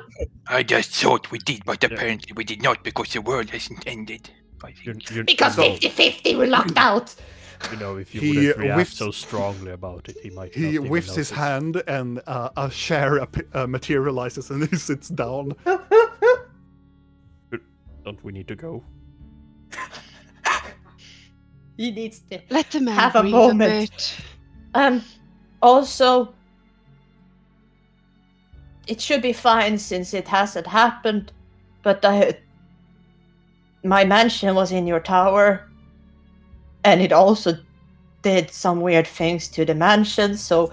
I just thought we did, but Yeah. apparently we did not because the world hasn't ended. I think. Because you know, 50-50 we're locked out. you know, if you He wouldn't react whiffs- so strongly about it, he might. He not even whiffs his notice. hand and a chair materializes and he sits down. Don't we need to go? He needs to. Let the man Have a breathe moment. bit. Also, it should be fine since it hasn't happened, but my mansion was in your tower, and it also did some weird things to the mansion, so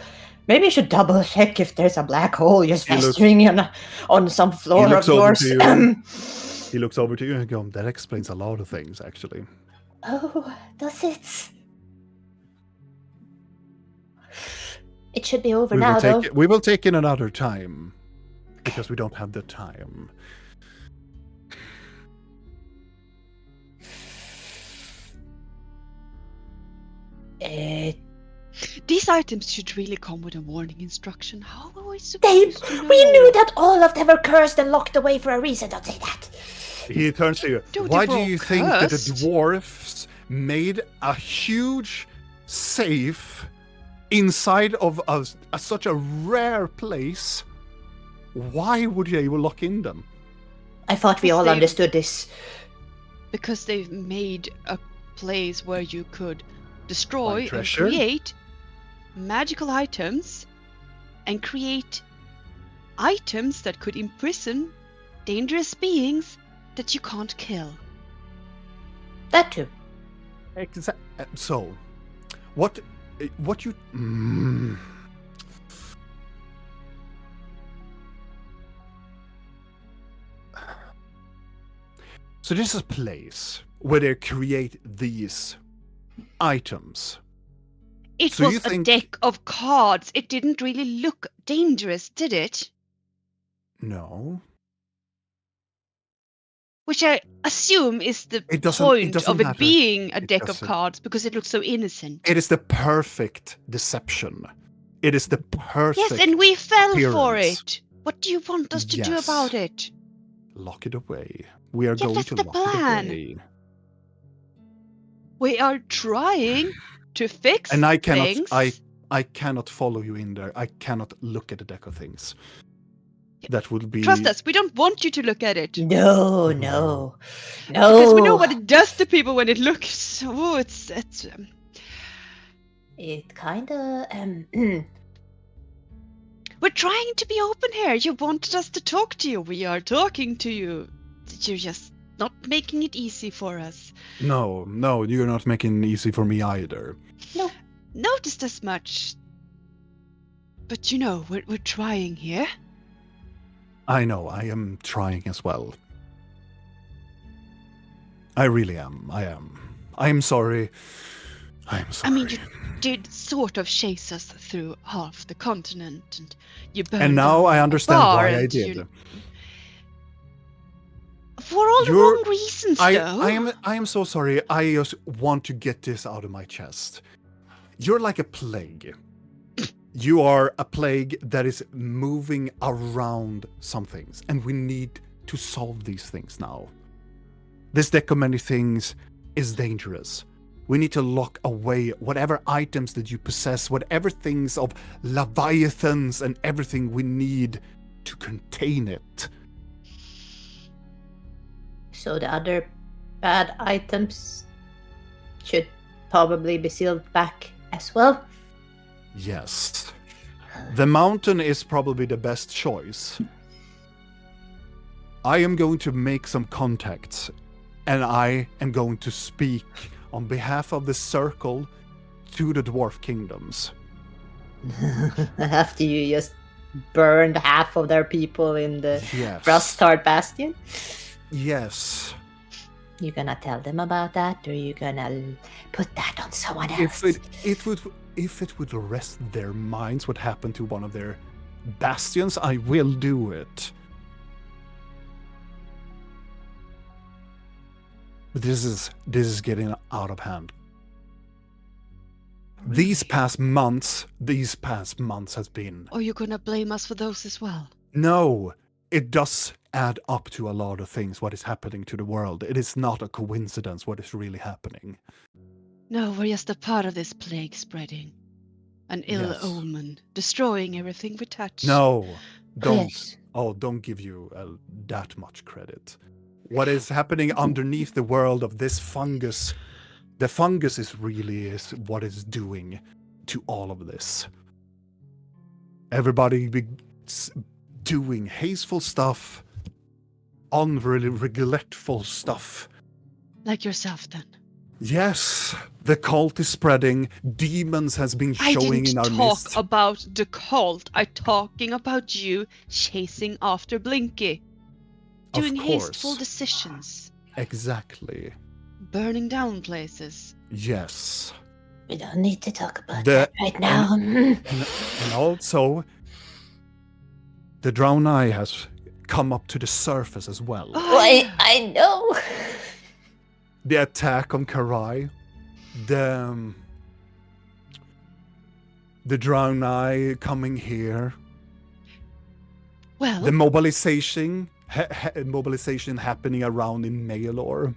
maybe you should double check if there's a black hole just He looks- festering on some floor of looks over yours. to you. He looks over to you and goes, that explains a lot of things, actually. Oh, does it? It should be over We now, will, though. we will take in another time. Because we don't have the time. These items should really come with a warning instruction. How are we They, supposed to know? we knew that all of them were cursed and locked away for a reason. Don't say that. He turns to you. Dude, Why they do were you think that the cursed. dwarfs made a huge safe inside of such a rare place? Why would they lock in them? I thought we all They- understood this. Because they've made a place where you could destroy and treasure? create magical items and create items that could imprison dangerous beings that you can't kill. That too. So, what you? So this is a place where they create these items. It So you was a think- deck of cards. It didn't really look dangerous, did it? No, Which I assume is the It doesn't- it point doesn't of it matter. being a It deck of doesn't. cards, because it looks so innocent. it is the perfect deception. It is the perfect. Yes, and we fell for appearance. it. What do you want us to do Yes. about it? Lock it away. We are Yeah, going that's to the lock plan. it away. We are trying to fix And I cannot. things. I cannot follow you in there. I cannot look at the deck of things. That would be. Trust us, we don't want you to look at it. No, no, no. Because we know what it does to people when it looks. Oh, it's. It kinda We're trying to be open here. You wanted us to talk to you. We are talking to you. You're just not making it easy for us. No, you're not making it easy for me either. noticed as much. But you know, we're trying here. I know, I am trying as well. I really am. I am. I am sorry. I am sorry. I mean, you did sort of chase us through half the continent, and you burned and now down I a understand bar, why I and did. for all the You're- wrong reasons, I though. am so sorry. I just want to get this out of my chest. You're like a plague. You are a plague that is moving around some things, and we need to solve these things now. This deck of many things is dangerous. We need to lock away whatever items that you possess, whatever things of leviathans and everything we need to contain it. So the other bad items should probably be sealed back as well. Yes. The mountain is probably the best choice. I am going to make some contacts, and I am going to speak on behalf of the circle to the dwarf kingdoms. After you just burned half of their people in the Yes. Frostard Bastion? Yes. You gonna tell them about that, or you gonna put that on someone else? If it would rest their minds what happened to one of their bastions, I will do it. But this is getting out of hand. These past months has been... Or you're gonna blame us for those as well? No, it does add up to a lot of things, what is happening to the world. It is not a coincidence what is really happening. No, we're just a part of this plague spreading. An ill Yes. omen, destroying everything we touch. No, don't. Yes. Oh, don't give you that much credit. What is happening underneath the world of this fungus, the fungus is what is doing to all of this. Everybody be doing hasteful stuff, unregretful stuff. Like yourself, then. Yes, the cult is spreading. Demons has been showing in I our didn't talk midst. about the cult. I'm talking about you chasing after Blinky. Of Doing hasteful course. decisions. Exactly. Burning down places. Yes. We don't need to talk about The- that right now. And also, the Drown Eye has come up to the surface as well. Oh, Why, yeah. I know. The attack on Karai, the Drown Eye coming here, Well, the mobilization happening around in Maelor,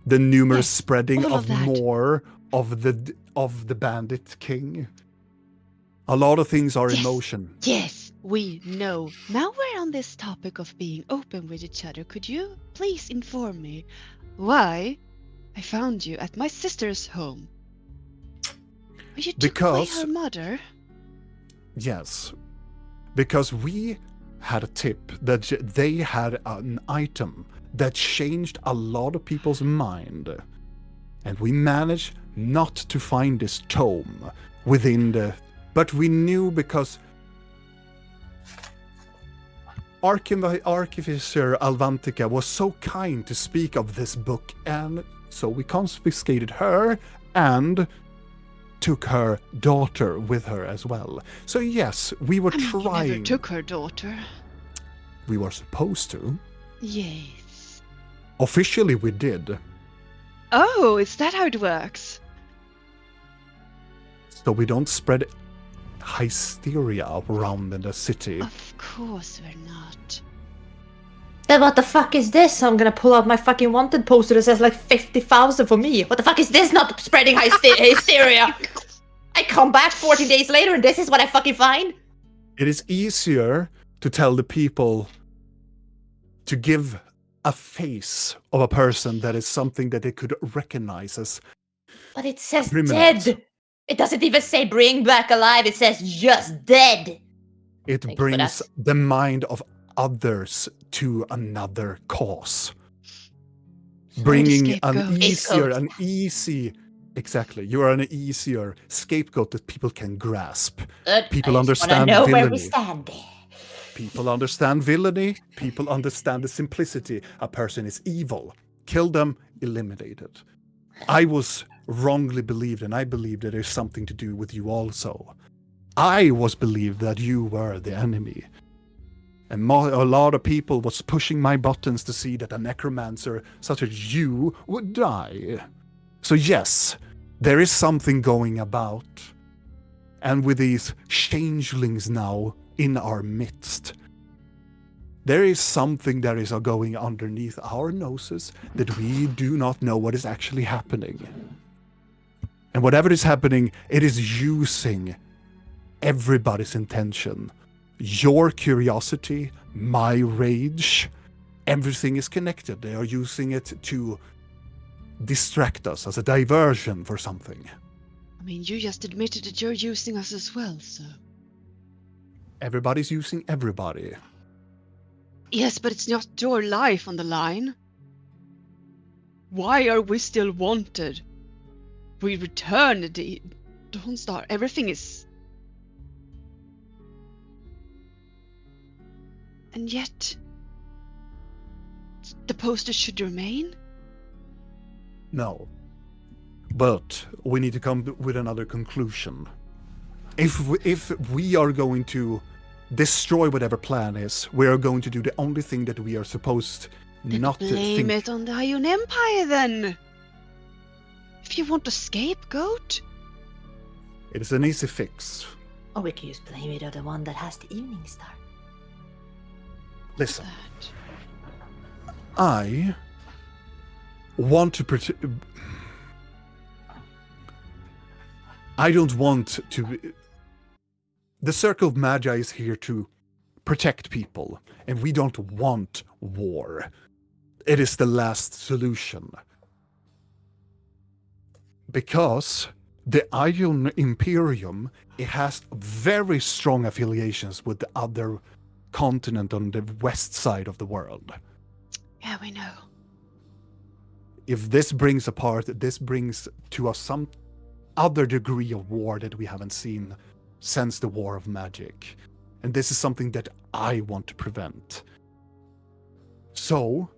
the numerous Yes, spreading all of of that. more of the Bandit King. A lot of things are in Yes. motion. yes, we know. Now we're on this topic of being open with each other. Could you please inform me why I found you at my sister's home? You took away Because- her mother. Yes, because we had a tip that they had an item that changed a lot of people's mind. And we managed not to find this tome within the... But we knew because Archivist Alvantica was so kind to speak of this book, and so we confiscated her and took her daughter with her as well. So yes, we were I mean, you never trying. took her daughter. We were supposed to. Yes. Officially, we did. Oh, is that how it works? So we don't spread hysteria around in the city. Of course we're not. Then what the fuck is this? I'm gonna pull out my fucking wanted poster that says like 50,000 for me. What the fuck is this? Not spreading hysteria. I come back 14 days later and this is what I fucking find? It is easier to tell the people to give a face of a person that is something that they could recognize as. But it says Criminals. dead. It doesn't even say bring back alive. It says just dead. It Thank you for brings that. the mind of others to another cause. Bringing scapegoat. an easy Exactly. You are an easier scapegoat that people can grasp. Good. People I just wanna understand know where we villainy. stand. People understand villainy. People understand the simplicity. A person is evil. Kill them, eliminate it. I was wrongly believed, and I believe that there's something to do with you also. I was believed that you were the enemy. And a lot of people was pushing my buttons to see that a necromancer such as you would die. So yes, there is something going about. And with these changelings now in our midst, there is something that is going underneath our noses that we do not know what is actually happening. And whatever is happening, it is using everybody's intention. Your curiosity, my rage, everything is connected. They are using it to distract us as a diversion for something. I mean, you just admitted that you're using us as well, so. Everybody's using everybody. Yes, but it's not your life on the line. Why are we still wanted? We returned the Dawnstar. Everything is. And yet. The posters should remain? No. But we need to come with another conclusion. If we are going to destroy whatever plan is, we are going to do the only thing that we are supposed Then not to blame think. it on the Ion Empire then. If you want a scapegoat. It is an easy fix. Or we can just blame it on the one that has the evening star. Listen, That. I want to I don't want to. The Circle of Magi is here to protect people, and we don't want war. It is the last solution. Because the Ion Imperium, it has very strong affiliations with the other continent on the west side of the world. Yeah, we know. If this brings apart, this brings to us some other degree of war that we haven't seen since the War of Magic. And this is something that I want to prevent. So,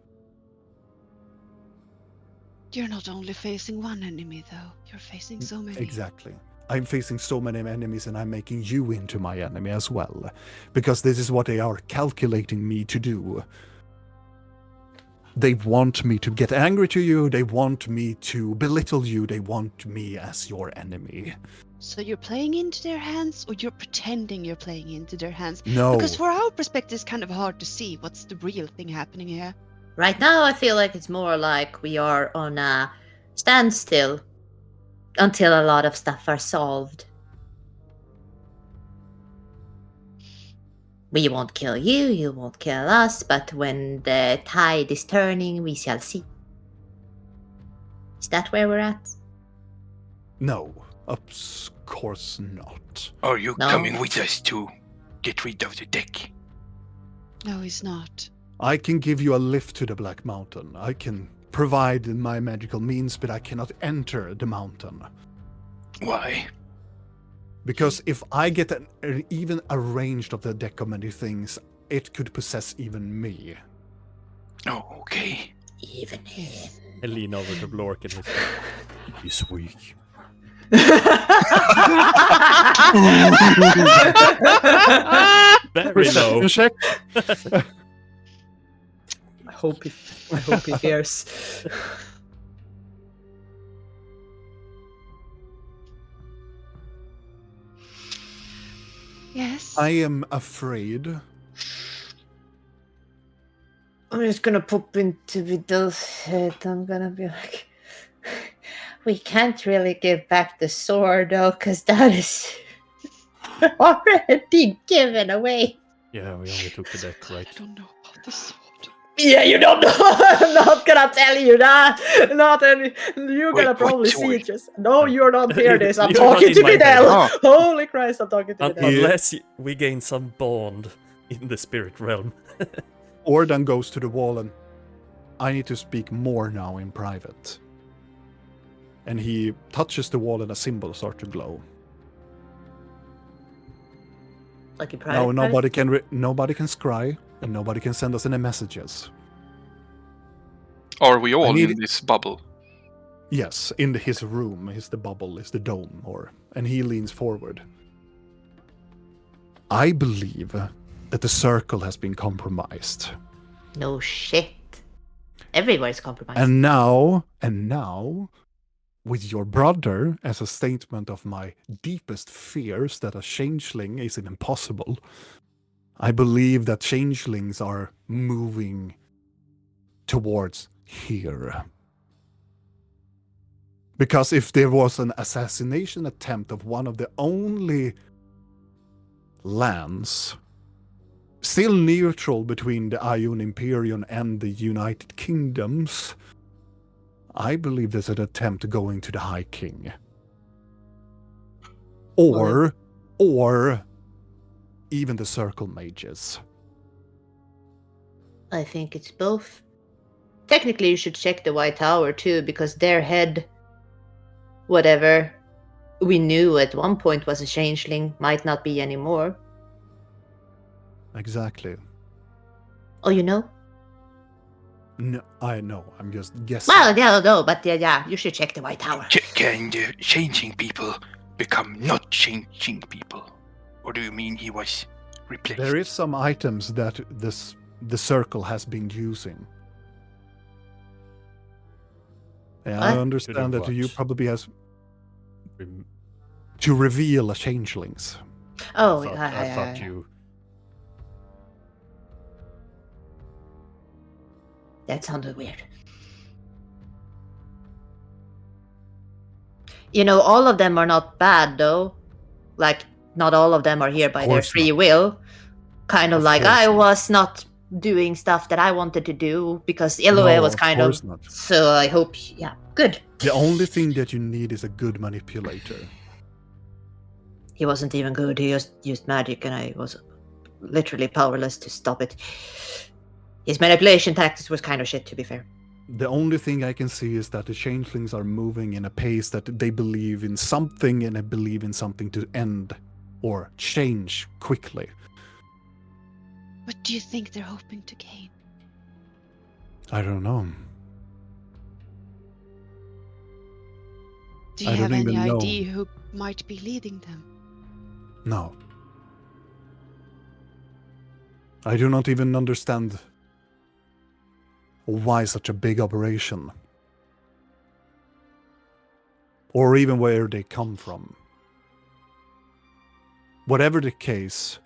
You're not only facing one enemy, though. You're facing so many. exactly. I'm facing so many enemies, and I'm making you into my enemy as well. Because this is what they are calculating me to do. They want me to get angry to you, they want me to belittle you, they want me as your enemy. So you're playing into their hands, or you're pretending you're playing into their hands? No. Because for our perspective, it's kind of hard to see what's the real thing happening here. Right now, I feel like it's more like we are on a standstill until a lot of stuff are solved. We won't kill you, you won't kill us, but when the tide is turning, we shall see. Is that where we're at? No, of course not. Are you No. coming with us to get rid of the deck? No, he's not. I can give you a lift to the Black Mountain. I can provide my magical means, but I cannot enter the mountain. Why? Because if I get even a range of the deck of many things, it could possess even me. Oh, okay. Even him. I lean over to Blork and whisper, "He's weak." Very low. Check. I hope he hears. Yes. I am afraid. I'm just gonna pop into Vidal's head. I'm gonna be like, we can't really give back the sword though, because that is already given away. Yeah, we only took the deck, right? I don't know about the sword. Yeah, you don't know. I'm not gonna tell you that. Not any. You're Wait, gonna what probably see sword? it. Just no, you're not hear this. I'm You're not talking in to my head. Vidal. Oh. Holy Christ, I'm talking to Vidal. Unless we gain some bond in the spirit realm. Ordan goes to the wall, and I need to speak more now in private. And he touches the wall and a symbol starts to glow. Like a Now private. nobody can scry and nobody can send us any messages. Are we all need- in this bubble? Yes, in his room, is the bubble, is the dome, and he leans forward. I believe that the circle has been compromised. No shit. Everywhere's compromised. And now, with your brother as a statement of my deepest fears that a changeling is impossible, I believe that changelings are moving towards here. Because if there was an assassination attempt of one of the only lands still neutral between the Ion Imperium and the United Kingdoms, I believe there's an attempt going to the High King. Or even the Circle Mages. I think it's both. Technically, you should check the White Tower too, because their head, whatever we knew at one point was a changeling, might not be anymore. Exactly. Oh, you know? No, I know. I'm just guessing. Well, yeah, no, but yeah, you should check the White Tower. Can the changing people become not changing people? Or do you mean he was replaced? There is some items that the circle has been using. Yeah, I What? understand that you What? probably has Rem- to reveal a changelings. Oh, I thought you. That sounded weird. You know, all of them are not bad, though. Like, not all of them are here by their course free not. will. Kind of Of like course I not. was not doing stuff that I wanted to do because Iloe was of kind course of. not. So I hope, yeah, good. The only thing that you need is a good manipulator. He wasn't even good. He just used magic, and I was literally powerless to stop it. His manipulation tactics was kind of shit, to be fair. The only thing I can see is that the changelings are moving in a pace that they believe in something, and they believe in something to end or change quickly. What do you think they're hoping to gain? I don't know. Do you I have don't any even know. idea who might be leading them? No. I do not even understand why such a big operation. Or even where they come from. Whatever the case,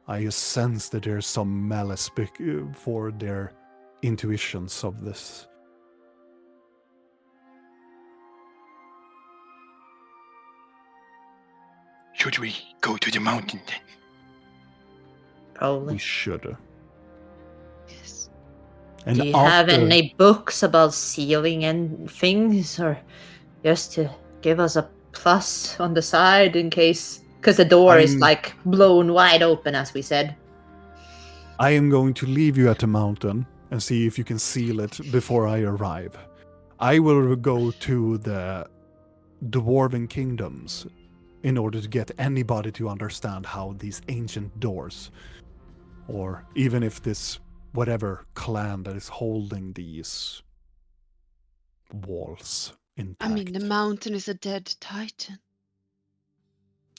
I just sense that there's some malice for their intuitions of this. Should we go to the mountain then? Probably. We should. Yes. And Do you have after- any books about sealing and things, or just to give us a plus on the side in case? Because the door is like blown wide open, as we said. I am going to leave you at the mountain and see if you can seal it before I arrive. I will go to the Dwarven Kingdoms in order to get anybody to understand how these ancient doors, or even if this whatever clan that is holding these walls intact. I mean, the mountain is a dead titan.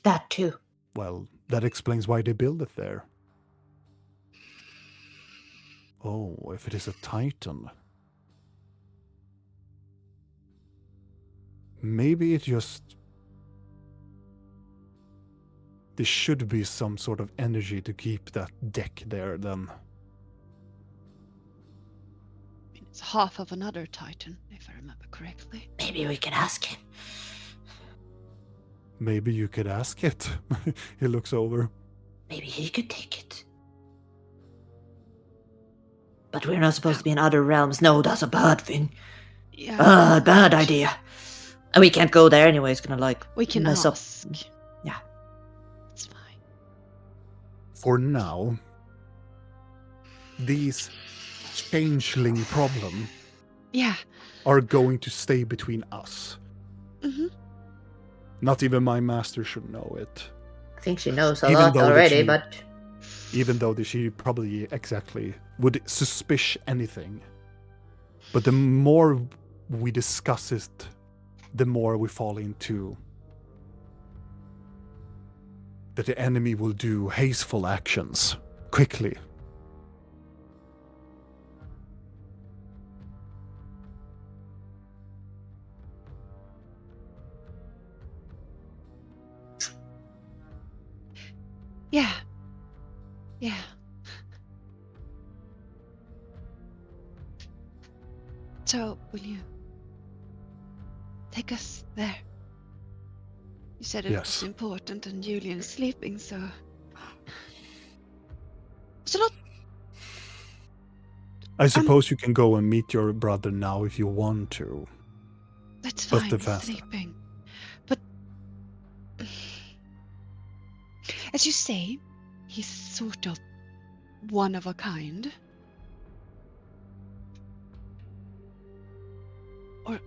That too. Well, that explains why they build it there. Oh, if it is a titan. Maybe it just... There should be some sort of energy to keep that deck there, then. I mean, it's half of another titan, if I remember correctly. Maybe we can ask him. Maybe you could ask it. He looks over. Maybe he could take it. But we're not supposed to be in other realms. No, that's a bad thing. Yeah. Bad idea. And we can't go there anyway. It's gonna like We can mess ask. up. Yeah. It's fine. For now, these changeling problem, Yeah. are going to stay between us. Mm-hmm. Not even my master should know it. I think she knows a Even lot though that already, she- but Even though that she probably exactly would suspicion anything. But the more we discuss it, the more we fall into that the enemy will do hasteful actions quickly. Yeah. Yeah. So, will you take us there? You said it Yes. was important and Julian's sleeping, so... It's a lot... I suppose you can go and meet your brother now if you want to. That's But fine, the he's faster. sleeping. But... As you say, he's sort of one of a kind. Or...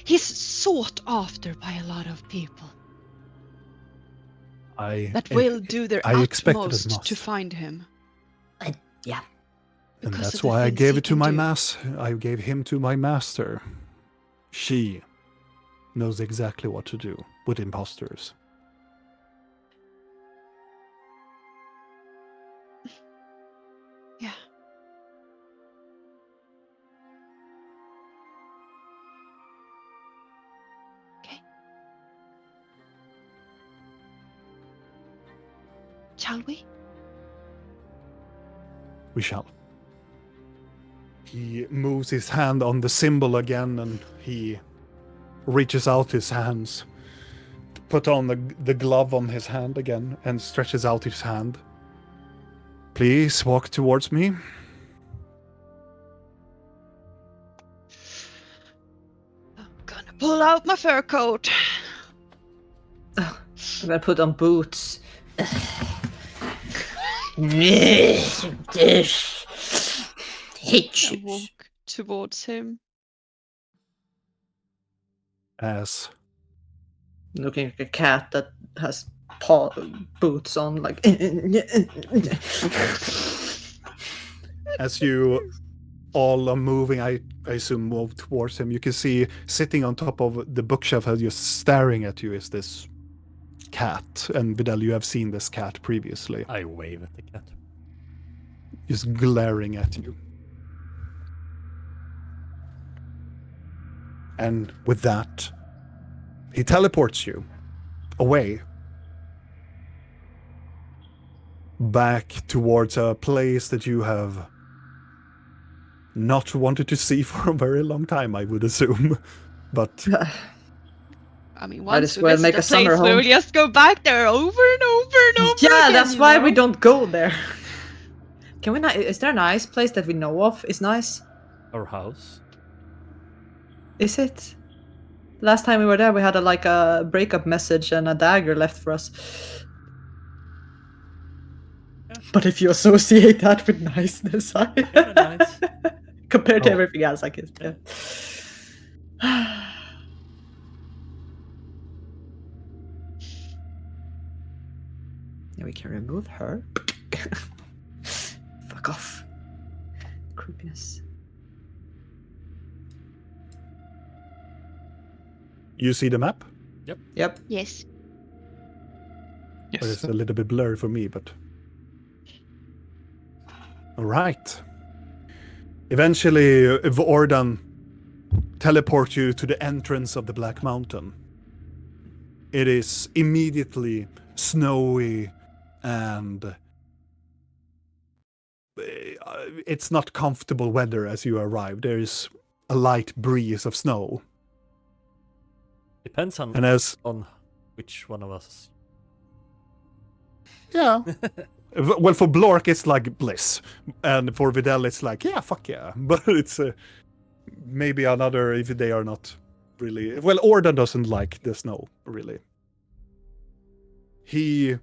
He's sought after by a lot of people that will do their I expected as utmost to much. find him. yeah. And because that's of the why I things gave he it to can my do. I gave him to my master. She knows exactly what to do with imposters. Yeah. Okay. Shall we? We shall. He moves his hand on the symbol again, and he reaches out his hands, put on the glove on his hand again, and stretches out his hand. Please walk towards me. I'm gonna pull out my fur coat. I'm gonna put on boots. Hate And you. walk towards him. As Looking like a cat that has boots on, like. as you all are moving, I assume move towards him. You can see sitting on top of the bookshelf, just staring at you, is this cat. And Vidal, you have seen this cat previously, I wave at the cat. just glaring at you. And with that, he teleports you away. Back towards a place that you have not wanted to see for a very long time, I would assume. But I mean, Might once as we well visit make a a summer place, we home. will just go back there over and over and over Yeah, again, that's you why we know? don't go there. Can we not? Is there a nice place that we know of? Is nice? Our house. Is it? Last time we were there, we had a breakup message and a dagger left for us. But if you associate that with niceness, Kinda nice. compared to Oh. everything else, I guess. Yeah. Yeah, we can remove her. Fuck off. Creepiness. you see the map? Yep. Yes. Or Yes. it's a little bit blurry for me, but... Alright. Eventually, Vordan teleports you to the entrance of the Black Mountain. It is immediately snowy and... it's not comfortable weather as you arrive. There is a light breeze of snow. Depends on And as... which one of us. Yeah. Well, for Blork, it's like bliss. And for Vidal, it's like, yeah, fuck yeah. But it's maybe another if they are not really... Well, Orda doesn't like the snow, really. He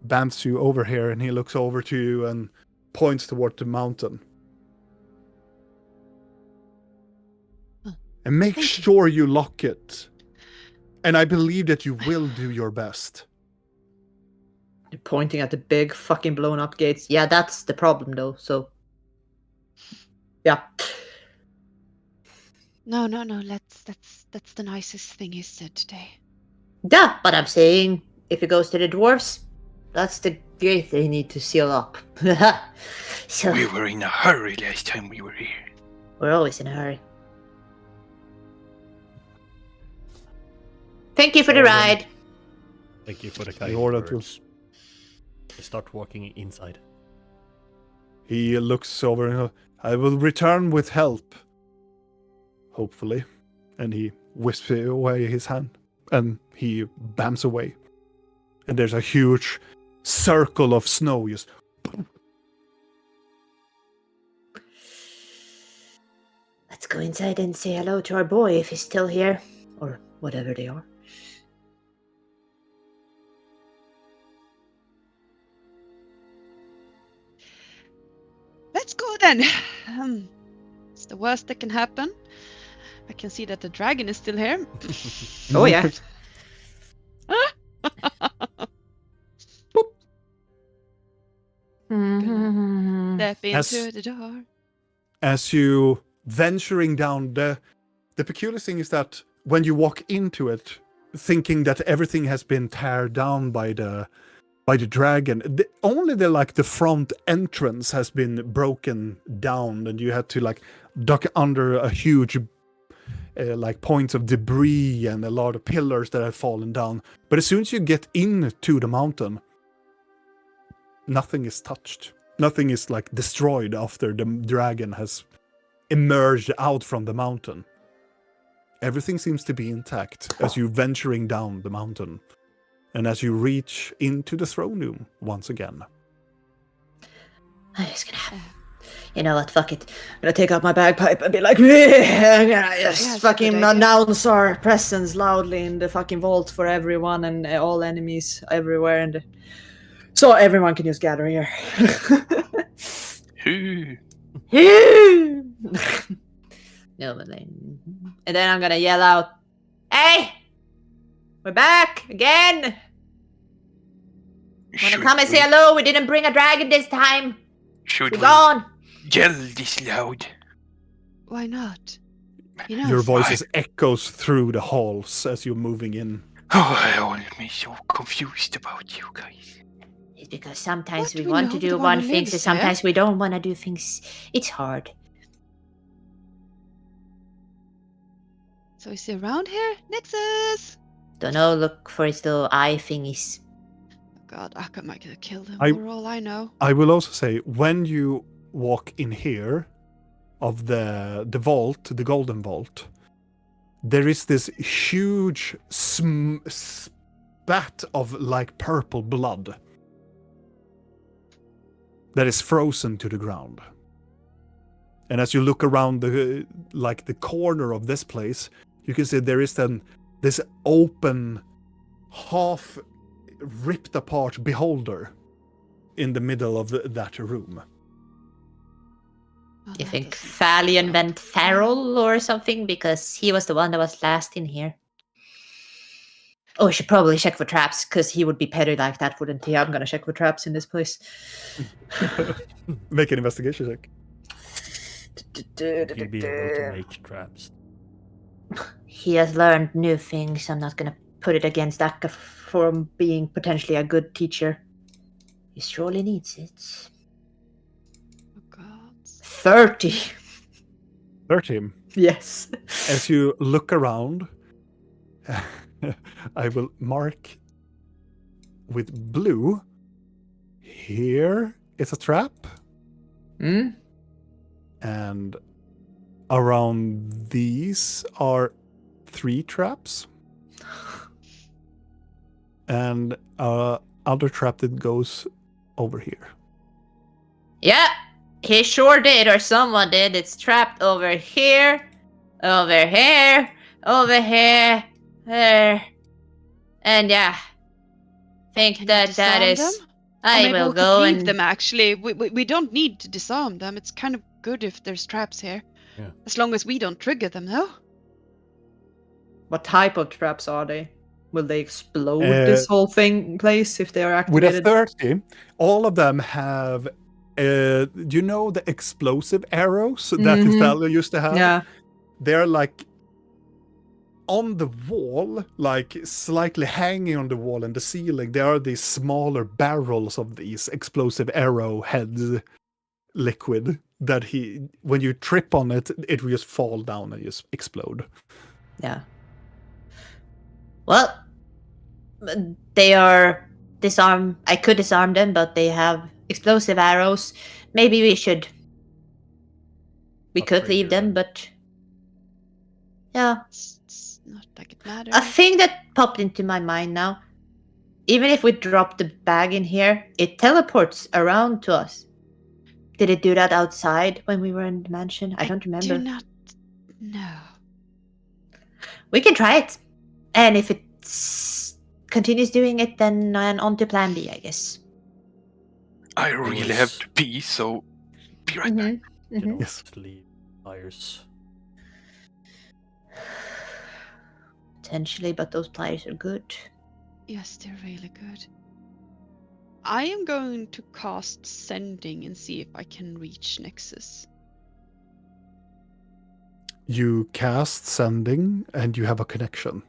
bants you over here and he looks over to you and points toward the mountain. And make Thank you. sure you lock it. And I believe that you will do your best. You're pointing at the big fucking blown up gates. Yeah, that's the problem though. So, yeah. No. That's the nicest thing he said today. Yeah, but I'm saying if it goes to the dwarves, that's the gate they need to seal up. So We were in a hurry last time we were here. we're always in a hurry. Thank you for the Well, then- ride. Thank you for the In kind order to- words. I start walking inside. He looks over and I will return with help. Hopefully. And he whisks away his hand. And he bams away. And there's a huge circle of snow just Let's go inside and say hello to our boy if he's still here. Or whatever they are. Let's go then. It's the worst that can happen. I can see that the dragon is still here. Oh yeah. Step As- into the door. as you venturing down the peculiar thing is that when you walk into it thinking that everything has been teared down by the dragon, only the front entrance has been broken down and you had to like duck under a huge points of debris and a lot of pillars that have fallen down. But as soon as you get into the mountain, nothing is touched. Nothing is like destroyed after the dragon has emerged out from the mountain. Everything seems to be intact as you venturing down the mountain. And as you reach into the throne room once again. I'm just gonna You know what? Fuck it. I'm gonna take out my bagpipe and be like, I'm gonna just it's a fucking good idea. announce our presence loudly in the fucking vault for everyone and all enemies everywhere, and so everyone can just gather here. Ooh. No, but and then I'm gonna yell out, "Hey! We're back again! Wanna Should come and we- say hello? We didn't bring a dragon this time! Should We're we gone!" yell this loud? Why not? You know, Your it's- voices echoes through the halls as you're moving in. Oh, I always so confused about you guys. It's because sometimes What? we We want know to the do one one who thing, lives and sometimes we don't want to do things. It's hard. So is he around here? Nexus! Don't know, look for his little eye thingies. Oh god, Akka might have killed him I- for all I know. I will also say, when you walk in here of the vault, the golden vault, there is this huge spat of like purple blood that is frozen to the ground. And as you look around the corner of this place, you can see there is this open, half ripped apart beholder in the middle of that room. Oh, You that think doesn't Thalion sound went fun. feral or something? Because he was the one that was last in here. Oh, we should probably check for traps, because he would be petty like that, wouldn't he? I'm gonna check for traps in this place. Make an investigation check. You'll be able to make traps. He has learned new things. I'm not gonna put it against Akka for being potentially a good teacher. He surely needs it. Oh god. 30. 13. Yes. As you look around, I will mark with blue. Here is a trap, Hmm? and around these are 3 traps, and other trap that goes over here. Yeah, he sure did, or someone did. It's trapped over here, over here, over here, there. And yeah, think Can you that disarm is. them? Or I maybe will we could go leave and. them actually. We don't need to disarm them. It's kind of good if there's traps here. Yeah. As long as we don't trigger them, no? What type of traps are they? Will they explode Uh, this whole place if they are With a activated? 30, all of them have, do you know the explosive arrows that Mhm. Thalia used to have? Yeah. They're like on the wall, like slightly hanging on the wall and the ceiling. There are these smaller barrels of these explosive arrow heads liquid that when you trip on it, it will just fall down and just explode. Yeah. Well, they are disarm. I could disarm them, but they have explosive arrows. Maybe we should. We could Upgrade leave your them, gun. but yeah. It's not like it matters. A thing that popped into my mind now. Even if we drop the bag in here, it teleports around to us. Did it do that outside when we were in the mansion? I don't remember. Do not. No. We can try it. And if it continues doing it, then on to plan B, I guess. I really have to pee, so be right back. You can Yes. always leave pliers. Potentially, but those pliers are good. Yes, they're really good. I am going to cast Sending and see if I can reach Nexus. You cast Sending and you have a connection.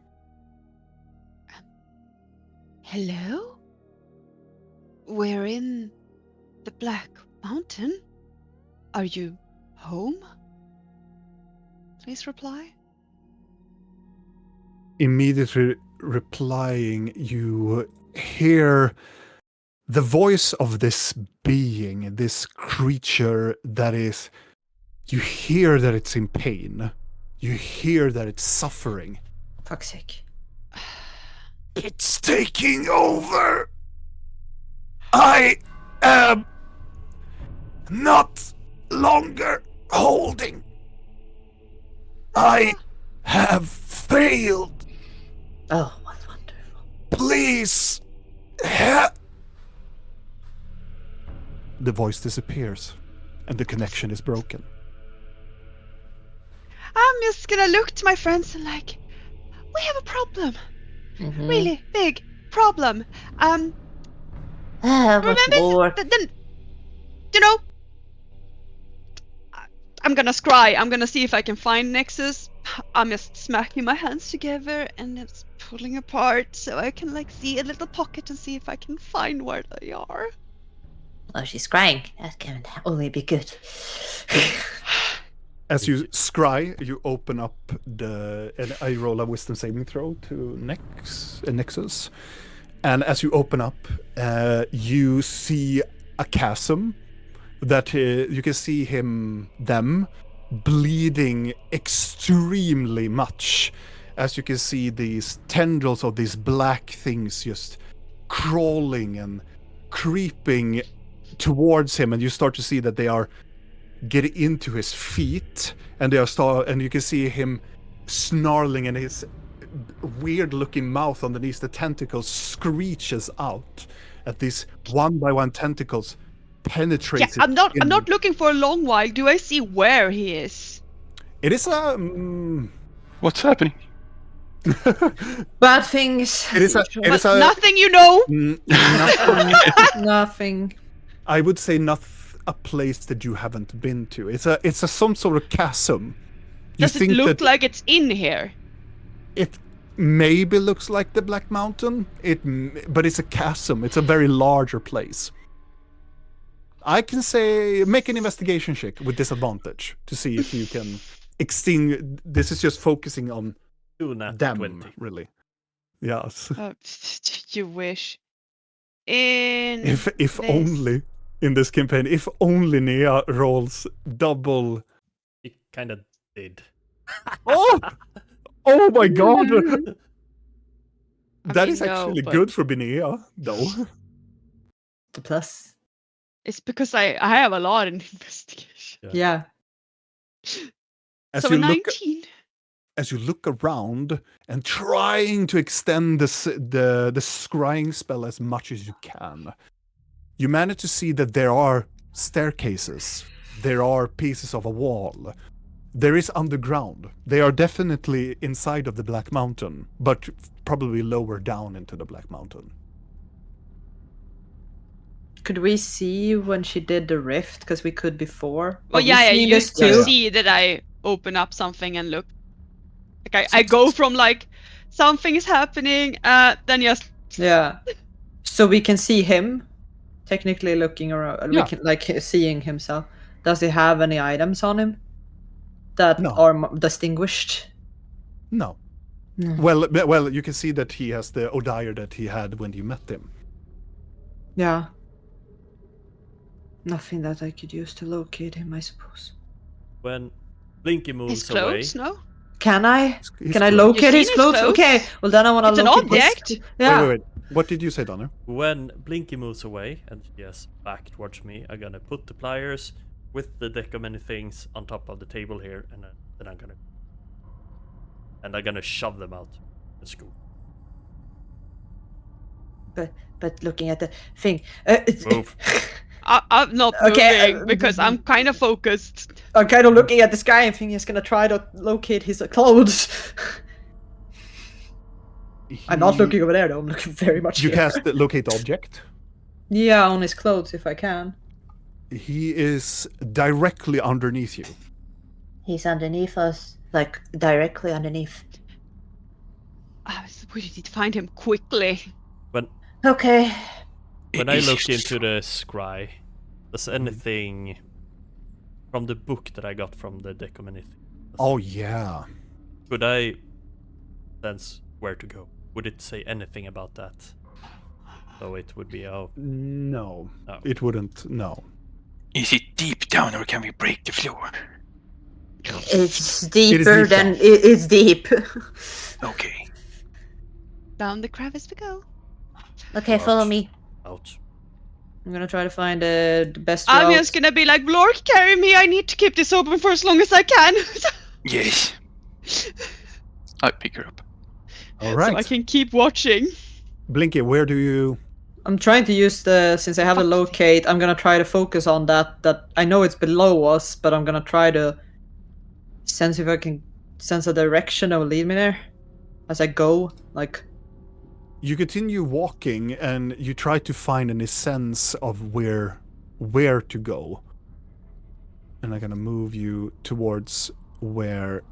Hello? We're in the Black Mountain. Are you home? Please reply. Immediately replying, you hear the voice of this being, this creature that is. You hear that it's in pain. You hear that it's suffering. Fuck's sake. It's taking over. I am not longer holding. I have failed. Oh, what's wonderful. Please help. The voice disappears and the connection is broken. I'm just gonna look to my friends and like, we have a problem. Mhm. Really big problem. What Remember, more? then, you know, I'm gonna scry. I'm gonna see if I can find Nexus. I'm just smacking my hands together and it's pulling apart so I can like see a little pocket and see if I can find where they are. Oh, she's crying. That can only be good. As you scry, you open up and I roll a wisdom saving throw to Nexus. And as you open up, you see a chasm that you can see them bleeding extremely much. As you can see these tendrils of these black things just crawling and creeping towards him, and you start to see that they are getting into his feet, and and you can see him snarling, and his weird-looking mouth underneath the tentacles screeches out at these one by one tentacles penetrate. Yeah, I'm not looking for a long while. Do I see where he is? It is a. What's happening? Bad things. It is a. It is a. Nothing, you know. Nothing. I would say not a place that you haven't been to. It's a some sort of chasm. You Does it think look that like it's in here? it maybe looks like the Black Mountain. But it's a chasm. It's a very larger place. I can say make an investigation check with disadvantage to see if you can extinguish. This is just focusing on Do nat them, 20. really. Yes. You wish. In If this- only in this campaign, if only Nea rolls double. It kind of did. Oh! Oh my god! I That mean, is no, actually but- good for Binea, though. The plus. It's because I have a lot in investigation. Yeah. As So you a look 19. as you look around and trying to extend the scrying spell as much as you can, you manage to see that there are staircases, there are pieces of a wall, There is underground. They are definitely inside of the Black Mountain, but probably lower down into the Black Mountain. Could we see when she did the rift? Because we could before. Well, Have we yeah, seen you this too? see that I open up something and look. Like I go from like something is happening, then just Yeah. So we can see him, technically looking around. Yeah. We can like seeing himself. Does he have any items on him that No. are distinguished? No. No. Well, you can see that he has the Odire that he had when you met him. Yeah. Nothing that I could use to locate him, I suppose. When Blinky moves his clothes. away, No, Can I? His Can I clothes. locate You've his seen his clothes? clothes? Okay. Well, then I want to It's an locate object. his. Yeah. Wait. What did you say, Donner? when Blinky moves away and she has back towards me, I'm gonna put the pliers with the deck of many things on top of the table here, and then I'm gonna shove them out the school. But looking at the thing. Move. I'm not Okay, moving because I'm kind of focused. I'm kind of looking at this guy and thinking he's gonna try to locate his clothes. I'm not looking over there though. I'm looking very much You here. cast the locate object. Yeah, on his clothes if I can. He is directly underneath you. He's underneath us, like directly underneath. We need to find him quickly. Okay. When I Is look he into the scry, does anything from the book that I got from the deck of many things? Oh yeah. Could I sense where to go? Would it say anything about that? So it would be No, Oh. it wouldn't. No. Is it deep down or can we break the floor? It's deeper deep than down. it's deep. Okay. Down the crevice we go. Okay, follow Ouch. me. Ouch. I'm gonna try to find the best I'm route. just gonna be like, Blork, carry me. I need to keep this open for as long as I can, Yes. I pick her up. All so right. I can keep watching. Blinky, where do you? I'm trying to use since I have a locate, I'm gonna try to focus on that I know it's below us, but I'm gonna try to sense if I can sense a direction that will lead me there as I go. Like, You continue walking and you try to find any sense of where to go. And I'm gonna move you towards where.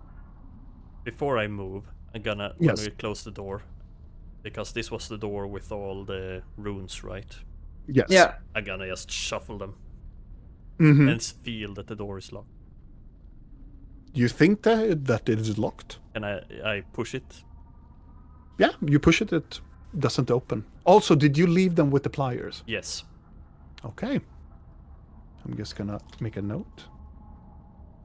Before I move, I'm gonna Yes. when we close the door, because this was the door with all the runes, right? Yes. yeah, I'm gonna just shuffle them Mm-hmm. and feel that the door is locked. You think that it is locked? And I push it. Yeah. You push it. It doesn't open. Also, did you leave them with the pliers? Yes. Okay. I'm just gonna make a note.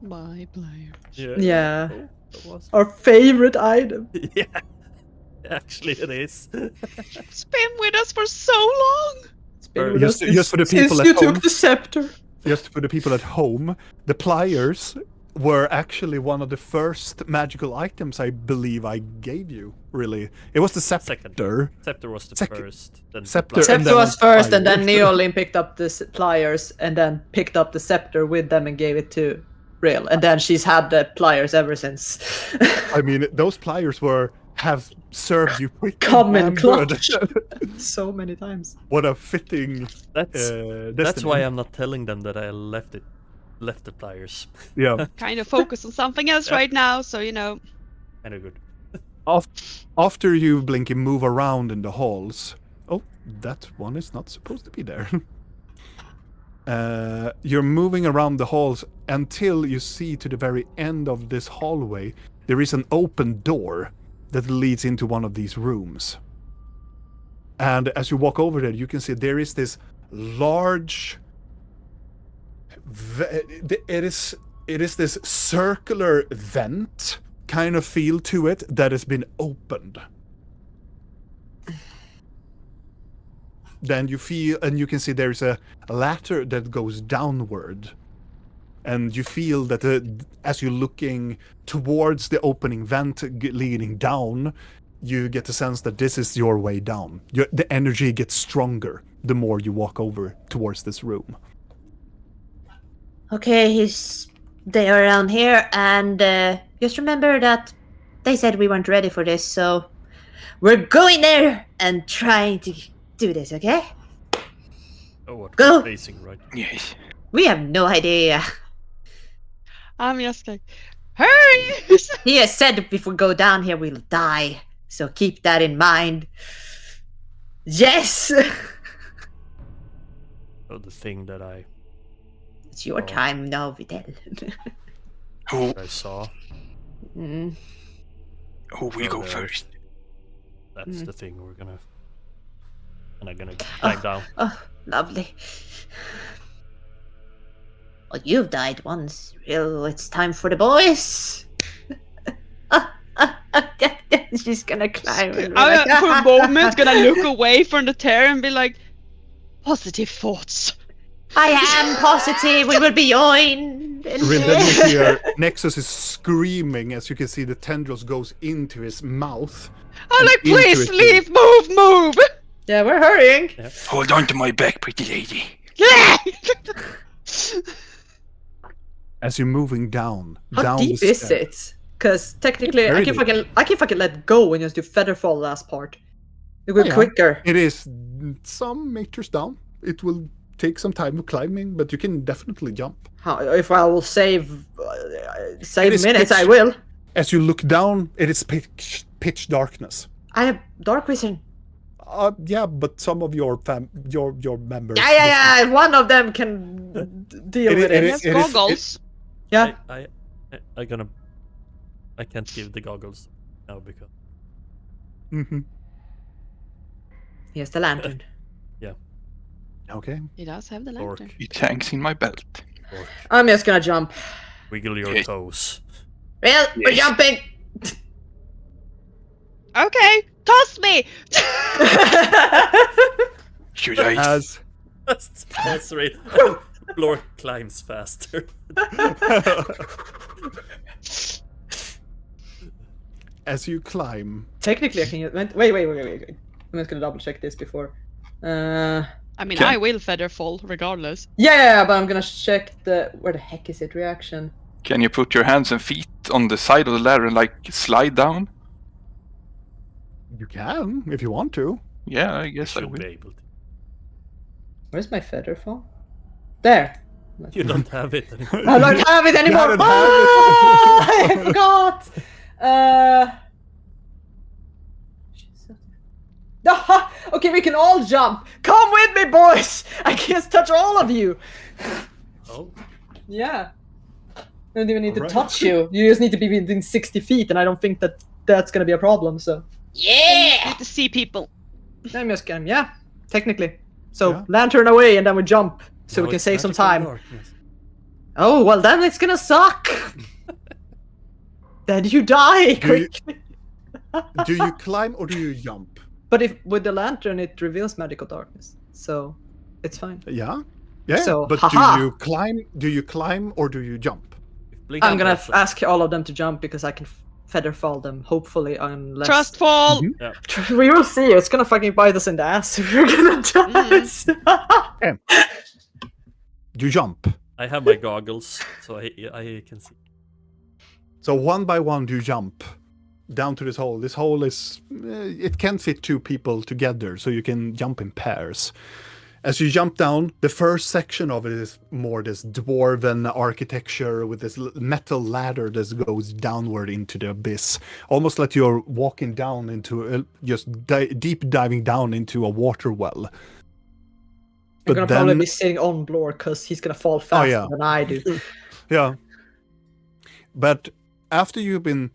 My player. Yeah. Oh, that was. our favorite item. Yeah. Actually, it is. It's been with us for so long. It's been Or with just- us just for the since people you at home. took the scepter. Just for the people at home, the pliers were actually one of the first magical items I believe I gave you. Really, it was the scepter. Scepter was the Second. first. Then the Scepter. pliers. And Scepter then was first, and then pliers. Neolin picked up the pliers, and then picked up the scepter with them and gave it to Rail, and then she's had the pliers ever since. I mean, those pliers have served you pretty Common damn good. clutch. So many times. What a fitting. That's destiny. why I'm not telling them that I left the pliers. Yeah. Kind of focus on something else right now, so you know. Kind of good. After you, Blinky, move around in the halls. Oh, that one is not supposed to be there. You're moving around the halls until you see to the very end of this hallway there is an open door that leads into one of these rooms. And as you walk over there, you can see there is this large. It is this circular vent kind of feel to it that has been opened. Then you feel, and you can see there's a ladder that goes downward. And you feel that as you're looking towards the opening vent leading down, you get the sense that this is your way down. The energy gets stronger the more you walk over towards this room. Okay, he's they are around here, and just remember that they said we weren't ready for this, so we're going there and trying to do this, okay? Oh, what Go. we're facing right now. Yes. We have no idea. I'm just like, hurry! He has said if we go down here, we'll die. So keep that in mind. Yes! Oh, the thing that It's your Oh. time now, Videl. Who I saw, Mm. who will Oh, go there. first? that's the thing we're gonna... And I'm gonna climb down. Oh, lovely. Well, you've died once. Well, it's time for the boys. She's gonna climb. And be I'm like, for a moment gonna look away from the tear and be like, positive thoughts. I am positive we will be joined. Rin, then you hear Nexus is screaming as you can see the tendrils goes into his mouth. I'm And like, please into it. leave, move! Yeah, we're hurrying. Hold on to my back, pretty lady. Yeah! As you're moving down. How down deep the is stairs. it? Because technically, Very I can fucking let go and just do featherfall last part. It will Oh, yeah. quicker. It is some meters down. It will take some time of climbing, but you can definitely jump. If I will save It is minutes, I pitch- will. As you look down, it is pitch darkness. I have dark vision. Yeah, but some of your your members. Yeah. One of them can deal It is- with it it. is- Yes, goggles. Yeah. I can't give the goggles now because Mm-hmm. Here's the lantern. Okay. He does have the Orc. lantern. It hangs in my belt. or I'm just gonna jump. wiggle your Yes. toes. Well, we're Yes. jumping. Okay, toss me! Should I? As That's right. Lord climbs faster. as you climb, Technically, I can. Wait. I'm just gonna double check this before. I mean, Okay. I will feather fall regardless. Yeah, but I'm gonna check where the heck is it? Reaction. Can you put your hands and feet on the side of the ladder and like slide down? you can if you want to. Yeah, I guess I Should will. be able to. Where's my feather fall? There. You don't have it anymore. I don't have it anymore. don't have Ah, I forgot. Ah, okay, we can all jump. Come with me, boys. I can't touch all of you. Oh, Yeah. I don't even need to Alright. touch you. You just need to be within 60 feet, and I don't think that that's gonna be a problem. So I need to see people. I'm just gonna, yeah, technically. So Yeah. lantern away, and then we jump, so now we can it's save some magical time. darkness. Oh well, then it's gonna suck. Then you die Do you- quick. Do you climb or do you jump? But if with the lantern, it reveals magical darkness, so it's fine. Yeah. Yeah. So, but haha. do you climb? Do you climb or do you jump? If Blink I'm had gonna left us- ask all of them to jump because I can feather fall them. Hopefully, unless Trust fall! Mhm. we will see. It's gonna fucking bite us in the ass if we're gonna die. You jump. I have my goggles, so I can see. So one by one, you jump down to this hole. This hole is it can fit two people together, so you can jump in pairs. As you jump down, the first section of it is more this dwarven architecture with this metal ladder that goes downward into the abyss, almost like you're walking down into just deep diving down into a water well. I'm gonna probably then- be sitting on Blore because he's gonna fall faster yeah. than I do. Yeah. But after you've been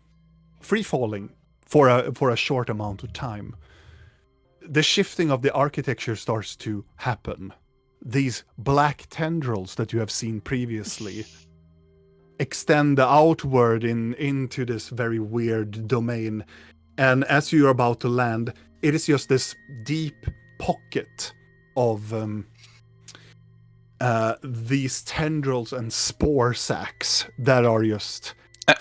free falling for a short amount of time, the shifting of the architecture starts to happen. These black tendrils that you have seen previously extend outward into this very weird domain. And as you're about to land, it is just this deep pocket of these tendrils and spore sacs that are just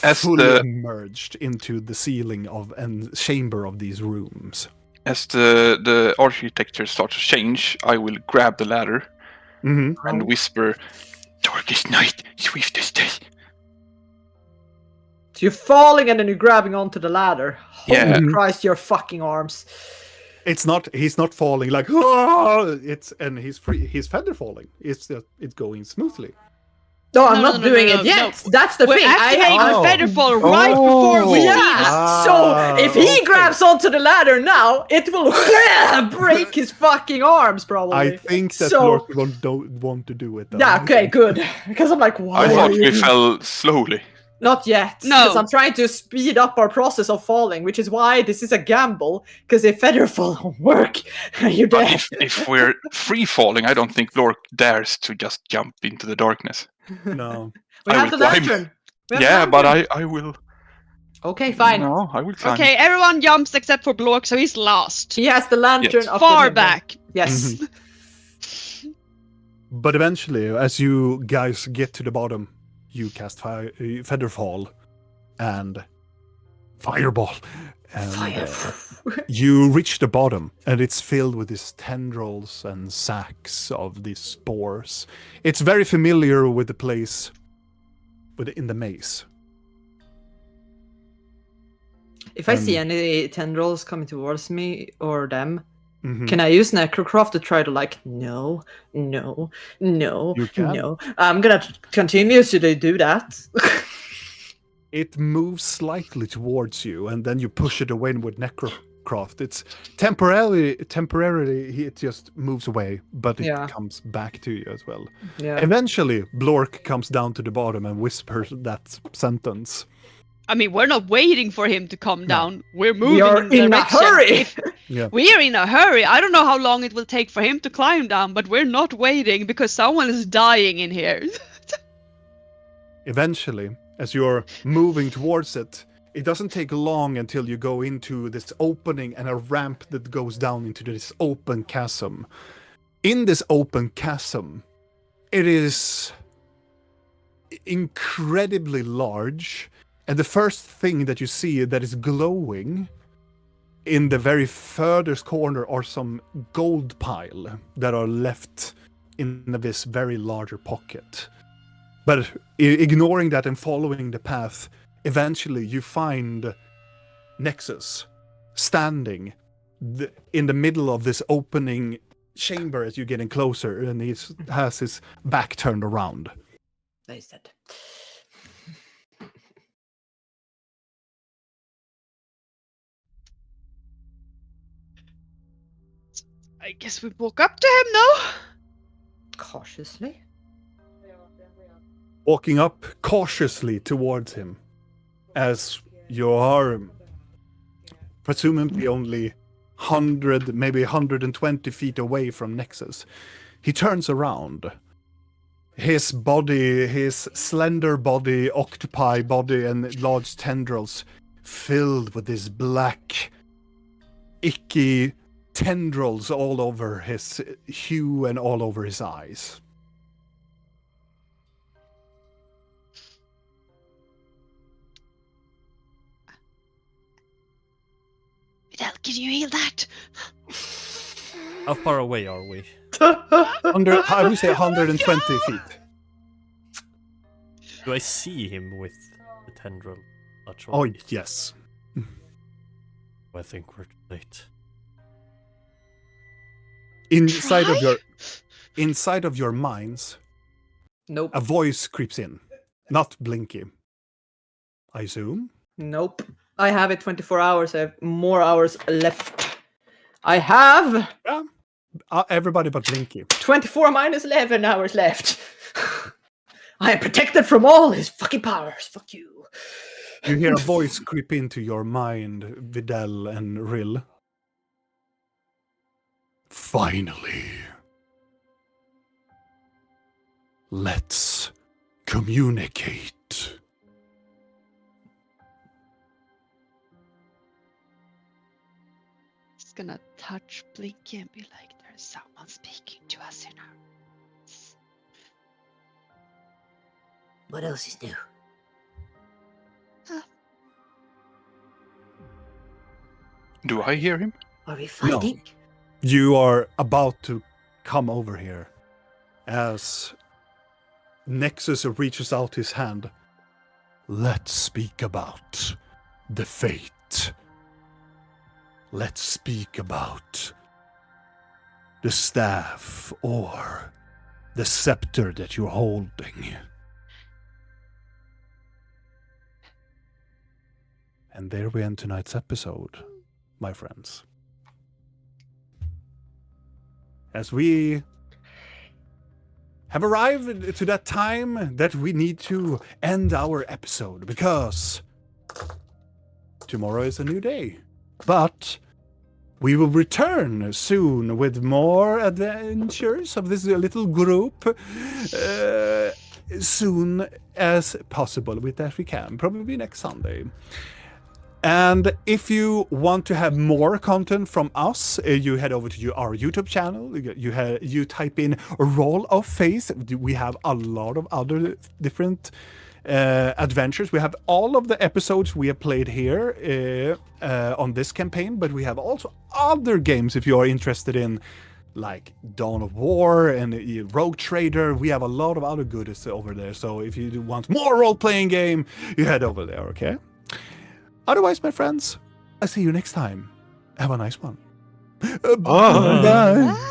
As fully the emerged into the ceiling of and chamber of these rooms. as the architecture starts to change, I will grab the ladder Mm-hmm. and whisper, "Darkest night, swiftest death." So you're falling and then you're grabbing onto the ladder. Yeah. Holy Christ, your fucking arms. It's not. He's not falling like. "Ah!" He's free. He's feather falling. It's going smoothly. No, I'm No, not no, doing no, it yet. no. That's the We're thing. activating the Oh. feather fall right before we Yeah. see that. So if he okay. grabs onto the ladder now, it will break his fucking arms probably. I think that So- Lord don't want to do it. Though. Yeah, okay, good. Because I'm like, why? I thought are we you- fell slowly. Not yet. No. Because I'm trying to speed up our process of falling, which is why this is a gamble. Because if feather fall don't work, you're But dead. if we're free falling, I don't think Lork dares to just jump into the darkness. No. We I have the will climb. lantern. We have the Yeah, but lantern. I will. Okay, fine. No, I will climb. Okay, everyone jumps except for Blork, so he's last. He has the lantern Yes. up Far with him then. back. Yes. But eventually, as you guys get to the bottom, you cast Featherfall and Fireball. And you reach the bottom, and it's filled with these tendrils and sacs of these spores. It's very familiar with the place in the maze. If I see any tendrils coming towards me or them, Mhm. can I use Necrocraft to try to no. You can. No. I'm gonna continue to do that. It moves slightly towards you, and then you push it away with Necrocraft. It's temporarily, it just moves away, but it Yeah. comes back to you as well. Yeah. Eventually, Blork comes down to the bottom and whispers that sentence. I mean, we're not waiting for him to come down. We're moving We are in the in a direction. hurry. If Yeah. we are in a hurry. I don't know how long it will take for him to climb down, but we're not waiting because someone is dying in here. Eventually, as you're moving towards it, it doesn't take long until you go into this opening and a ramp that goes down into this open chasm. In this open chasm, it is incredibly large, and the first thing that you see that is glowing in the very furthest corner are some gold pile that are left in this very larger pocket. But ignoring that and following the path, eventually you find Nexus standing in the middle of this opening chamber as you're getting closer, and he has his back turned around. They said. I guess we walk up to him now. Cautiously. Walking up cautiously towards him, as you are presumably only 100, maybe 120 feet away from Nexus. He turns around. His body, his slender body, octopi body, and large tendrils filled with this black, icky tendrils all over his hue and all over his eyes. Vidal, can you heal that? How far away are we? I would say 120 feet. Do I see him with the tendril? Not sure. Oh, yes. I think we're too late. Inside of your minds, Nope. a voice creeps in. Not Blinky, I assume. Nope. I have it 24 hours. I have more hours left. I have Everybody but Blinky. 24 minus 11 hours left. I am protected from all his fucking powers. Fuck you. You hear a voice creep into your mind, Vidal and Rill. Finally. Let's communicate. He's gonna touch Blinky and be like, there's someone speaking to us in our ears." What else is new? Do I hear him? Are we fighting? You are about to come over here as Nexus reaches out his hand, let's speak about the fate. Let's speak about the staff or the scepter that you're holding. And there we end tonight's episode, my friends. As we have arrived to that time that we need to end our episode, because tomorrow is a new day. But we will return soon with more adventures of this little group soon as possible, with that we can, probably next Sunday. And if you want to have more content from us, you head over to our YouTube channel. You type in Roll of Face. We have a lot of other different adventures. We have all of the episodes we have played here on this campaign, but we have also other games if you are interested in, like Dawn of War and Rogue Trader. We have a lot of other goodies over there. So if you want more role-playing game, you head over there, okay? Otherwise, my friends, I'll see you next time. Have a nice one. Bye. Bye.